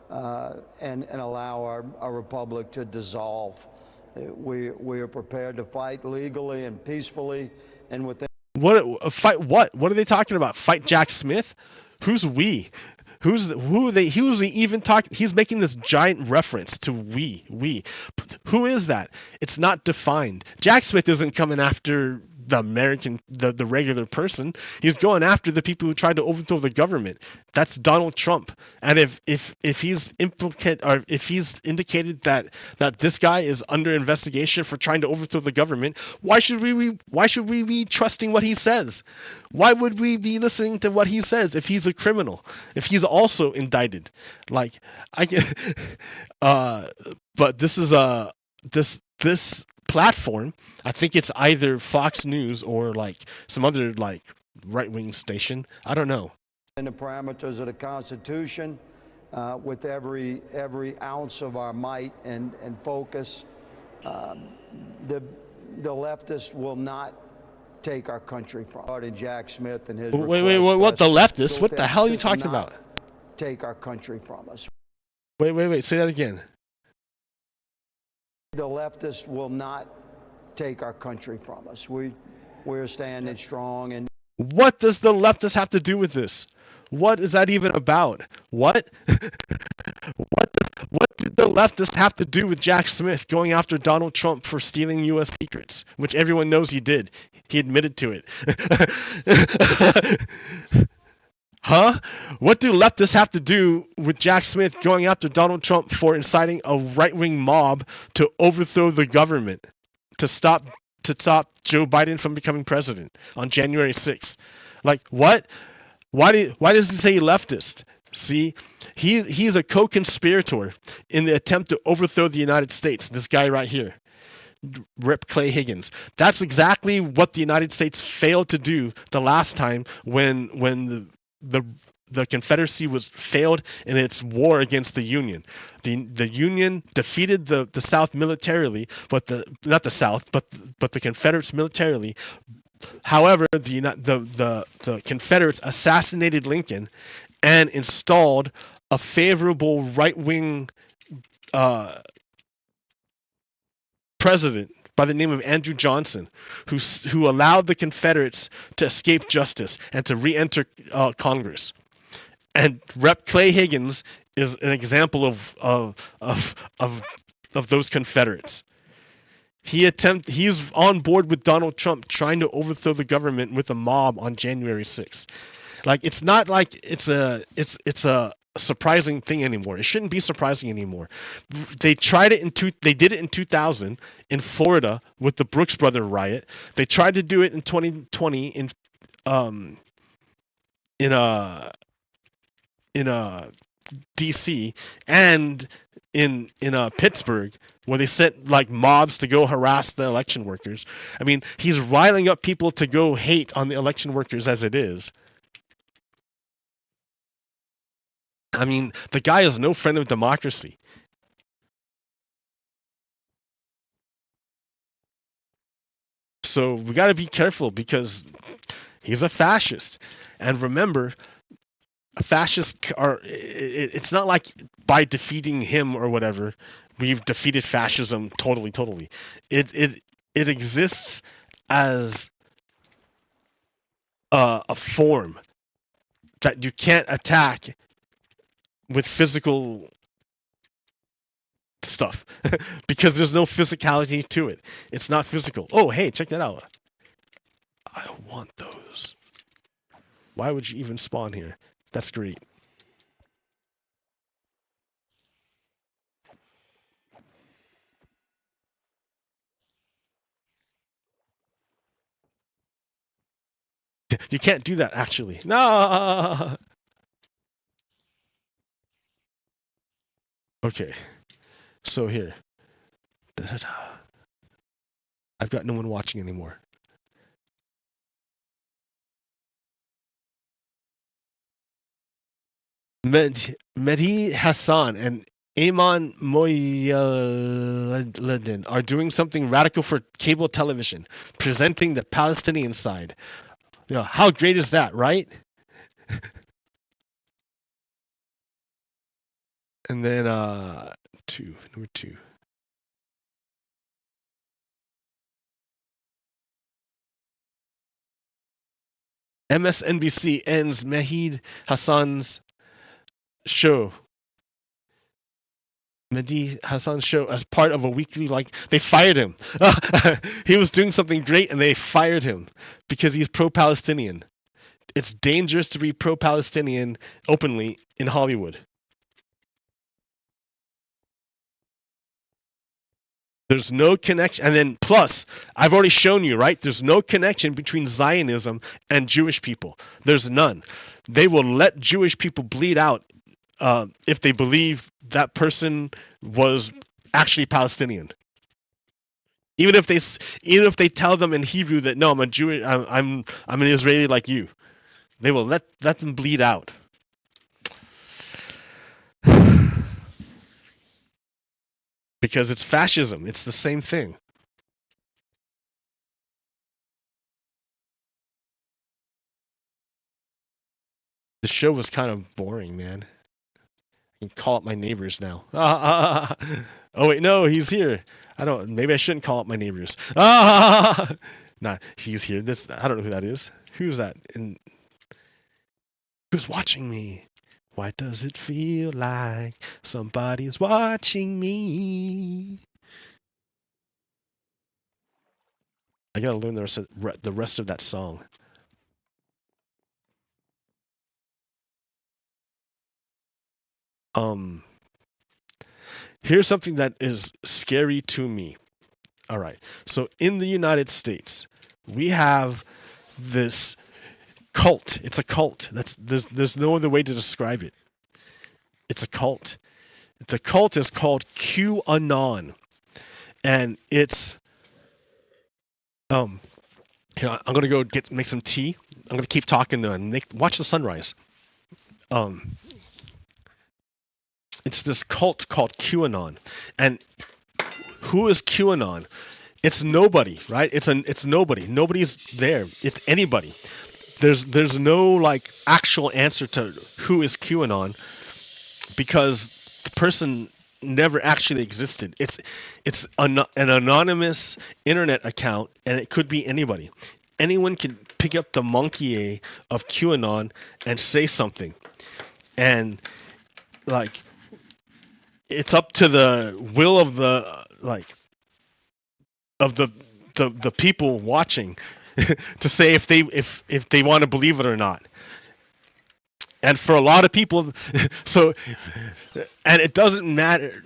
and allow our republic to dissolve. We are prepared to fight legally and peacefully and within. What fight? What? What are they talking about? Fight Jack Smith? Who's we? Who are they? Who's he even talking? He's making this giant reference to we. Who is that? It's not defined. Jack Smith isn't coming after the American, the regular person. He's going after the people who tried to overthrow the government. That's Donald Trump. And if he's if he's indicated that this guy is under investigation for trying to overthrow the government, why should we be trusting what he says? Why would we be listening to what he says if he's a criminal? If he's also indicted? Like I but this is this platform, I think it's either Fox News or like some other like right-wing station. I don't know. In the parameters of the Constitution, with every ounce of our might and focus, the leftists will not take our country from us. And Jack Smith and his wait, what the leftists? What the hell are you talking about? Take our country from us. Wait, say that again. The leftists will not take our country from us. We're standing strong. And what does the leftists have to do with this? What is that even about? What? What did the leftists have to do with Jack Smith going after Donald Trump for stealing U.S. secrets, which everyone knows he did? He admitted to it. Huh? What do leftists have to do with Jack Smith going after Donald Trump for inciting a right-wing mob to overthrow the government, to stop Joe Biden from becoming president on January 6th? Like what? Why does he say leftist? See, he's a co-conspirator in the attempt to overthrow the United States. This guy right here. Rep Clay Higgins. That's exactly what the United States failed to do the last time when the Confederacy was failed in its war against the Union. The Union defeated the South militarily, but not the South, but the Confederates militarily. However, the Confederates assassinated Lincoln and installed a favorable right-wing president by the name of Andrew Johnson, who allowed the Confederates to escape justice and to re-enter Congress. And Rep. Clay Higgins is an example of those Confederates. He's on board with Donald Trump trying to overthrow the government with a mob on January 6th. Like it's not like it's a surprising thing anymore. It shouldn't be surprising anymore. They tried it they did it in 2000 in Florida with the Brooks Brother riot. They tried to do it in 2020 in DC and in Pittsburgh, where they sent like mobs to go harass the election workers. I mean, he's riling up people to go hate on the election workers as it is. I mean, the guy is no friend of democracy. So we got to be careful because he's a fascist. And remember, fascists are, it's not like by defeating him or whatever we've defeated fascism totally. It exists as a form that you can't attack with physical stuff because there's no physicality to it. It's not physical. Oh, hey, check that out. I want those. Why would you even spawn here? That's great. You can't do that actually. No. Okay. So here. Da-da-da. I've got no one watching anymore. Mehdi Hassan and Ayman Moyalladin are doing something radical for cable television, presenting the Palestinian side. You know, how great is that, right? And then number two. MSNBC ends Mehdi Hassan's show. Mehdi Hassan's show as part of a weekly, they fired him. He was doing something great and they fired him because he's pro-Palestinian. It's dangerous to be pro-Palestinian openly in Hollywood. There's no connection. And then plus, I've already shown you, right? There's no connection between Zionism and Jewish people. There's none. They will let Jewish people bleed out if they believe that person was actually Palestinian. Even if they tell them in Hebrew that no, I'm a Jew, I'm an Israeli like you, they will let them bleed out. Because it's fascism. It's the same thing. The show was kind of boring, man. I can call up my neighbors now. Oh wait, no, he's here. Maybe I shouldn't call up my neighbors. Nah, he's here. I don't know who that is. Who's that? And who's watching me? Why does it feel like somebody's watching me? I gotta learn the rest of that song. Here's something that is scary to me. All right. So in the United States, we have this cult. It's a cult. There's no other way to describe it. It's a cult. The cult is called QAnon. And it's here, I'm gonna go make some tea. I'm gonna keep talking though and watch the sunrise. It's this cult called QAnon. And who is QAnon? It's nobody, right? It's nobody. Nobody's there. It's anybody. There's no actual answer to who is QAnon because the person never actually existed. It's an anonymous internet account, and it could be anybody. Anyone can pick up the monkey of QAnon and say something, and it's up to the will of the the people watching to say if they want to believe it or not. And for a lot of people, and it doesn't matter.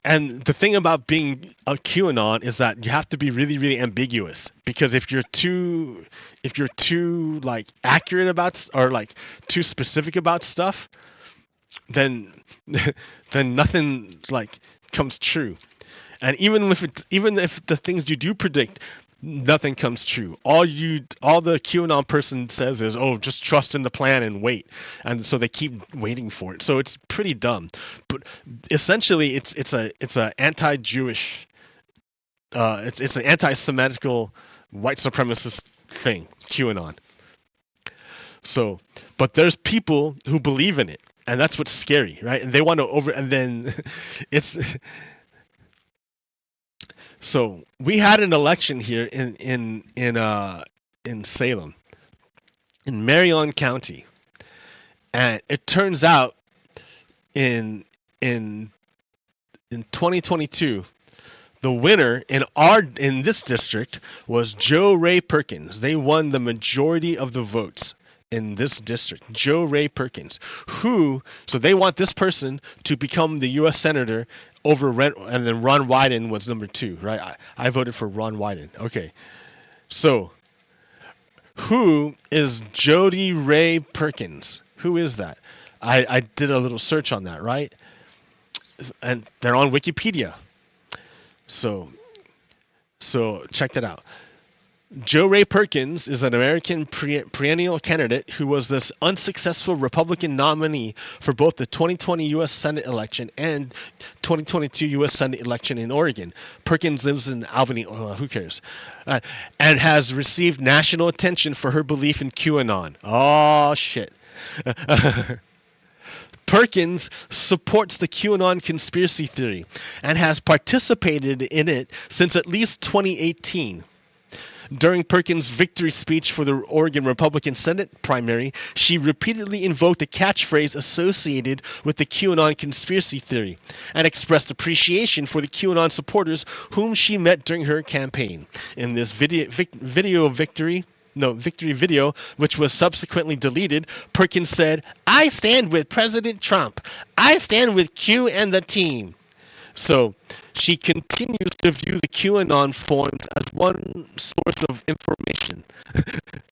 And the thing about being a QAnon is that you have to be really, really ambiguous, because if you're too accurate about or too specific about stuff, then nothing comes true. And even if the things you do predict, nothing comes true. All the QAnon person says is, "Oh, just trust in the plan and wait," and so they keep waiting for it. So it's pretty dumb. But essentially, it's a anti-Jewish, it's an anti-Semitical, white supremacist thing, QAnon. So, but there's people who believe in it, and that's what's scary, right? And they want to and then it's. So we had an election here in Salem, in Marion County, and it turns out in 2022, the winner in this district was Joe Ray Perkins. They won the majority of the votes in this district. Joe Ray Perkins, so they want this person to become the U.S. Senator over and then Ron Wyden was number 2, right? I voted for Ron Wyden. Okay. So Who is Jody Ray Perkins? Who is that? I did a little search on that, right? And they're on Wikipedia. So check that out. Joe Ray Perkins is an American perennial candidate who was this unsuccessful Republican nominee for both the 2020 U.S. Senate election and 2022 U.S. Senate election in Oregon. Perkins lives in Albany, who cares? And has received national attention for her belief in QAnon. Oh, shit. Perkins supports the QAnon conspiracy theory and has participated in it since at least 2018. During Perkins' victory speech for the Oregon Republican Senate primary, she repeatedly invoked a catchphrase associated with the QAnon conspiracy theory and expressed appreciation for the QAnon supporters whom she met during her campaign. In this victory video, which was subsequently deleted, Perkins said, "I stand with President Trump. I stand with Q and the team." So she continues to view the QAnon forums as one source of information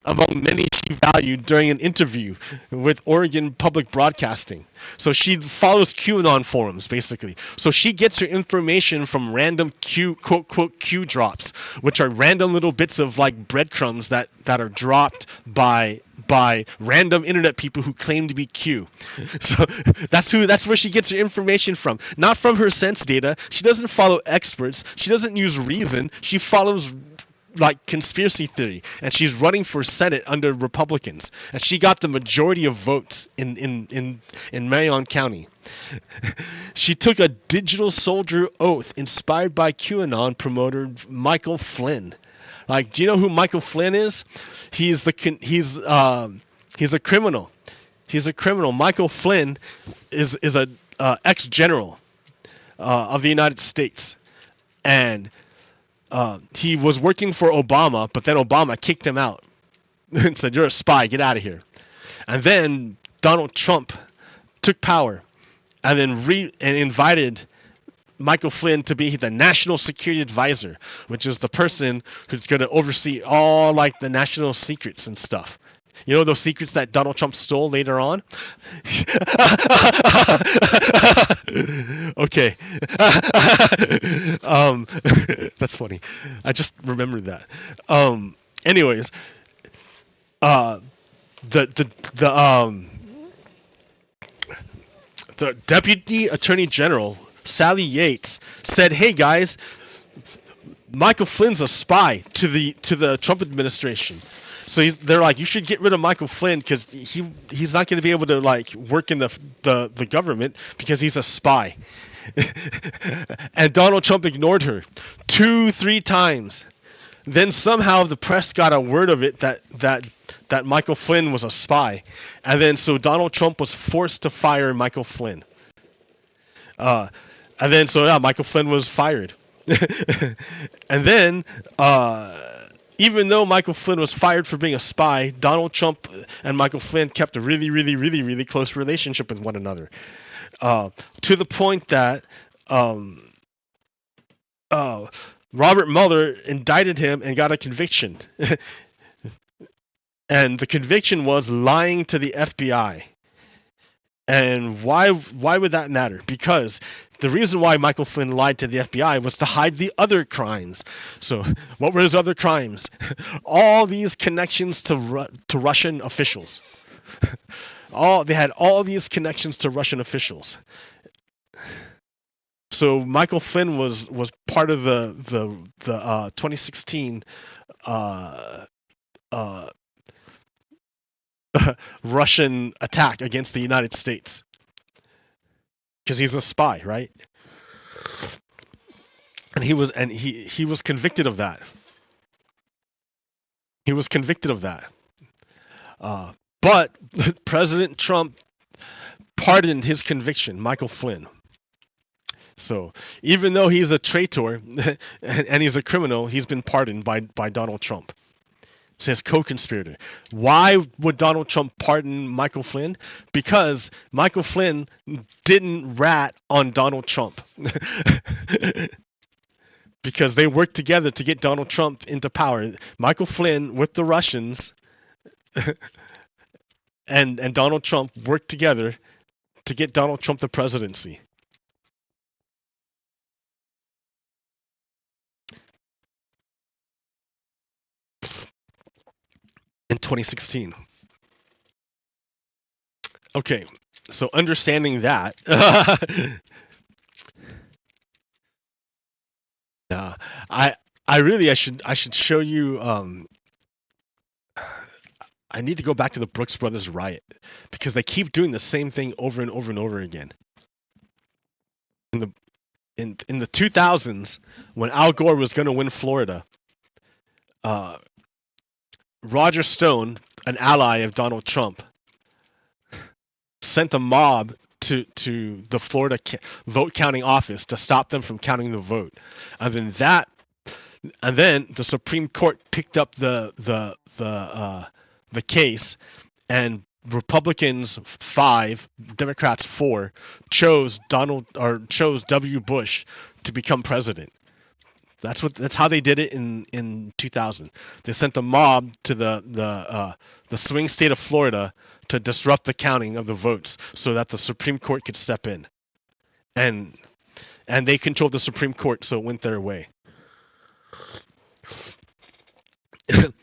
among many she valued during an interview with Oregon Public Broadcasting. So she follows QAnon forums, basically. So she gets her information from random Q, quote, quote, Q drops, which are random little bits of like breadcrumbs that are dropped by random internet people who claim to be Q. So that's where she gets her information from. Not from her sense data. She doesn't follow experts. She doesn't use reason. She follows like conspiracy theory, and she's running for Senate under Republicans, and she got the majority of votes in Marion County. She took a digital soldier oath inspired by QAnon promoter Michael Flynn. Like, do you know who Michael Flynn is? He's a criminal. He's a criminal. Michael Flynn is a ex-general of the United States, and he was working for Obama, but then Obama kicked him out and said, "You're a spy. Get out of here." And then Donald Trump took power, and then invited Michael Flynn to be the National Security Advisor, which is the person who's going to oversee all like the national secrets and stuff. You know those secrets that Donald Trump stole later on? Okay. That's funny. I just remembered that. Anyways, the Deputy Attorney General Sally Yates said, "Hey guys, Michael Flynn's a spy to the Trump administration." So they're like, "You should get rid of Michael Flynn because he's not going to be able to like work in the government because he's a spy." And Donald Trump ignored her 2-3 times. Then somehow the press got a word of it that Michael Flynn was a spy, and then so Donald Trump was forced to fire Michael Flynn. And then so Michael Flynn was fired. And then even though Michael Flynn was fired for being a spy, Donald Trump and Michael Flynn kept a really, really, really, really close relationship with one another, to the point that Robert Mueller indicted him and got a conviction. And the conviction was lying to the FBI. And why would that matter? Because the reason why Michael Flynn lied to the FBI was to hide the other crimes. So what were his other crimes? All these connections to Russian officials. They had all these connections to Russian officials. So Michael Flynn was part of the 2016 Russian attack against the United States, because he's a spy, right? And he was convicted of that. He was convicted of that. But President Trump pardoned his conviction, Michael Flynn. So even though he's a traitor and he's a criminal, he's been pardoned by Donald Trump. Says co-conspirator. Why would Donald Trump pardon Michael Flynn? Because Michael Flynn didn't rat on Donald Trump. Because they worked together to get Donald Trump into power. Michael Flynn with the Russians and Donald Trump worked together to get Donald Trump the presidency. In 2016. Okay, so understanding that, uh, I I should show you. I need to go back to the Brooks Brothers riot because they keep doing the same thing over and over and over again. In the 2000s, when Al Gore was going to win Florida, uh, Roger Stone, an ally of Donald Trump, sent a mob to the Florida vote counting office to stop them from counting the vote, and then the Supreme Court picked up the case, and Republicans 5, Democrats 4 chose W. Bush to become president. That's how they did it in 2000. They sent a mob to the swing state of Florida to disrupt the counting of the votes so that the Supreme Court could step in, and they controlled the Supreme Court, so it went their way.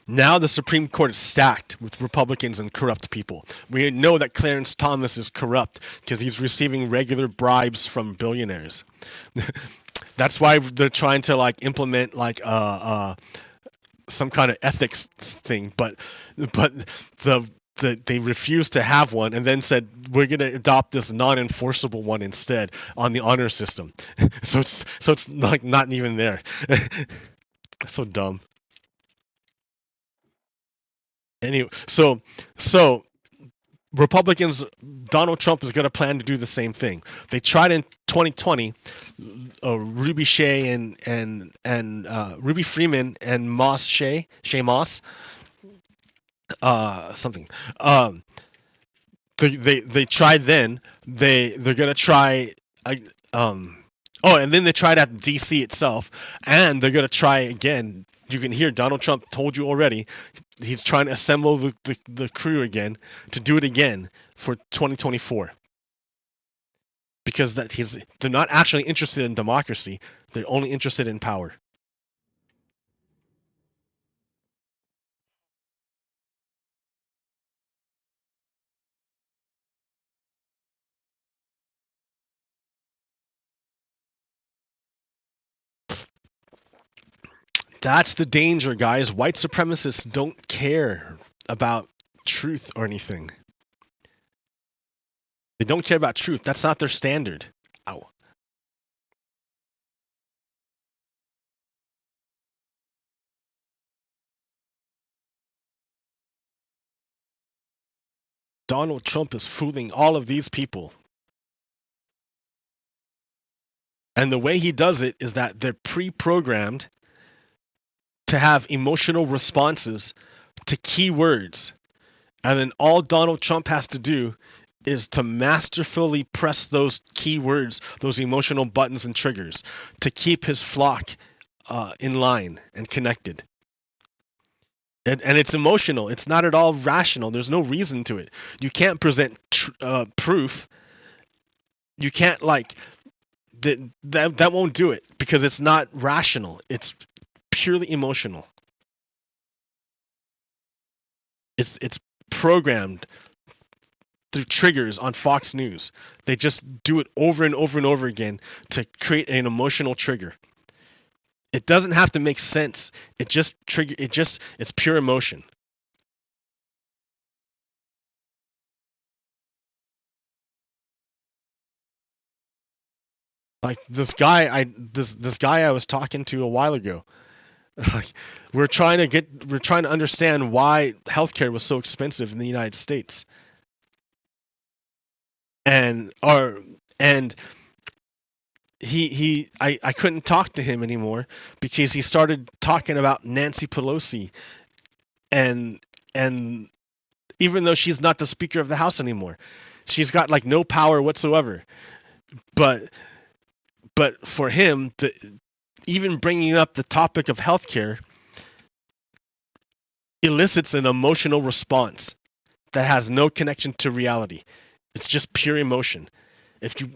Now the Supreme Court is stacked with Republicans and corrupt people. We know that Clarence Thomas is corrupt because he's receiving regular bribes from billionaires. That's why they're trying to like implement like some kind of ethics thing, but they refused to have one, and then said we're going to adopt this non-enforceable one instead on the honor system. so it's like not even there. So dumb. Anyway, so Republicans, Donald Trump is going to plan to do the same thing. They tried in 2020. Ruby Shea and Ruby Freeman and Shea Moss, something. They tried then. They're going to try. And then they tried at DC itself, and they're going to try again. You can hear Donald Trump told you already. He's trying to assemble the crew again to do it again for 2024. Because they're not actually interested in democracy. They're only interested in power. That's the danger, guys. White supremacists don't care about truth or anything. They don't care about truth. That's not their standard. Ow. Donald Trump is fooling all of these people. And the way he does it is that they're pre-programmed to have emotional responses to keywords. And then all Donald Trump has to do is to masterfully press those keywords, those emotional buttons and triggers, to keep his flock in line and connected. And it's emotional. It's not at all rational. There's no reason to it. You can't present proof. You can't that won't do it because it's not rational. It's purely emotional. It's programmed through triggers on Fox News. They just do it over and over and over again to create an emotional trigger. It doesn't have to make sense. It's pure emotion. Like this guy I was talking to a while ago. Like we're trying to understand why healthcare was so expensive in the United States. And I couldn't talk to him anymore because he started talking about Nancy Pelosi, and even though she's not the Speaker of the House anymore, she's got like no power whatsoever. But for him, even bringing up the topic of healthcare elicits an emotional response that has no connection to reality. It's just pure emotion. If you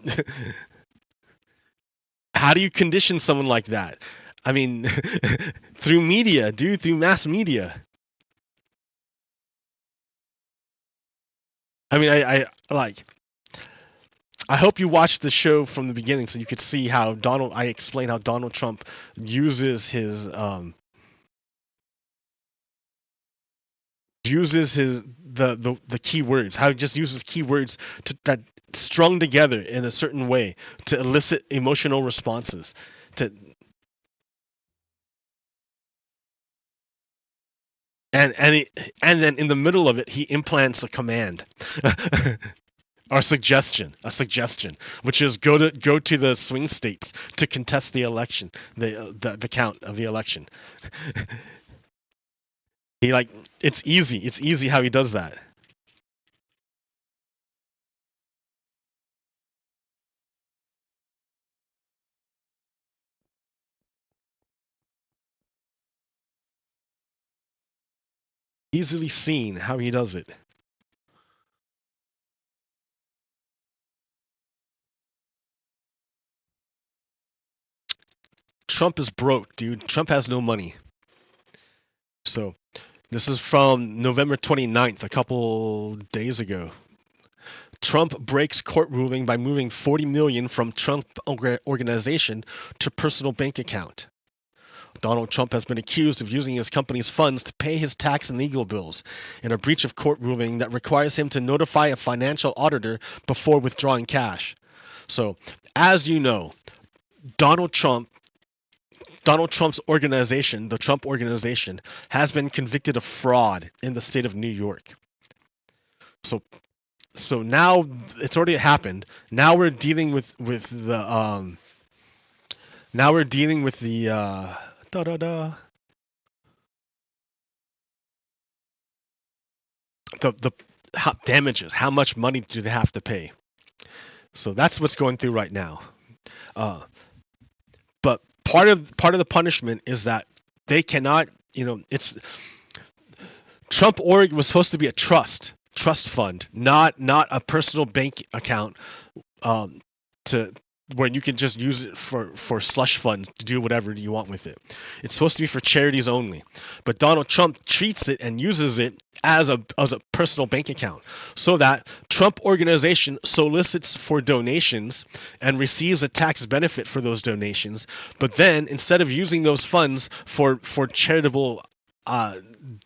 how do you condition someone like that? I mean, through media, dude, through mass media. I mean, I like. I hope you watched the show from the beginning so you could see how I explain how Donald Trump uses his the keywords, how he just uses keywords that strung together in a certain way to elicit emotional responses. To and then in the middle of it, he implants a command. Or a suggestion, which is go to the swing states to contest the election, the count of the election. He like it's easy how he does that. Easily seen how he does it. Trump is broke, dude. Trump has no money. So this is from November 29th, a couple days ago. Trump breaks court ruling by moving 40 million from Trump organization to personal bank account. Donald Trump has been accused of using his company's funds to pay his tax and legal bills in a breach of court ruling that requires him to notify a financial auditor before withdrawing cash. So, as you know, Donald Trump's organization, the Trump Organization, has been convicted of fraud in the state of New York. So now it's already happened. Now we're dealing with the now we're dealing with the the damages. How much money do they have to pay? So that's what's going through right now. But part of the punishment is that they cannot, it's Trump org was supposed to be a trust fund, not a personal bank account to where you can just use it for slush funds to do whatever you want with it. It's supposed to be for charities only. But Donald Trump treats it and uses it as a personal bank account so that Trump organization solicits for donations and receives a tax benefit for those donations. But then instead of using those funds for charitable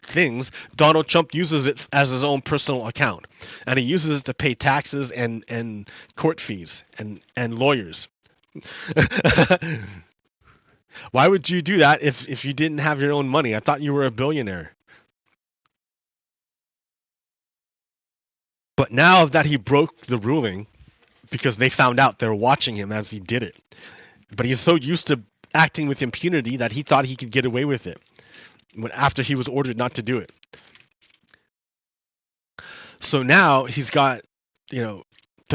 things, Donald Trump uses it as his own personal account, and he uses it to pay taxes and court fees and lawyers. Why would you do that if you didn't have your own money? I thought you were a billionaire. But now that he broke the ruling, because they found out they're watching him as he did it, but he's so used to acting with impunity that he thought he could get away with it after he was ordered not to do it. So now he's got, to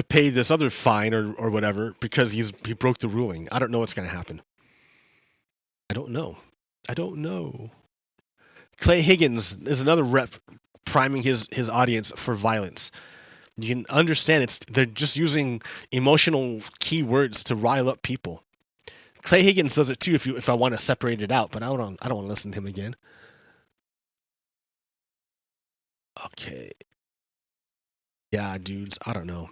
pay this other fine or whatever because he broke the ruling. I don't know what's going to happen. I don't know. Clay Higgins is another rep priming his audience for violence. You can understand they're just using emotional keywords to rile up people. Clay Higgins does it too if I want to separate it out, but I don't want to listen to him again. Okay. Yeah, dudes, I don't know.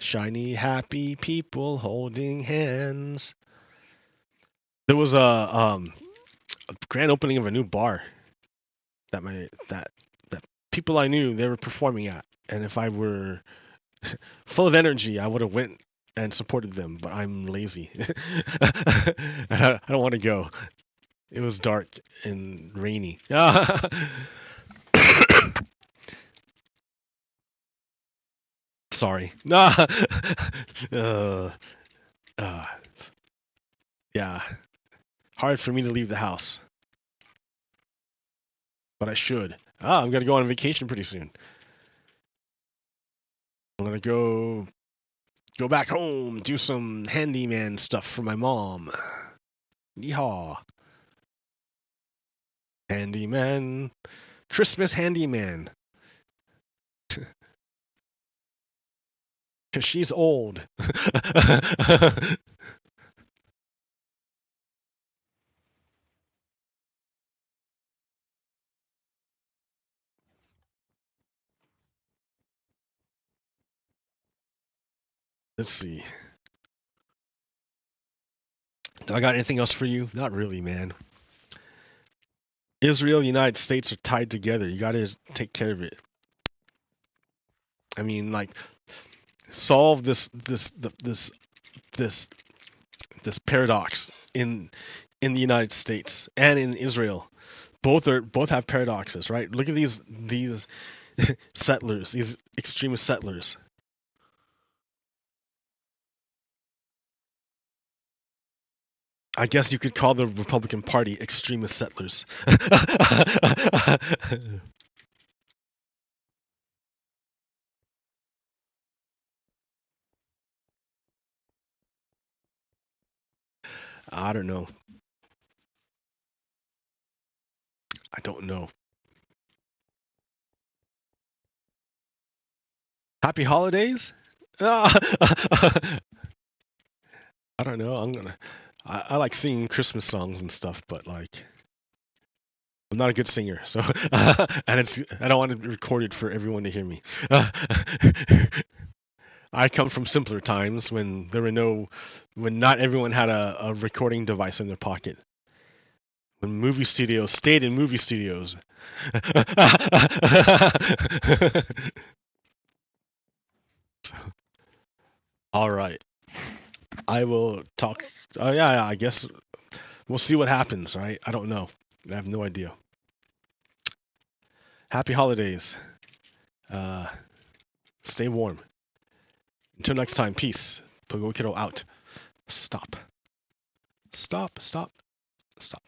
Shiny, happy people holding hands. There was a grand opening of a new bar that people I knew they were performing at, and if I were full of energy, I would have went and supported them. But I'm lazy. I don't want to go. It was dark and rainy. Sorry. Yeah. Hard for me to leave the house. But I should. I'm going to go on vacation pretty soon. I'm going to go back home, do some handyman stuff for my mom. Yeehaw. Handyman. Christmas handyman. Because she's old. Let's see. Do I got anything else for you? Not really, man. Israel, United States are tied together. You got to take care of it. I mean, like, solve this paradox in the United States and in Israel. Both have paradoxes, right? Look at these settlers, these extremist settlers. I guess you could call the Republican Party extremist settlers. I don't know. I don't know. Happy holidays? I don't know. I like singing Christmas songs and stuff, but like I'm not a good singer, so and I don't want to record it for everyone to hear me. I come from simpler times when not everyone had a recording device in their pocket. When movie studios stayed in movie studios. All right. I will talk. Oh yeah, I guess we'll see what happens, right? I don't know. I have no idea. Happy holidays. Stay warm. Until next time, peace. Pogo Kiddo out. Stop. Stop. Stop. Stop.